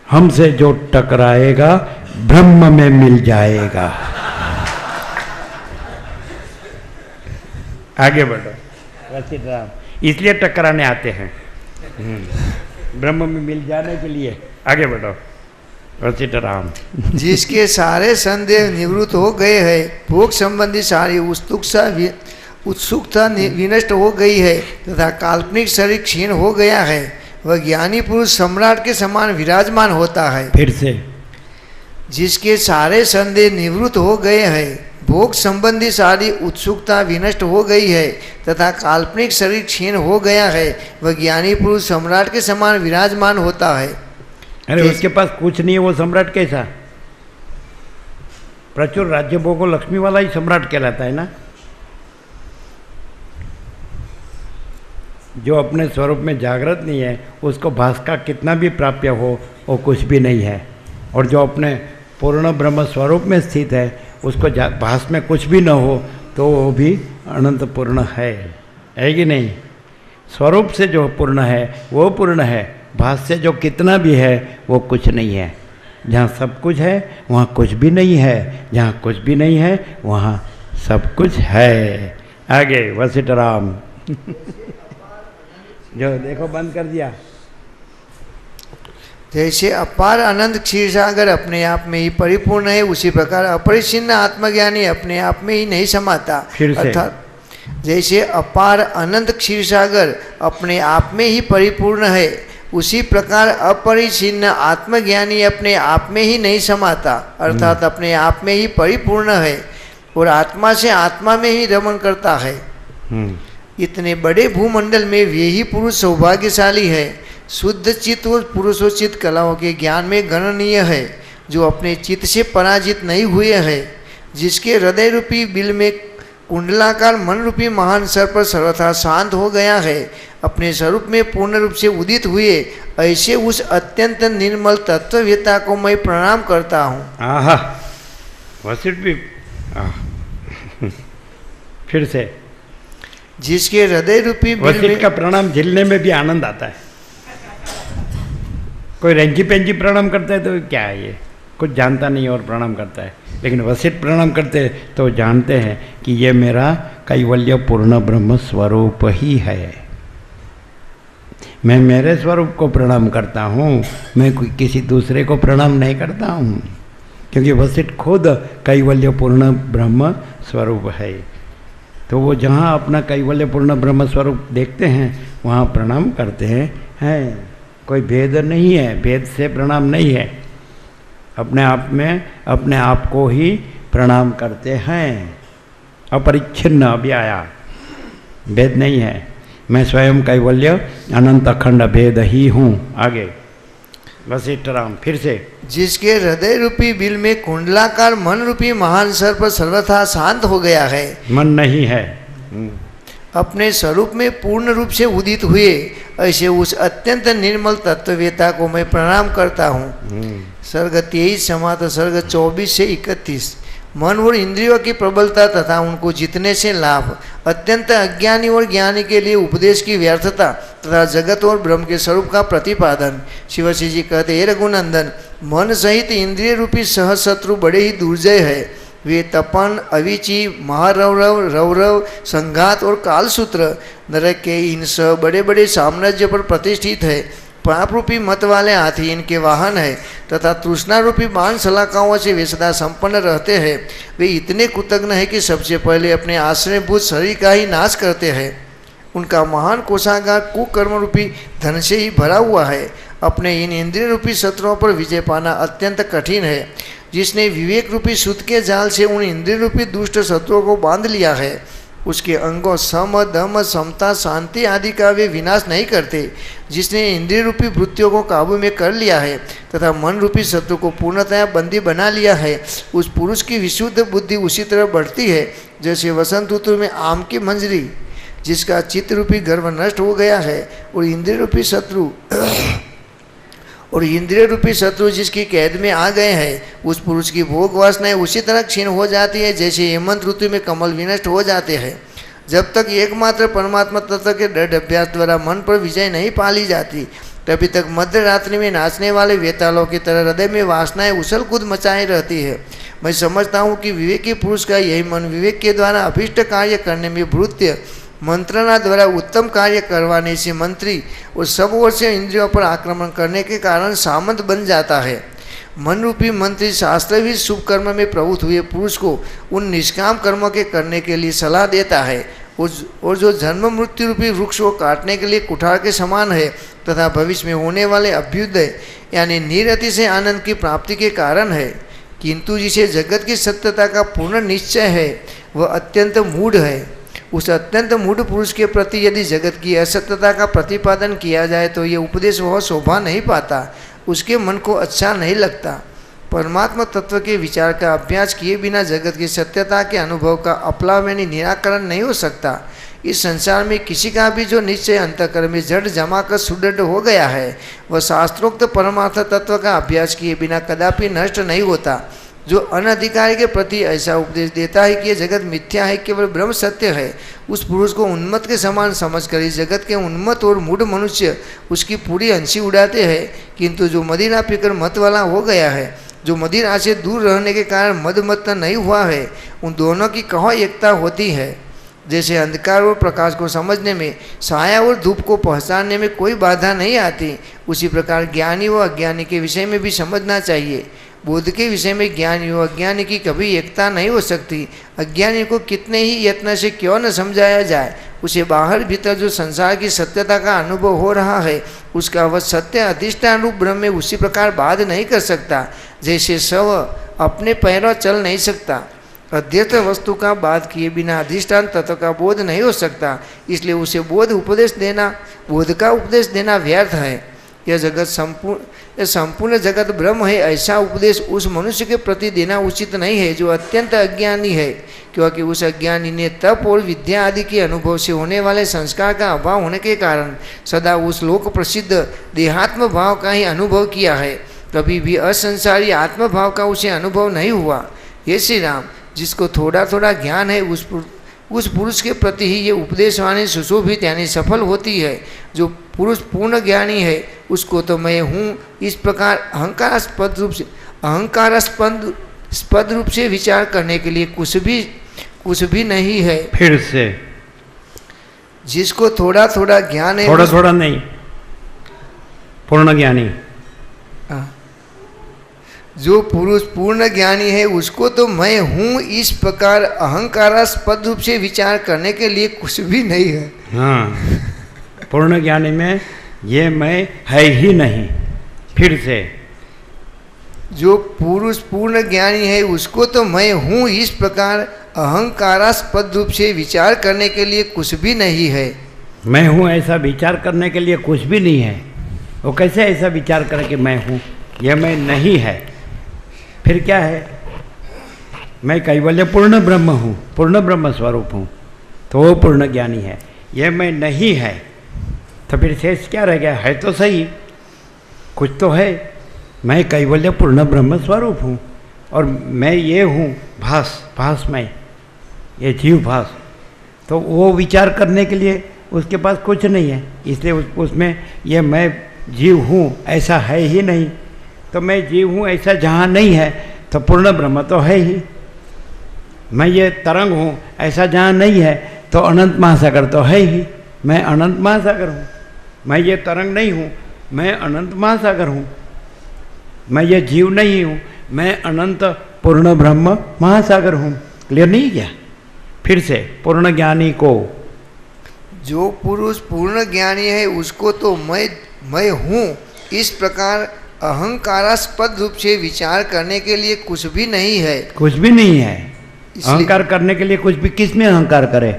हमसे जो टकराएगा ब्रह्म में मिल जाएगा। आगे बढ़ो वशिष्ठ राम, इसलिए टकराने आते हैं, ब्रह्म में मिल जाने के लिए। आगे बढ़ो वशिष्ठ राम। जिसके सारे संदेह निवृत्त हो गए हैं, भोग संबंधी सारी उत्सुकता विनष्ट हो गई है तथा काल्पनिक शरीर क्षीण हो गया है, वह ज्ञानी पुरुष सम्राट के समान विराजमान होता है। फिर से, जिसके सारे संदेह निवृत्त हो गए हैं, भोग संबंधी सारी उत्सुकता विनष्ट हो गई है तथा काल्पनिक शरीर क्षीण हो गया है, वह ज्ञानी पुरुष सम्राट के समान विराजमान होता है। अरे उसके पास कुछ नहीं है, वो सम्राट कैसा? प्रचुर राज्य भोगो लक्ष्मी वाला ही सम्राट कहलाता है ना। जो अपने स्वरूप में जागृत नहीं है, उसको भास का कितना भी प्राप्य हो वो कुछ भी नहीं है। और जो अपने पूर्ण ब्रह्म स्वरूप में स्थित है, उसको भास में कुछ भी न हो तो वो भी अनंत पूर्ण है कि नहीं? स्वरूप से जो पूर्ण है वो पूर्ण है, भास से जो कितना भी है वो कुछ नहीं है। जहाँ सब कुछ है वहाँ कुछ भी नहीं है, जहाँ कुछ भी नहीं है वहाँ सब कुछ है। आगे वशिष्ठ राम जो देखो बंद कर दिया। जैसे अपार अनंत क्षीरसागर अपने आप में ही परिपूर्ण है, उसी प्रकार अपरिच्छिन्न आत्मज्ञानी अपने आप में ही नहीं समाता। अर्थात जैसे अपार अनंत क्षीरसागर अपने आप में ही परिपूर्ण है, उसी प्रकार अपरिच्छिन्न आत्मज्ञानी अपने आप में ही नहीं समाता, अर्थात अपने आप में ही परिपूर्ण है और आत्मा से आत्मा में ही रमण करता है। इतने बड़े भूमंडल में वे ही पुरुष सौभाग्यशाली है, शुद्ध चित्त और पुरुषोचित कलाओं के ज्ञान में गणनीय है, जो अपने चित्त से पराजित नहीं हुए हैं, जिसके हृदय रूपी बिल में कुंडलाकार मन रूपी महान सर पर सर्वथा शांत हो गया है, अपने स्वरूप में पूर्ण रूप से उदित हुए ऐसे उस अत्यंत निर्मल तत्ववेता को मैं प्रणाम करता हूँ। आहा, वशिष्ठ भी फिर से जिसके हृदय रूपी बिल वशिष्ठ का प्रणाम झेलने में भी आनंद आता है। कोई रेंजी पेंजी प्रणाम करता है तो क्या है, ये कुछ जानता नहीं और प्रणाम करता है, लेकिन वशिष्ठ प्रणाम करते तो जानते हैं कि ये मेरा कैवल्य पूर्ण ब्रह्म स्वरूप ही है। मैं मेरे स्वरूप को प्रणाम करता हूँ, मैं किसी दूसरे को प्रणाम नहीं करता हूँ, क्योंकि वशिष्ठ खुद कैवल्यपूर्ण ब्रह्म स्वरूप है। तो वो जहाँ अपना कैवल्यपूर्ण ब्रह्म स्वरूप देखते हैं वहाँ प्रणाम करते हैं। कोई भेद नहीं है, भेद से प्रणाम नहीं है, अपने आप में अपने आप को ही प्रणाम करते हैं, अपरिच्छिन्न अव्यया, भेद नहीं है। मैं स्वयं कैवल्य अनंत अखंड भेद ही हूँ। आगे वशिष्ठ राम फिर से, जिसके हृदय रूपी बिल में कुंडलाकार मन रूपी महान सर्प सर्वथा शांत हो गया है, मन नहीं है, अपने स्वरूप में पूर्ण रूप से उदित हुए, ऐसे उस अत्यंत निर्मल तत्ववेता को मैं प्रणाम करता हूँ। सर्ग 23 समात सर्ग 24 से 31। मन और इंद्रियों की प्रबलता तथा उनको जीतने से लाभ, अत्यंत अज्ञानी और ज्ञानी के लिए उपदेश की व्यर्थता तथा जगत और ब्रह्म के स्वरूप का प्रतिपादन। शिवश्री जी कहते, हे रघुनंदन, मन सहित इंद्रिय रूपी सहशत्रु बड़े ही दुर्जय है। वे तपन, अविची, महारौरव, रौरव, संघात और कालसूत्र नरक के इन सब बड़े बड़े साम्राज्य पर प्रतिष्ठित है। पाप रूपी मत वाले हाथी इनके वाहन है तथा तृष्णा रूपी बाण सलाखाओं से वे सदा संपन्न रहते हैं। वे इतने कृतज्ञ हैं कि सबसे पहले अपने आश्रयभूत शरीर का ही नाश करते हैं। उनका महान कोषागार कुकर्म रूपी धन से ही भरा हुआ है। अपने इन इंद्रिय रूपी शत्रुओं पर विजय पाना अत्यंत कठिन है। जिसने विवेक रूपी सूत के जाल से उन इंद्रिय रूपी दुष्ट शत्रुओं को बांध लिया है, उसके अंगों सम, दम, समता, शांति आदि का वे विनाश नहीं करते। जिसने इंद्रिय रूपी वृत्तियों को काबू में कर लिया है तथा मन रूपी शत्रु को पूर्णतया बंदी बना लिया है, उस पुरुष की विशुद्ध बुद्धि उसी तरह बढ़ती है जैसे वसंत ऋतु में आम की मंजरी। जिसका चित्त रूपी गर्व नष्ट हो गया है और इंद्रिय रूपी शत्रु जिसकी कैद में आ गए हैं, उस पुरुष की भोग वासनाएं उसी तरह क्षीण हो जाती है जैसे हेमंत ऋतु में कमल विनष्ट हो जाते हैं। जब तक एकमात्र परमात्मा तत्व के दृढ़ अभ्यास द्वारा मन पर विजय नहीं पा ली जाती, तभी तक मध्य रात्रि में नाचने वाले वेतालों की तरह हृदय में वासनाएं उछल कूद मचाई रहती है। मैं समझता हूँ कि विवेकी पुरुष का यही मन विवेक के द्वारा अभीष्ट कार्य करने में भृत्य, मंत्रणा द्वारा उत्तम कार्य करवाने से मंत्री और सब ओर से इंद्रियों पर आक्रमण करने के कारण सामंत बन जाता है। मन रूपी मंत्री शास्त्रविद शुभ कर्म में प्रवृत्त हुए पुरुष को उन निष्काम कर्मों के करने के लिए सलाह देता है और जो जन्म मृत्यु रूपी वृक्ष को काटने के लिए कुठार के समान है तथा भविष्य में होने वाले अभ्युदय यानी निरति से आनंद की प्राप्ति के कारण है, किंतु जिसे जगत की सत्यता का पूर्ण निश्चय है वह अत्यंत मूढ़ है। उस अत्यंत मूढ़ पुरुष के प्रति यदि जगत की असत्यता का प्रतिपादन किया जाए तो ये उपदेश वह शोभा नहीं पाता, उसके मन को अच्छा नहीं लगता। परमात्मा तत्व के विचार का अभ्यास किए बिना जगत की सत्यता के अनुभव का अपलाव यानी निराकरण नहीं हो सकता। इस संसार में किसी का भी जो निश्चय अंतःकरण में जड़ जमा कर सुदृढ़ हो गया है, वह शास्त्रोक्त परमार्थ तत्व का अभ्यास किए बिना कदापि नष्ट नहीं होता। जो अनधिकारी के प्रति ऐसा उपदेश देता है कि यह जगत मिथ्या है, केवल ब्रह्म सत्य है, उस पुरुष को उन्मत्त के समान समझकर इस जगत के उन्मत्त और मूढ़ मनुष्य उसकी पूरी हंसी उड़ाते हैं। किंतु जो मदिरा पीकर मत वाला हो गया है, जो मदिरा से दूर रहने के कारण मदमत्त नहीं हुआ है, उन दोनों की कहाँ एकता होती है। जैसे अंधकार और प्रकाश को समझने में, छाया और धूप को पहचानने में कोई बाधा नहीं आती, उसी प्रकार ज्ञानी व अज्ञानी के विषय में भी समझना चाहिए। बुद्ध के विषय में ज्ञानी व अज्ञानी की कभी एकता नहीं हो सकती। अज्ञानी को कितने ही यत्न से क्यों न समझाया जाए, उसे बाहर भीतर जो संसार की सत्यता का अनुभव हो रहा है, उसका वह सत्य अधिष्ठान रूप ब्रह्म में उसी प्रकार बाध नहीं कर सकता जैसे शव अपने पैरों चल नहीं सकता। अध्यस्त वस्तु का बाध किए बिना अधिष्ठान तत्व का बोध नहीं हो सकता, इसलिए उसे बोध का उपदेश देना व्यर्थ है। यह जगत संपूर्ण जगत ब्रह्म है, ऐसा उपदेश उस मनुष्य के प्रति देना उचित नहीं है जो अत्यंत अज्ञानी है, क्योंकि उस अज्ञानी ने तप और विद्या आदि के अनुभव से होने वाले संस्कार का अभाव होने के कारण सदा उस लोक प्रसिद्ध देहात्म भाव का ही अनुभव किया है। कभी भी असंसारी आत्म भाव का उसे अनुभव नहीं हुआ। ये श्री राम, जिसको थोड़ा थोड़ा ज्ञान है उस पुरुष के प्रति ही ये उपदेशवाणी सुशोभित यानी सफल होती है। जो पुरुष पूर्ण ज्ञानी है उसको तो मैं हूँ इस प्रकार अहंकारास्पद रूप से विचार करने के लिए कुछ भी नहीं है। फिर से जिसको थोड़ा थोड़ा ज्ञान है, थोड़ा थोड़ा नहीं, पूर्ण ज्ञानी। जो पुरुष पूर्ण ज्ञानी है उसको तो मैं हूँ इस प्रकार अहंकारास्पद रूप से विचार करने के लिए कुछ भी नहीं है। हाँ, पूर्ण ज्ञानी में ये मैं है ही नहीं। फिर से, जो पुरुष पूर्ण ज्ञानी है उसको तो मैं हूँ इस प्रकार अहंकारास्पद रूप से विचार करने के लिए कुछ भी नहीं है। मैं हूँ ऐसा विचार करने के लिए कुछ भी नहीं है। वो कैसे ऐसा विचार करे कि मैं हूँ? यह मैं नहीं है। फिर क्या है? मैं कैवल्य पूर्ण ब्रह्म हूँ, पूर्ण ब्रह्म स्वरूप हूँ, तो वो पूर्ण ज्ञानी है। यह मैं नहीं है, तो फिर शेष क्या रह गया? है तो सही, कुछ तो है। मैं कैवल्य पूर्ण ब्रह्म स्वरूप हूँ और मैं ये हूँ भास, भास मैं, ये जीव भास। तो वो विचार करने के लिए उसके पास कुछ नहीं है, इसलिए उसमें ये मैं जीव हूँ ऐसा है ही नहीं। तो मैं जीव हूँ ऐसा जहाँ नहीं है तो पूर्ण ब्रह्म तो है ही। मैं ये तरंग हूँ ऐसा जहाँ नहीं है तो अनंत महासागर तो है ही। मैं अनंत महासागर हूँ। मैं ये तरंग नहीं हूँ, मैं अनंत महासागर हूँ। मैं ये जीव नहीं हूँ, मैं अनंत पूर्ण ब्रह्म महासागर हूँ। क्लियर नहीं क्या? फिर से, पूर्ण ज्ञानी को, जो पुरुष पूर्ण ज्ञानी है उसको तो मैं हूँ इस प्रकार अहंकारास्पद रूप से विचार करने के लिए कुछ भी नहीं है। कुछ भी नहीं है। अहंकार करने के लिए कुछ भी, किस में अहंकार करे?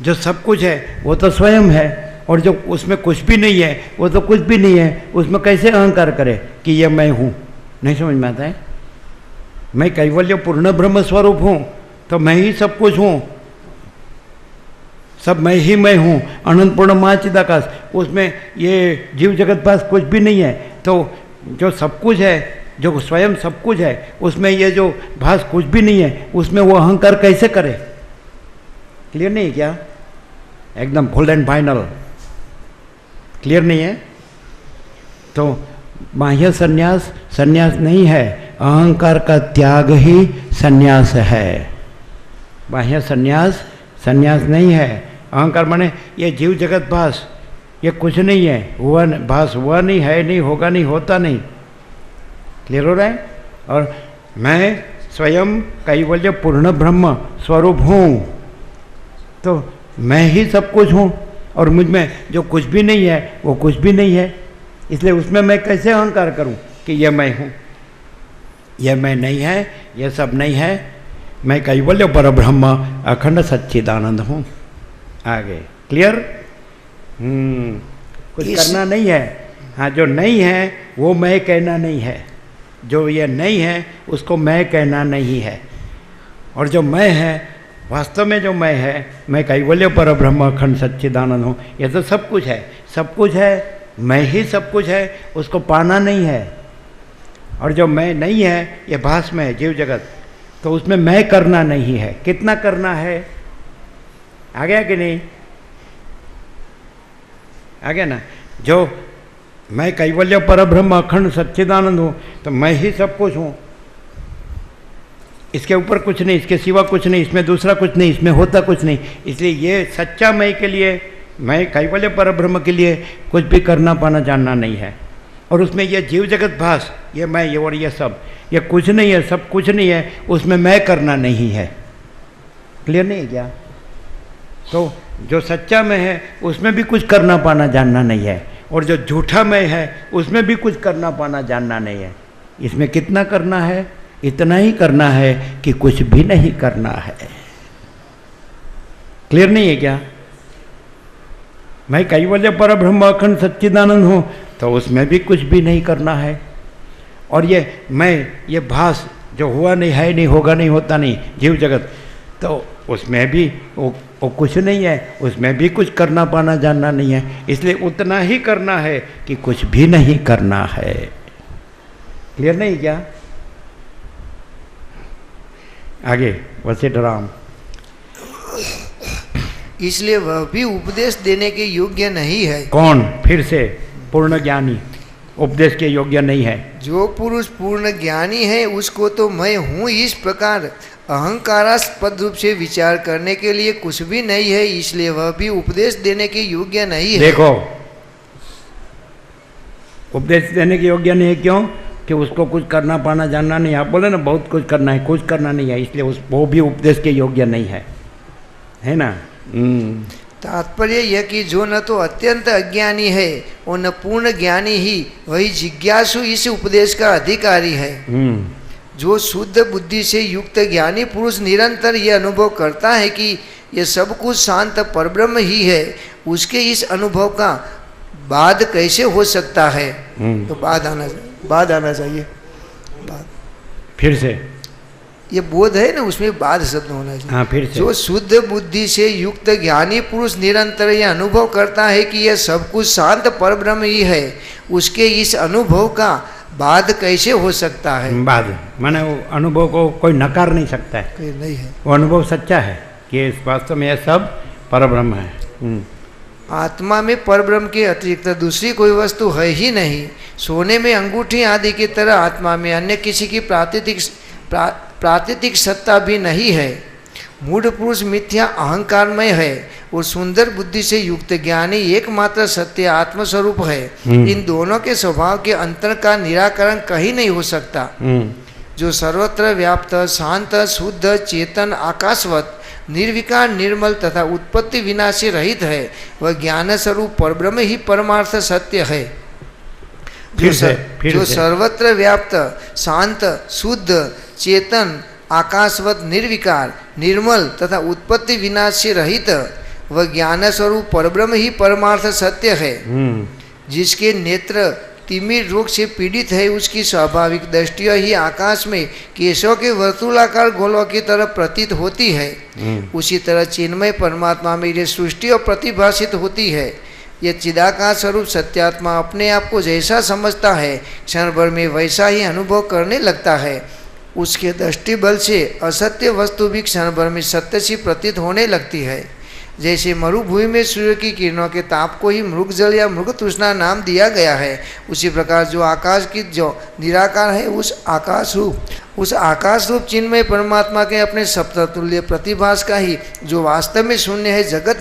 जो सब कुछ है वो तो स्वयं है, और जो उसमें कुछ भी नहीं है वो तो कुछ भी नहीं है। उसमें कैसे अहंकार करे कि ये मैं हूँ? नहीं समझ में आता है। मैं कैवल्य पूर्ण ब्रह्म स्वरूप हूँ तो मैं ही सब कुछ हूँ, सब मैं ही मैं हूँ। अनंत पूर्ण महाचिदाकाश, उसमें ये जीव जगत पास कुछ भी नहीं है। तो जो सब कुछ है, जो स्वयं सब कुछ है, उसमें ये जो भास कुछ भी नहीं है, उसमें वो अहंकार कैसे करे? क्लियर नहीं है क्या? एकदम फुल एंड फाइनल क्लियर नहीं है? तो बाह्य संन्यास संन्यास नहीं है, अहंकार का त्याग ही संन्यास है। बाह्य संन्यास संन्यास नहीं है। अहंकार माने ये जीव जगत भास, ये कुछ नहीं है, हुआ भास हुआ नहीं, है नहीं, होगा नहीं, होता नहीं। क्लियर हो रहा है? और मैं स्वयं कैवल्य पूर्ण ब्रह्म स्वरूप हूँ, तो मैं ही सब कुछ हूँ, और मुझ में जो कुछ भी नहीं है वो कुछ भी नहीं है। इसलिए उसमें मैं कैसे अहंकार करूँ कि यह मैं हूँ? यह मैं नहीं है, यह सब नहीं है। मैं कैवल्य पर ब्रह्म अखंड सच्चिदानंद हूँ। आगे क्लियर? कुछ करना नहीं है। हाँ, जो नहीं है वो मैं कहना नहीं है। जो ये नहीं है उसको मैं कहना नहीं है। और जो मैं है, वास्तव में जो मैं है, मैं कैवल्य पर ब्रह्म अखंड सच्चिदानंद हूँ। ये तो सब कुछ है, सब कुछ है, मैं ही सब कुछ है, उसको पाना नहीं है। और जो मैं नहीं है ये भास में है, जीव जगत, तो उसमें मैं करना नहीं है। कितना करना है? आ गया कि नहीं? आ गया ना? जो मैं कैवल्य पर ब्रह्म अखंड सच्चिदानंद हूँ, तो मैं ही सब कुछ हूँ। इसके ऊपर कुछ नहीं, इसके सिवा कुछ नहीं, इसमें दूसरा कुछ नहीं, इसमें होता कुछ नहीं। इसलिए ये सच्चा मैं के लिए, मैं कैवल्य पर ब्रह्म के लिए कुछ भी करना पाना जानना नहीं है। और उसमें ये जीव जगत भास, ये मैं, ये और ये सब, ये कुछ नहीं है, सब कुछ नहीं है, उसमें मैं करना नहीं है। क्लियर नहीं है क्या? तो जो सच्चा मैं है उसमें भी कुछ करना पाना जानना नहीं है, और जो झूठा मैं है उसमें भी कुछ करना पाना जानना नहीं है। इसमें कितना करना है? इतना ही करना है कि कुछ भी नहीं करना है। क्लियर नहीं है क्या? मैं कैवल्य पर ब्रह्म अखंड सच्चिदानंद हूँ, तो उसमें भी कुछ भी नहीं करना है। और ये मैं, ये भास जो हुआ नहीं, है नहीं, होगा नहीं, होता नहीं, जीव जगत, तो उसमें भी वो कुछ नहीं है, उसमें भी कुछ करना पाना जानना नहीं है। इसलिए उतना ही करना है कि कुछ भी नहीं करना है। क्लियर नहीं क्या? आगे वशिष्ठ राम। इसलिए वह भी उपदेश देने के योग्य नहीं है। कौन? फिर से, पूर्ण ज्ञानी उपदेश के योग्य नहीं है। जो पुरुष पूर्ण ज्ञानी है उसको तो मैं हूँ इस प्रकार अहंकारास्पद रूप से विचार करने के लिए कुछ भी नहीं है, इसलिए वह भी उपदेश देने के योग्य नहीं है। देखो, उपदेश देने के योग्य नहीं है। क्यों? कि उसको कुछ करना पाना जानना नहीं। आप बोले ना बहुत कुछ करना है, कुछ करना नहीं है, इसलिए वो भी उपदेश के योग्य नहीं है ना। तात्पर्य यह कि जो न तो अत्यंत अज्ञानी है और न पूर्ण ज्ञानी ही वही जिज्ञासु इस उपदेश का अधिकारी है। जो शुद्ध बुद्धि से युक्त ज्ञानी पुरुष निरंतर यह अनुभव करता है कि यह सब कुछ शांत परब्रह्म ही है, उसके इस अनुभव का बाद कैसे हो सकता है? तो बाद आना चाहिए। बाद फिर से ये बोध है ना, उसमें बाद शब्द होना चाहिए। हाँ, फिर से। जो शुद्ध बुद्धि से युक्त ज्ञानी पुरुष निरंतर यह अनुभव करता है कि यह सब कुछ शांत परब्रह्म ही है, उसके इस अनुभव का बाद कैसे हो सकता है? बाद माने वो अनुभव को कोई नकार नहीं सकता है, नहीं है। वो अनुभव सच्चा है कि इस वास्तव में यह सब परब्रह्म है। आत्मा में परब्रह्म के अतिरिक्त दूसरी कोई वस्तु है ही नहीं। सोने में अंगूठी आदि की तरह आत्मा में अन्य किसी की प्राकृतिक सत्ता भी नहीं है। मूढ़ पुरुष मिथ्या अहंकारमय है और सुंदर बुद्धि से युक्त ज्ञानी एकमात्र सत्य आत्मस्वरूप है। इन दोनों के स्वभाव के अंतर का निराकरण कहीं नहीं हो सकता। जो सर्वत्र व्याप्त शांत शुद्ध चेतन आकाशवत निर्विकार निर्मल तथा उत्पत्ति विनाशी रहित है, वह ज्ञान स्वरूप परब्रह्म ही परमार्थ सत्य है। जो सर्वत्र व्याप्त शांत शुद्ध चेतन आकाशवत निर्विकार निर्मल तथा उत्पत्ति विनाशी रहित, वह ज्ञान स्वरूप परब्रह्म ही परमार्थ सत्य है। जिसके नेत्र तिमिर रोग से पीड़ित है, उसकी स्वाभाविक दृष्टियाँ ही आकाश में केशों के वर्तुलाकार गोलों की तरह प्रतीत होती है। उसी तरह चिन्मय परमात्मा में ये सृष्टि और प्रतिभाषित होती है। यह चिदाकाश स्वरूप सत्यात्मा अपने आप को जैसा समझता है, क्षण भर में वैसा ही अनुभव करने लगता है। उसके दृष्टि बल से असत्य वस्तु भी क्षण भर में सत्य सी प्रतीत होने लगती है। जैसे मरुभूमि में सूर्य की किरणों के ताप को ही मृग जल या मृग तृष्णा नाम दिया गया है, उसी प्रकार जो आकाश की जो निराकार है, उस आकाश रूप चिन्मय परमात्मा के अपने सप्ततुल्य प्रतिभास का ही जो वास्तव में शून्य है जगत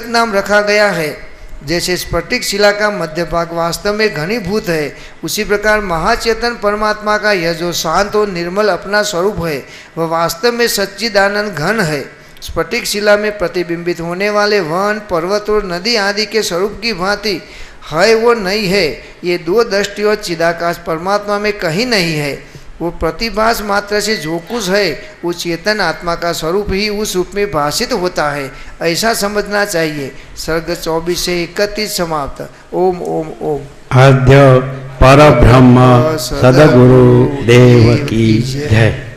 नाम रखा गया है। जैसे स्फटिक शिला का मध्य भाग वास्तव में घनीभूत है, उसी प्रकार महाचेतन परमात्मा का यह जो शांत और निर्मल अपना स्वरूप है, वह वास्तव में सच्चिदानंद घन है। स्फटिक शिला में प्रतिबिंबित होने वाले वन पर्वत और नदी आदि के स्वरूप की भांति है वो नहीं है, ये दो दृष्टियों चिदाकाश परमात्मा में कहीं नहीं है। वो प्रतिभास मात्र से जो कुछ है वो चेतन आत्मा का स्वरूप ही उस रूप में भाषित होता है, ऐसा समझना चाहिए। सर्ग 24 से 31 समाप्त। ओम ओम ओम। आद्य परब्रह्म सद्गुरु देव की जय।